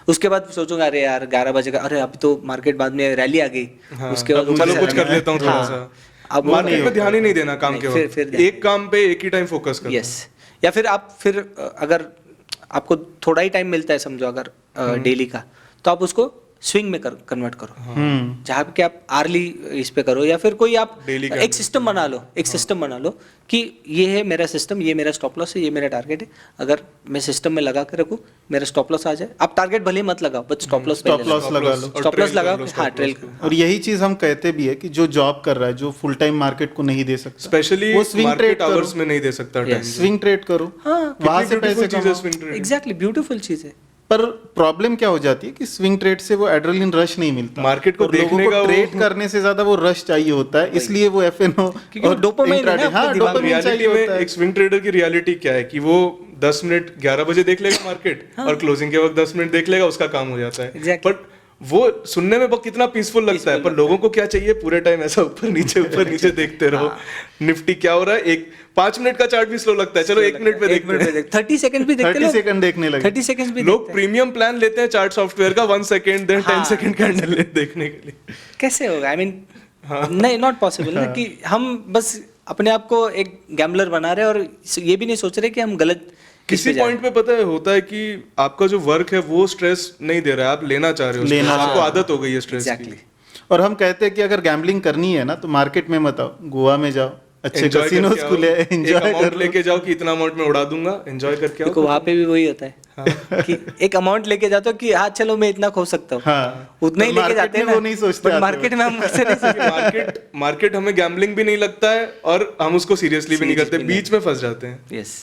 उसके बाद सोचूंगा अरे यार 11 बजे का, अरे अभी तो मार्केट बाद में रैली आ गई, उसके बाद ऊपर चलो से कुछ कर जाना है। लेता हूँ थोड़ा हाँ, सा। अब वो मार्केट पे ध्यान ही नहीं देना काम नहीं, के फिर वक्त, ध्यान- एक काम पे एक ही टाइम फोकस करना। यस, या फिर आप फिर अगर आपको थोड़ा ही टाइम मिलता है समझो अगर डेली का, तो आप उसको स्विंग में कन्वर्ट करो, जहाँ पे कि आप आर्ली इस पे करो, या फिर कोई आप Daily एक सिस्टम बना लो, एक सिस्टम बना लो कि ये है मेरा सिस्टम, ये मेरा स्टॉप लॉस है, ये मेरा टारगेट है। अगर मैं सिस्टम में लगा के रखूँ, मेरा स्टॉप लॉस आ जाए, आप टारगेट भले ही मत लगाओ, but stop loss stop loss लगा लो। और स्टॉप लॉस trail कर लगाओ, लो, हाँ stop ट्रेल loss को। और यही चीज हम कहते भी है कि जो जॉब कर रहा है, जो फुल टाइम मार्केट को नहीं दे सकता, स्पेशली वो स्विंग ट्रेड मार्केट करो, आवर्स में नहीं दे सकता टाइम। स्विंग ट्रेड करो, हाँ वहां से पैसे चीज है कमाओ। Swing trade. एग्जैक्टली ब्यूटीफुल चीज़ है। पर प्रॉब्लम क्या हो जाती है कि स्विंग ट्रेड से वो एड्रेनलिन रश नहीं मिलता, मार्केट को और लोगों देखने को का ट्रेड करने से ज्यादा वो रश चाहिए होता है, इसलिए वो एफएनओ क्योंकि वो dopamine है ना आपके हाँ दिमाग में। डोपामाइन रियलिटी चाहिए में होता है। एक स्विंग ट्रेडर की रियलिटी क्या है कि वो 10 मिनट 11 बजे देख लेगा मार्केट और क्लोजिंग के वक्त 10 मिनट देख लेगा, उसका काम हो जाता है। Exactly. बट वो सुनने में कितना पीसफुल लगता है, पर लोगों को क्या चाहिए, पूरे टाइम ऐसा ऊपर नीचे देखते रहो। निफ्टी क्या हो रहा है, एक 5 मिनट का चार्ट भी स्लो लगता है, चलो 1 मिनट पे देखते हैं। 30 सेकंड भी देखते 30 लोग, सेकंड देखने लगे। 30 सेकंड भी लोग देखते हैं। प्रीमियम प्लान लेते हैं चार्ट सॉफ्टवेयर का 1 सेकंड देन 10 हाँ। सेकंड कैंडल देखने के लिए। कैसे होगा? आई मीन नहीं, नॉट पॉसिबल ना कि हम बस अपने आप को एक गैम्बलर बना रहे हैं और ये भी नहीं सोच रहे कि हम गलत किस किसी पे जा रहे पॉइंट पे पता है होता है कि आपका जो वर्क है वो स्ट्रेस नहीं दे रहा है, आप लेना चाह रहे हो लेना stress, आपको चाह आदत हो गई है स्ट्रेस एग्जैक्टली। की। और हम कहते हैं कि अगर गैम्बलिंग करनी है ना तो मार्केट में मत आओ, गोवा में जाओ, अच्छे Enjoy कैसीनोज करके खुले आओ, एक एंजॉय अमाउंट कर लेके जाओ कि इतना अमाउंट में उड़ा दूंगा, एंजॉय करके आओ। देखो वहाँ पे भी वही होता है कि एक अमाउंट लेके जाते हो कि हाँ चलो मैं इतना खो सकता हूँ, हाँ, उतना ही पर लेके market जाते हैं में ना, वो नहीं सोचते बट आते मार्केट में हम ऐसे नहीं सोचते। मार्केट हमें गैम्बलिंग भी नहीं लगता है और हम उसको सीरियसली भी नहीं करते, बीच में फंस जाते हैं। यस,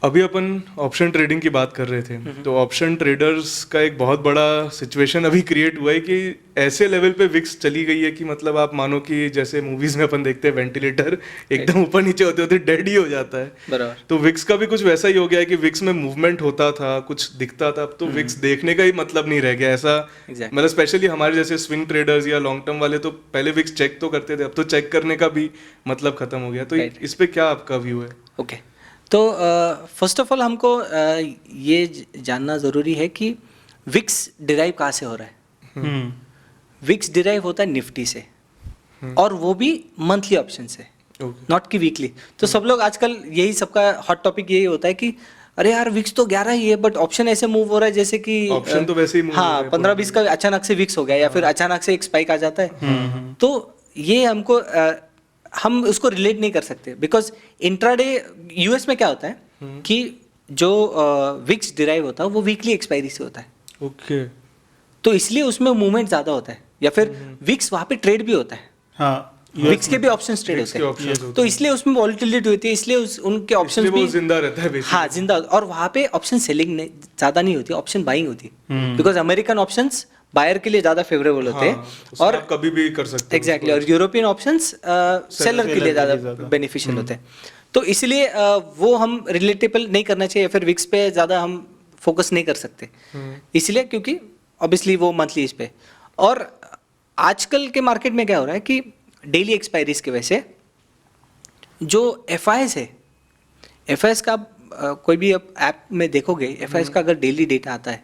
अभी अपन ऑप्शन ट्रेडिंग की बात कर रहे थे, तो ऑप्शन ट्रेडर्स का एक बहुत बड़ा सिचुएशन अभी क्रिएट हुआ है कि ऐसे लेवल पे विक्स चली गई है कि मतलब आप मानो कि जैसे मूवीज में अपन देखते हैं वेंटिलेटर एकदम ऊपर नीचे होते होते डेड ही हो जाता है। बराबर। तो विक्स का भी कुछ वैसा ही हो गया है कि विक्स में मूवमेंट होता था, कुछ दिखता था, अब तो विक्स देखने का ही मतलब नहीं रह गया ऐसा। Exactly. मतलब स्पेशली हमारे जैसे स्विंग ट्रेडर्स या लॉन्ग टर्म वाले तो पहले विक्स चेक तो करते थे, अब तो चेक करने का भी मतलब खत्म हो गया। तो इस पे क्या आपका व्यू है? ओके, तो फर्स्ट ऑफ ऑल हमको ये जानना ज़रूरी है कि विक्स डिराइव कहाँ से हो रहा है। विक्स डिराइव होता है निफ्टी से, और वो भी मंथली ऑप्शन से, नॉट कि वीकली। तो सब लोग आजकल यही सबका हॉट टॉपिक यही होता है कि अरे यार विक्स तो 11 ही है बट ऑप्शन ऐसे मूव हो रहा है जैसे कि ऑप्शन तो वैसे ही move हो रहा हाँ है 15-20 का अचानक से विक्स हो गया, या फिर अचानक से एक स्पाइक आ जाता है। तो ये हमको हम उसको रिलेट नहीं कर सकते, बिकॉज इंट्राडे यूएस में क्या होता है कि जो विक्स डिराइव होता है वो वीकली एक्सपायरी से होता है। ओके, तो इसलिए उसमें मूवमेंट ज़्यादा होता है, या फिर विक्स वहाँ पे ट्रेड भी होता है, हाँ, विक्स के भी ऑप्शंस ट्रेड VIX के होते options हैं, होते तो इसलिए उसमें वॉलिटिलिटी होती है, इसलिए उनके ऑप्शंस इसलिए वो भी जिंदा रहता है basically। हाँ जिंदा, और वहाँ पे ऑप्शन सेलिंग नहीं ज़्यादा नहीं होती, ऑप्शन बाइंग होती है, बिकॉज अमेरिकन ऑप्शंस बायर के लिए ज़्यादा फेवरेबल होते हैं, उसमें आप कभी भी कर सकते हो एग्जैक्टली, और यूरोपियन ऑप्शंस सेलर के लिए ज़्यादा बेनिफिशियल होते हैं। तो इसलिए वो हम रिलेटेबल नहीं करना चाहिए, फिर विक्स पे ज़्यादा हम फोकस नहीं कर सकते, इसलिए क्योंकि ऑब्वियसली वो मंथली इस पे। और आजकल के मार्केट में क्या हो रहा है कि डेली एक्सपायरीज की वजह से जो एफ है, एफ का कोई भी आप ऐप में देखोगे, एफ का अगर डेली डेटा आता है,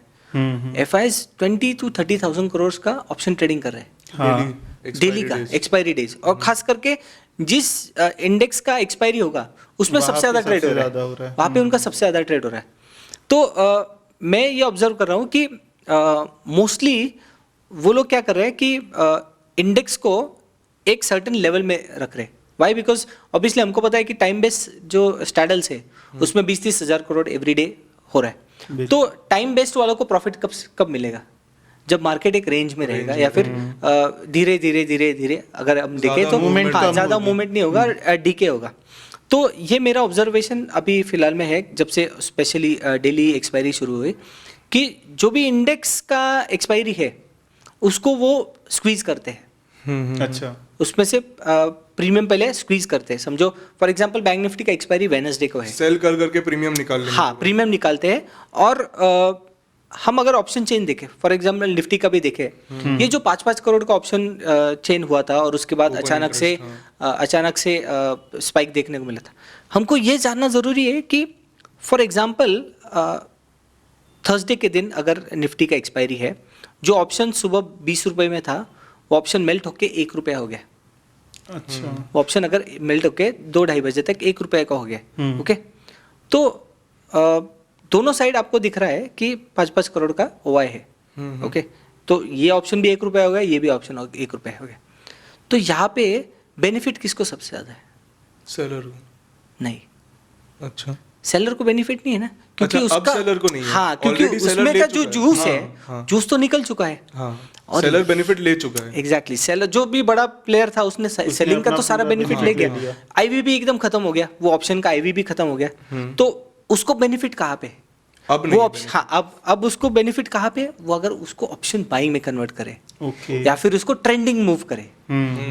एफ 20 to 30,000 करोड़ का ऑप्शन ट्रेडिंग कर रहे हैं हाँ, डेली का एक्सपायरी डेज। और खास करके जिस इंडेक्स का एक्सपायरी होगा उसमें वहाँ सबसे ज्यादा पे ट्रेड सबसे हो ज्यादा रहा हो रहा है, है। वहाँ पे उनका सबसे ज्यादा ट्रेड हो रहा है। तो मैं ये ऑब्जर्व कर रहा हूँ कि मोस्टली वो लोग क्या कर रहे हैं कि इंडेक्स को एक सर्टेन लेवल में रख रहे हैं। वाई? बिकॉज ऑब्वियसली हमको पता है कि टाइम बेस्ड जो स्टैडल्स है उसमें 20-30 हज़ार करोड़ एवरी डे हो रहा है। तो टाइम बेस्ड वालों को प्रॉफिट कब मिलेगा? जब मार्केट एक रेंज में रहेगा, या फिर धीरे धीरे धीरे धीरे अगर हम देखें तो movement हाँ, कम ज़्यादा होगी। मूवमेंट नहीं होगा, डीके होगा। तो ये मेरा ऑब्जर्वेशन अभी फिलहाल में है, जब से स्पेशली डेली एक्सपायरी शुरू हुई, कि जो भी इंडेक्स का एक्सपायरी है उसको वो स्क्वीज करते हैं। अच्छा, उसमें से प्रीमियम पहले स्क्वीज करते हैं। समझो फॉर एग्जांपल बैंक निफ्टी का एक्सपायरी वेडनेसडे को है, सेल कर करके प्रीमियम निकाल लेंगे। हाँ प्रीमियम निकालते हैं। और हम अगर ऑप्शन चेन देखें, फॉर एग्जांपल निफ्टी का भी देखें, ये जो 5-5 करोड़ का ऑप्शन चेन हुआ था और उसके बाद अचानक से स्पाइक देखने को मिला था। हमको ये जानना ज़रूरी है कि फॉर एग्जांपल थर्सडे के दिन अगर निफ्टी का एक्सपायरी है, जो ऑप्शन सुबह 20 रुपये में था वो ऑप्शन मेल्ट होके 1 रुपया हो गया। अच्छा, वो ऑप्शन अगर मेल्ट होके 2-2:30 बजे तक 1 रुपये का हो गया। ओके, तो दोनों साइड आपको दिख रहा है कि 5-5 करोड़ का ओआई है। ओके, तो ये ऑप्शन भी 1 रुपया हो गया, ये भी ऑप्शन 1 रुपया हो गया। तो यहाँ पे बेनिफिट किसको सबसे ज़्यादा है? सेलर नहीं, अच्छा, सेलर को बेनिफिट नहीं है ना, क्योंकि अच्छा, अब उसका सेलर को नहीं है। हाँ, क्योंकि Already सेलर उसमें ले का चुका जो है। जूस हाँ, है, हाँ। जूस तो निकल चुका है। हाँ, और सेलर बेनिफिट ले चुका है। एग्जैक्टली सेलर जो भी बड़ा प्लेयर था उसने सेलिंग का अपना तो सारा पूरा बेनिफिट benefit ले ले गया। लिया। आईवी भी एकदम खत्म हो गया, वो ऑप्शन का आईवी भी खत्म हो गया। तो उसको बेनिफिट कहाँ पे? अब नहीं वो है ऑप्शन, हाँ अब उसको बेनिफिट कहाँ पे? वो अगर उसको ऑप्शन बाइंग में कन्वर्ट करे ओके, या फिर उसको ट्रेंडिंग मूव करे।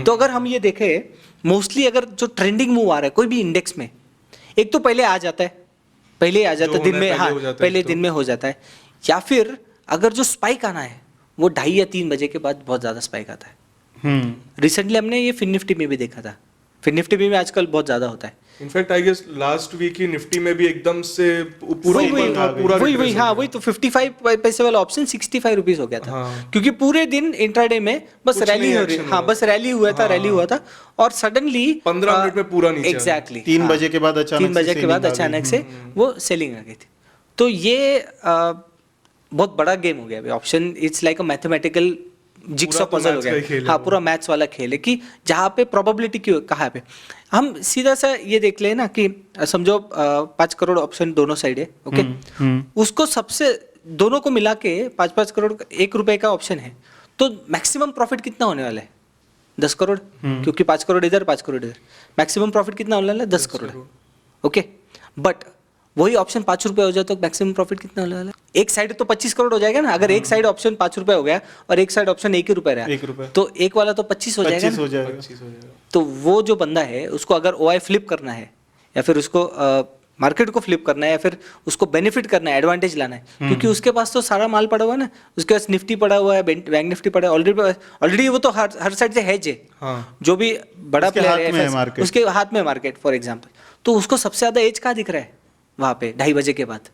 तो अगर हम ये देखें, मोस्टली अगर जो ट्रेंडिंग मूव आ रहा है कोई भी इंडेक्स में, एक तो पहले आ जाता है, दिन में, हाँ पहले दिन में हो जाता है, या फिर अगर जो स्पाइक आना है वो 2:30 या 3 बजे के बाद बहुत ज़्यादा स्पाइक आता है। रिसेंटली हमने ये फिन निफ्टी में भी देखा था, फिन निफ्टी में आजकल बहुत ज़्यादा होता है। In fact I guess last week ही निफ्टी में भी एकदम से पूरा वही ऊपर था, पूरा वही retrace हो हाँ गया। वही तो 55 पैसे वाला ऑप्शन 65 रुपीज हो गया था। हाँ। क्योंकि पूरे दिन इंट्राडे में बस कुछ रैली नहीं हो रही, action हाँ हुआ। बस रैली हुआ था, रैली हुआ था, और सडनली 15 मिनट में पूरा नीचे आ गया। एग्जैक्टली 3 बजे के बाद अचानक 3 बजे के बाद अचानक से वो सेलिंग आ गई थी। तो ये बहुत बड़ा गेम हो गया अभी option. It's like a mathematical jigsaw तो पजल हो maths का ही गया। खेल है हाँ वो। पूरा मैथ्स वाला खेल है कि जहाँ पे प्रोबेबिलिटी क्यों कहाँ पे। हम सीधा सा ये देख लें ना कि समझो 5 करोड़ ऑप्शन दोनों साइड है। ओके, उसको सबसे दोनों को मिला के 5-5 करोड़ 1 रुपए का ऑप्शन है, तो मैक्सिमम प्रॉफिट कितना होने वाला है? 10 करोड़, क्योंकि 5 करोड़ इधर 5 करोड़ इधर, मैक्सिमम प्रॉफिट कितना होने वाला है? 10 करोड़। ओके, बट वही ऑप्शन 5 रुपए हो जाए तो मैक्सिमम प्रॉफिट कितना होने वाला है? एक साइड तो 25 करोड़ हो जाएगा ना। अगर एक साइड ऑप्शन 5 रुपए हो गया और एक साइड ऑप्शन 1 ही रुपए रहा, 1 रुपए, तो एक वाला तो 25 हो जाएगा 25 ना? हो जाएगा। 25 हो जाएगा। तो वो जो बंदा है उसको अगर ओआई फ्लिप करना है, या फिर उसको मार्केट को फ्लिप करना है, या फिर उसको बेनिफिट करना है, एडवांटेज लाना है, क्योंकि उसके पास तो सारा माल पड़ा हुआ है ना, उसके पास निफ्टी पड़ा हुआ है, बैंक निफ्टी पड़ा है ऑलरेडी वो तो हर साइड से हेज है। हाँ। जो भी बड़ा उसके प्लेयर हाथ में है है market। उसके हाथ में मार्केट फॉर एग्जाम्पल, तो उसको सबसे ज्यादा एज कहाँ दिख रहा है? वहाँ पे 2:30 बजे के बाद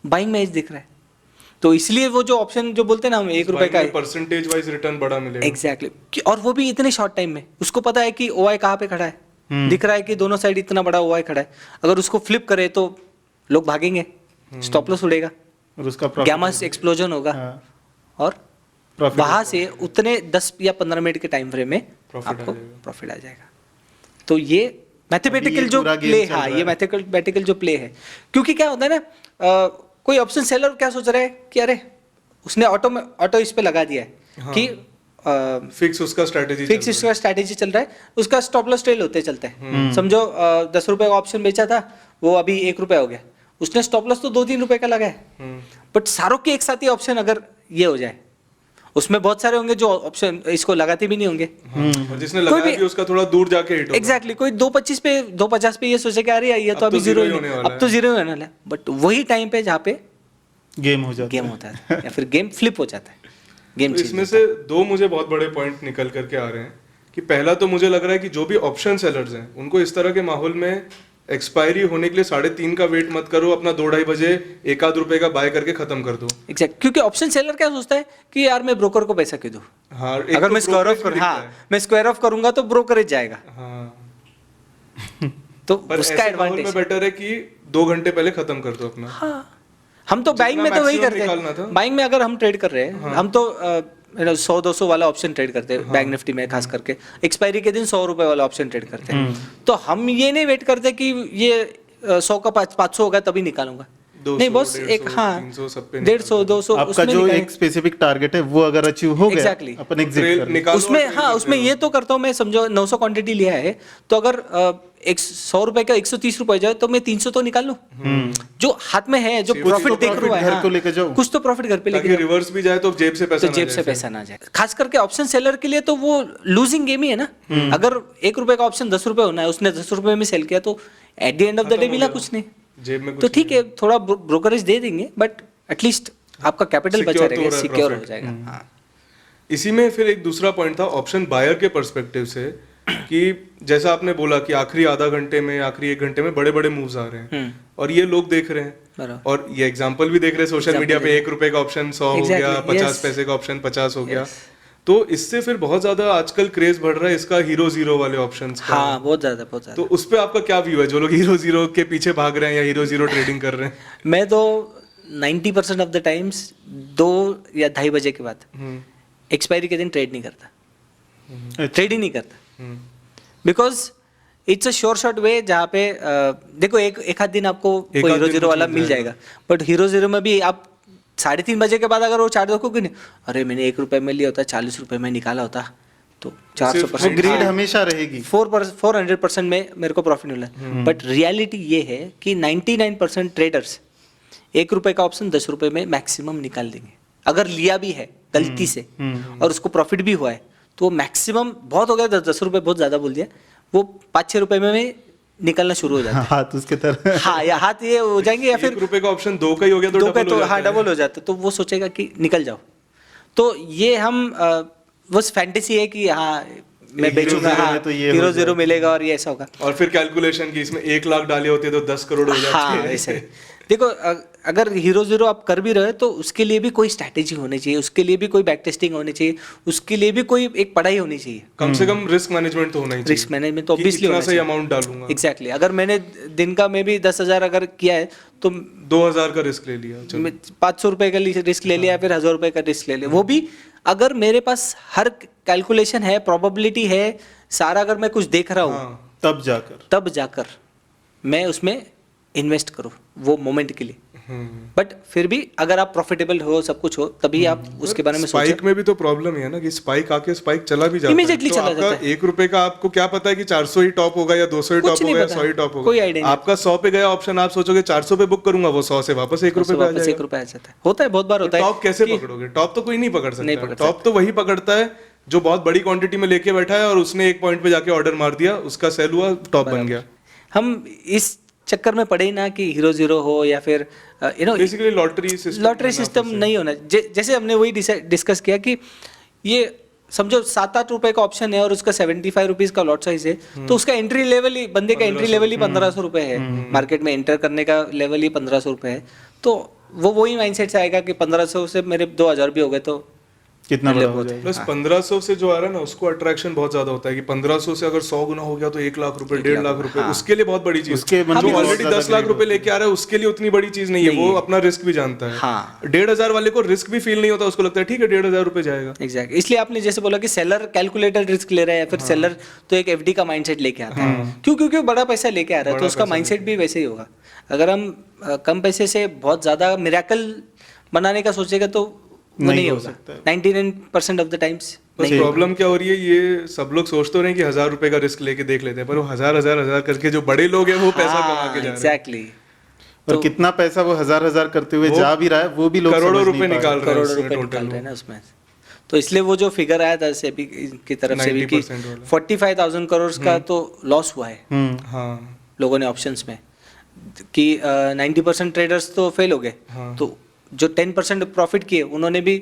बाइंग में एज दिख रहा है। तो इसलिए वो जो ऑप्शन जो बोलते हैं ना हम 1 रुपए का, परसेंटेज वाइज रिटर्न बड़ा मिलेगा। एग्जैक्टली, और वो भी इतने शॉर्ट टाइम में। उसको पता है कि ओआई कहाँ पे खड़ा है, दिख रहा है कि दोनों साइड इतना बड़ा ओआई खड़ा है। अगर उसको फ्लिप करे तो लोग भागेंगे, स्टॉप लॉस उड़ेगा, और उसका गैमा एक्सप्लोजन होगा, और Profit वहां से उतने 10 या 15 मिनट के टाइम फ्रेम में Profit आपको आ जाएगा। प्रॉफिट आ जाएगा। तो ये मैथमेटिकल जो पूरा game प्ले, चल हाँ रहा ये है। मैथमेटिकल जो प्ले है। क्योंकि क्या होता है ना, कोई ऑप्शन सेलर क्या सोच रहा है कि अरे उसने ऑटो इस पे लगा दिया है कि फिक्स उसका स्ट्रेटजी फिक्स इसका स्ट्रैटेजी चल रहा है, उसका स्टॉप लॉस ट्रेल होते चलते हैं। समझो 10 रुपए का ऑप्शन बेचा था, वो अभी 1 रुपया हो गया, उसने स्टॉप लॉस तो 2-3 रुपए का लगा है। बट सारों के एक साथ ही ऑप्शन अगर ये हो जाए, उसमें बहुत सारे होंगे जो ऑप्शन इसको लगाते भी नहीं होंगे। और जिसने लगाया भी उसका थोड़ा दूर जाके हिट होगा। एग्जैक्टली, कोई 2.25 पे 2.50 पे ये सोचे कि अरे यार ये तो अभी जीरो ही होने वाला अब तो जीरो ही होने वाला है। बट वही टाइम पे जहाँ पे गेम हो जाता गेम होता है या फिर गेम फ्लिप हो जाता है। गेम तो इसमें से दो मुझे बहुत बड़े पॉइंट निकल करके आ रहे हैं कि पहला तो मुझे लग रहा है कि जो भी ऑप्शन सेलर्स हैं उनको इस तरह के माहौल में एक्सपायरी होने के लिए 3:30 का वेट मत करो, अपना 2-2.5 बजे ₹1 का बाय करके खत्म कर दो। एग्जैक्ट, क्योंकि ऑप्शन सेलर क्या सोचता है कि यार मैं ब्रोकर को पैसा क्यों दूं, हाँ, एक अगर तो मैं स्क्वायर ऑफ brokerage भी दिखता है। मैं स्क्वायर ऑफ करूंगा तो ब्रोकरेज जाएगा, हाँ, तो पर उसका ऐसे माहौल में एडवांटेज। बेटर है कि 2 घंटे पहले खत्म कर दो अपना। हाँ, हम तो बाइंग में तो वही maximum करते निकालना हैं, था। बाइंग में अगर हम ट्रेड कर रहे हैं हम तो 100-200 वाला ऑप्शन ट्रेड करते हैं बैंक निफ्टी में, खास करके एक्सपायरी के दिन 100 रुपए वाला ऑप्शन ट्रेड करते हैं। तो हम ये नहीं वेट करते कि ये 100 का 500 होगा तभी निकालूंगा, 200, नहीं बस एक 150, हाँ 300 सब पे 150 200 आपका उसमें जो निकालें। एक स्पेसिफिक टारगेट है वो अगर अचीव हो गया Exactly. अपन एग्जिट ट्रेल कर निकालो उसमें और हाँ ट्रेल उसमें करते ये तो करता हूँ मैं, समझो 900 क्वांटिटी लिया है तो अगर 100 रुपए का 130 रुपए जाए तो मैं 300 तो निकाल लूं, जो हाथ में है, जो कुछ प्रॉफिट तो देख रहा है, घर हाँ, को लेकर जाओ। कुछ तो प्रॉफिट घर पे हो, लेके ताकि जाओ, रिवर्स भी जाए तो जेब से पैसा तो ना जेब जाए से फिर। पैसा ना जाए। खास करके ऑप्शन सेलर के लिए तो वो लूजिंग गेम ही है ना, अगर 1 रुपए का ऑप्शन 10 रुपए होना है, उसने 10 रुपए में सेल किया तो at the end of the खत्म डे हो मिला गया। कुछ नहीं, जेब में कुछ तो ठीक है थोड़ा ब्रोकरेज दे देंगे बट एटलीस्ट आपका कैपिटल बचा Secure तो हो रहेगा, रहा है, सिक्योर हो profit। जाएगा। हाँ, इसी में फिर एक दूसरा पॉइंट था ऑप्शन बायर के पर्सपेक्टिव से कि जैसा आपने बोला कि आखिरी आधा घंटे में, आखिरी 1 घंटे में बड़े बड़े मूव्स आ रहे हैं और ये लोग देख रहे हैं बराबर। और ये एग्जांपल भी देख रहे हैं सोशल मीडिया पे, ₹1 का ऑप्शन 100 हो गया, Exactly, 50 yes. पैसे का ऑप्शन 50 हो गया। तो इससे फिर बहुत ज्यादा आजकल क्रेज बढ़ रहा है इसका हीरो जीरो वाले ऑप्शंस का। हाँ बहुत ज्यादा तो उस पे आपका क्या व्यू है, जो लोग हीरो जीरो के पीछे भाग रहे हैं या हीरो जीरो ट्रेडिंग कर रहे हैं? मैं तो 90% ऑफ द टाइम्स 2 या 2:30 बजे के बाद एक्सपायरी के दिन ट्रेड नहीं करता, ट्रेड ही नहीं करता, because it's a sure shot way जहाँ पे देखो एक आध दिन आपको एक कोई आध हीरो दिन जीरो कुछ वाला मिल मिल जाएगा, बट हीरो जीरो में भी आप 3:30 बजे के बाद अगर वो चार्ट देखोगे नहीं, अरे मैंने 1 रुपए में लिया होता, 40 रुपए में निकाला होता तो 400%। वो ग्रीड हमेशा रहेगी। 400% में मेरे को प्रॉफिट मिला, बट रियलिटी ये है कि 99% ट्रेडर्स 1 रुपए का ऑप्शन 10 रुपए में मैक्सिमम निकाल देंगे, अगर लिया भी है गलती से और उसको प्रॉफिट भी हुआ है तो वो मैक्सिमम बहुत हो गया, 10 रुपए बहुत ज्यादा बोल दिया, वो 5-6 रुपए में निकलना शुरू हो जाता है। हाथ उसके तरह हाँ, या हाथ ये हो जाएंगे या फिर ₹1 का ऑप्शन 2 का ही हो गया तो 2 का डबल हो तो जाता हाँ है। डबल हो जाता है, तो वो सोचेगा कि निकल जाओ। तो ये हम बस फैंटेसी है कि हाँ मैं हीरो बेचूंगा, जीरो हाँ में तो ये हो हीरो जाएगा। जीरो मिलेगा और ये ऐसा होगा। और फिर कैलकुलेशन की इसमें 1 लाख डाले होते तो 10 करोड़ हो जाते हाँ हैं। ऐसे देखो अगर हीरो जीरो आप कर भी रहे हो तो उसके लिए भी कोई स्ट्रैटेजी होनी चाहिए, उसके लिए भी कोई बैक टेस्टिंग होनी चाहिए, उसके लिए भी कोई एक पढ़ाई होनी चाहिए, कम से कम रिस्क मैनेजमेंट तो होना ही चाहिए। रिस्क मैनेजमेंट तो कि ऑब्वियसली इतना होना सही चाहिए। अमाउंट डालूंगा। एग्जैक्टली, अगर मैंने दिन का में भी 10,000 अगर किया है तो 2000 का रिस्क ले लिया, चलो। 500 रुपए का रिस्क ले लिया, फिर 1000 रुपए का रिस्क ले लिया, वो भी अगर मेरे पास हर कैलकुलेशन है, प्रोबेबिलिटी है, सारा अगर मैं कुछ देख रहा हूँ हाँ। तब जाकर मैं उसमें इन्वेस्ट करूँ वो मोमेंट के लिए। बट फिर भी अगर आप प्रॉफिटेबल हो, सब कुछ हो, तभी आप उसके बारे में स्पाइक सोचें। में भी तो प्रॉब्लम है ना कि स्पाइक आके स्पाइक चला भी जाता Immediately है। चला आपका जाता है। ₹1 का आपको क्या पता है कि 400 ही टॉप होगा या 200 ही कुछ टॉप नहीं होगा या पता। 100 ही टॉप होगा। कोई idea नहीं। आपका 100 पे गया ऑप्शन, आप सोचोगे 400 पे बुक करूंगा, वो 100 से वापस ₹1 पे आ वापस 1 जाएगा। रुपया आ जाता है, होता है बहुत बार होता है। टॉप कैसे कि- पकड़ोगे? टॉप तो कोई नहीं पकड़ नहीं सकता। पकड़ टॉप तो वही पकड़ता है जो बहुत बड़ी क्वांटिटी में लेके बैठा है और उसने एक पॉइंट पे जाके ऑर्डर मार दिया, उसका सेल हुआ, टॉप बन गया। हम इस चक्कर में पड़े ही ना कि हीरो जीरो हो या फिर बेसिकली लॉटरी सिस्टम नहीं होना। जैसे हमने वही डिस्कस किया कि ये समझो 7-8 रुपए का ऑप्शन है और उसका 75 रुपीज का लॉट साइज है, तो उसका एंट्री लेवल ही, बंदे का एंट्री लेवल ही 1500 रुपए है, मार्केट में एंटर करने का लेवल ही 1500 रुपए है, तो वो वही माइंडसेट से आएगा कि 1500 से मेरे 2000 भी हो गए तो कितना बड़ा हो जाएगा। प्लस 1500 से जो आ रहा है ना उसको अट्रैक्शन बहुत ज्यादा होता है कि 1500 से अगर 100 गुना हो गया तो 1 लाख रुपए, 1.5 लाख रुपए, उसके लिए बहुत बड़ी चीज। उसके मतलब जो बहुत ऑलरेडी ज्यादा 10 लाख greed रुपए लेके आ रहा है उसके लिए उतनी बड़ी चीज नहीं है, वो अपना रिस्क भी जानता है। हाँ। 1,500 वाले को रिस्क भी फील नहीं होता, उसको लगता है ठीक है 1,500 रुपए जाएगा। एग्जैक्ट, इसलिए आपने जैसे बोला कि सेलर कैलकुलेटेड रिस्क ले रहा है या फिर सेलर तो एक एफडी का माइंडसेट लेके आता है, क्यों? क्योंकि बड़ा पैसा लेके आ रहा है तो उसका माइंडसेट भी वैसे ही होगा। अगर हम कम पैसे से बहुत ज्यादा मिरेकल बनाने का सोचेगा तो वो नहीं होगा 99% ऑफ द टाइम्स। बस प्रॉब्लम क्या हो रही है, ये सब लोग सोच तो रहे हैं कि 1000 रुपए का रिस्क लेके देख लेते हैं, पर वो हजार करके जो बड़े लोग हैं वो पैसा कमा के जा रहे हैं। एग्जैक्टली, और कितना पैसा वो हजार करते हुए जा भी रहा है वो भी लोग करोड़ों समझ नहीं रुपए पा रहे। निकाल रहे हैं करोड़ों उसमें रुपए टोटल। निकाल रहे हैं ना उसमें। तो इसलिए वो जो फिगर आया था सेबी की तरफ से भी कि 90% वाला। 45,000 करोड़ का तो लॉस हुआ है हाँ लोगों ने ऑप्शंस में, कि 90% ट्रेडर्स तो फेल हो गए, तो जो 10% प्रॉफिट किए उन्होंने भी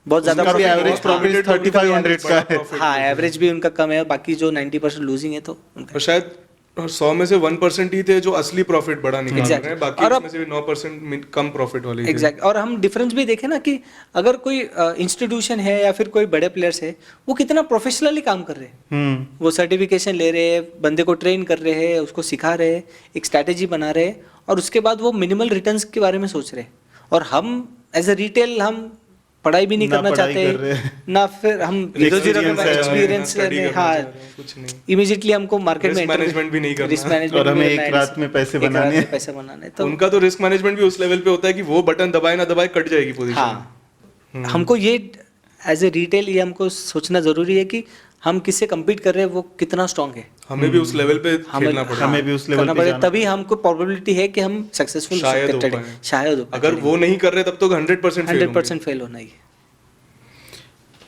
बहुत ज़्यादा उनका भी profit एवरेज है। प्रॉफिट 3500 का है। हाँ, एवरेज भी उनका कम है, बाकी जो 90% लूजिंग है तो उनका और शायद 100 में से 1% ही थे जो असली प्रॉफिट बड़ा निकाल Exactly. रहे हैं, बाकी और अब- उसमें से भी 9% कम प्रॉफिट वाले ही थे। एग्जैक्ट। और हम डिफरेंस भी देखें ना कि अगर कोई इंस्टीट्यूशन है या फिर कोई बड़े प्लेयर्स है, वो कितना प्रोफेशनली काम कर रहे हैं। वो सर्टिफिकेशन ले रहे हैं, बंदे को ट्रेन कर रहे हैं, उसको सिखा रहे हैं, एक स्ट्रैटेजी बना रहे हैं, और उसके बाद वो मिनिमल रिटर्न्स के बारे में सोच रहे हैं। और हम एज ए रिटेल हम पढ़ाई भी नहीं ना करना पढ़ाई कर रहे चाहते, हैं। ना फिर हम जीरो जीरो Experience का है, एक्सपीरियंस study लेने। करना हाँ, चाह रहे हैं, कुछ नहीं। इमीडिएटली हमको मार्केट Risk में management भी नहीं करना। रिस्क मैनेजमेंट और हमें एक रात में पैसे बनाने हैं। पैसे बनाने तो उनका तो रिस्क मैनेजमेंट भी उस लेवल पे होता है कि वो बटन दबाए ना दबाए कट जाएगी पोजीशन। हाँ, हमको ये एज ए रिटेल ये हमको सोचना जरूरी है कि हम किससे compete कर रहे हैं, वो कितना स्ट्रांग है। हमें भी उस लेवल पे खेलना पड़ेगा। हमें भी उस level करना पे पड़ेगा, जाना तभी हमको प्रोबेबिलिटी है कि हम सक्सेसफुल शायद हो पाए। शायद हो पाए। अगर वो नहीं कर रहे तब तो 100% फेल 100% फेल होना ही है।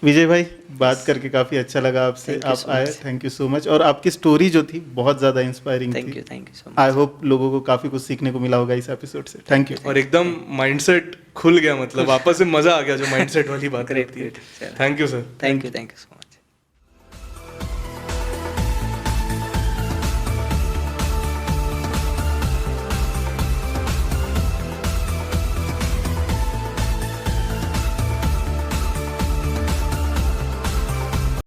विजय भाई, बात करके काफी अच्छा लगा आपसे। Thank you आप so आए, much. Thank you so much. और आपकी स्टोरी जो थी बहुत ज्यादा इंस्पायरिंग थैंक थी। You so much. I hope लोगों को काफी कुछ सीखने को मिला होगा इस एपिसोड से। Thank you. और एकदम माइंडसेट खुल गया, मतलब वापस से मजा आ गया जो माइंडसेट वाली बात Great, करती है। great. Thank you sir. Thank you so much.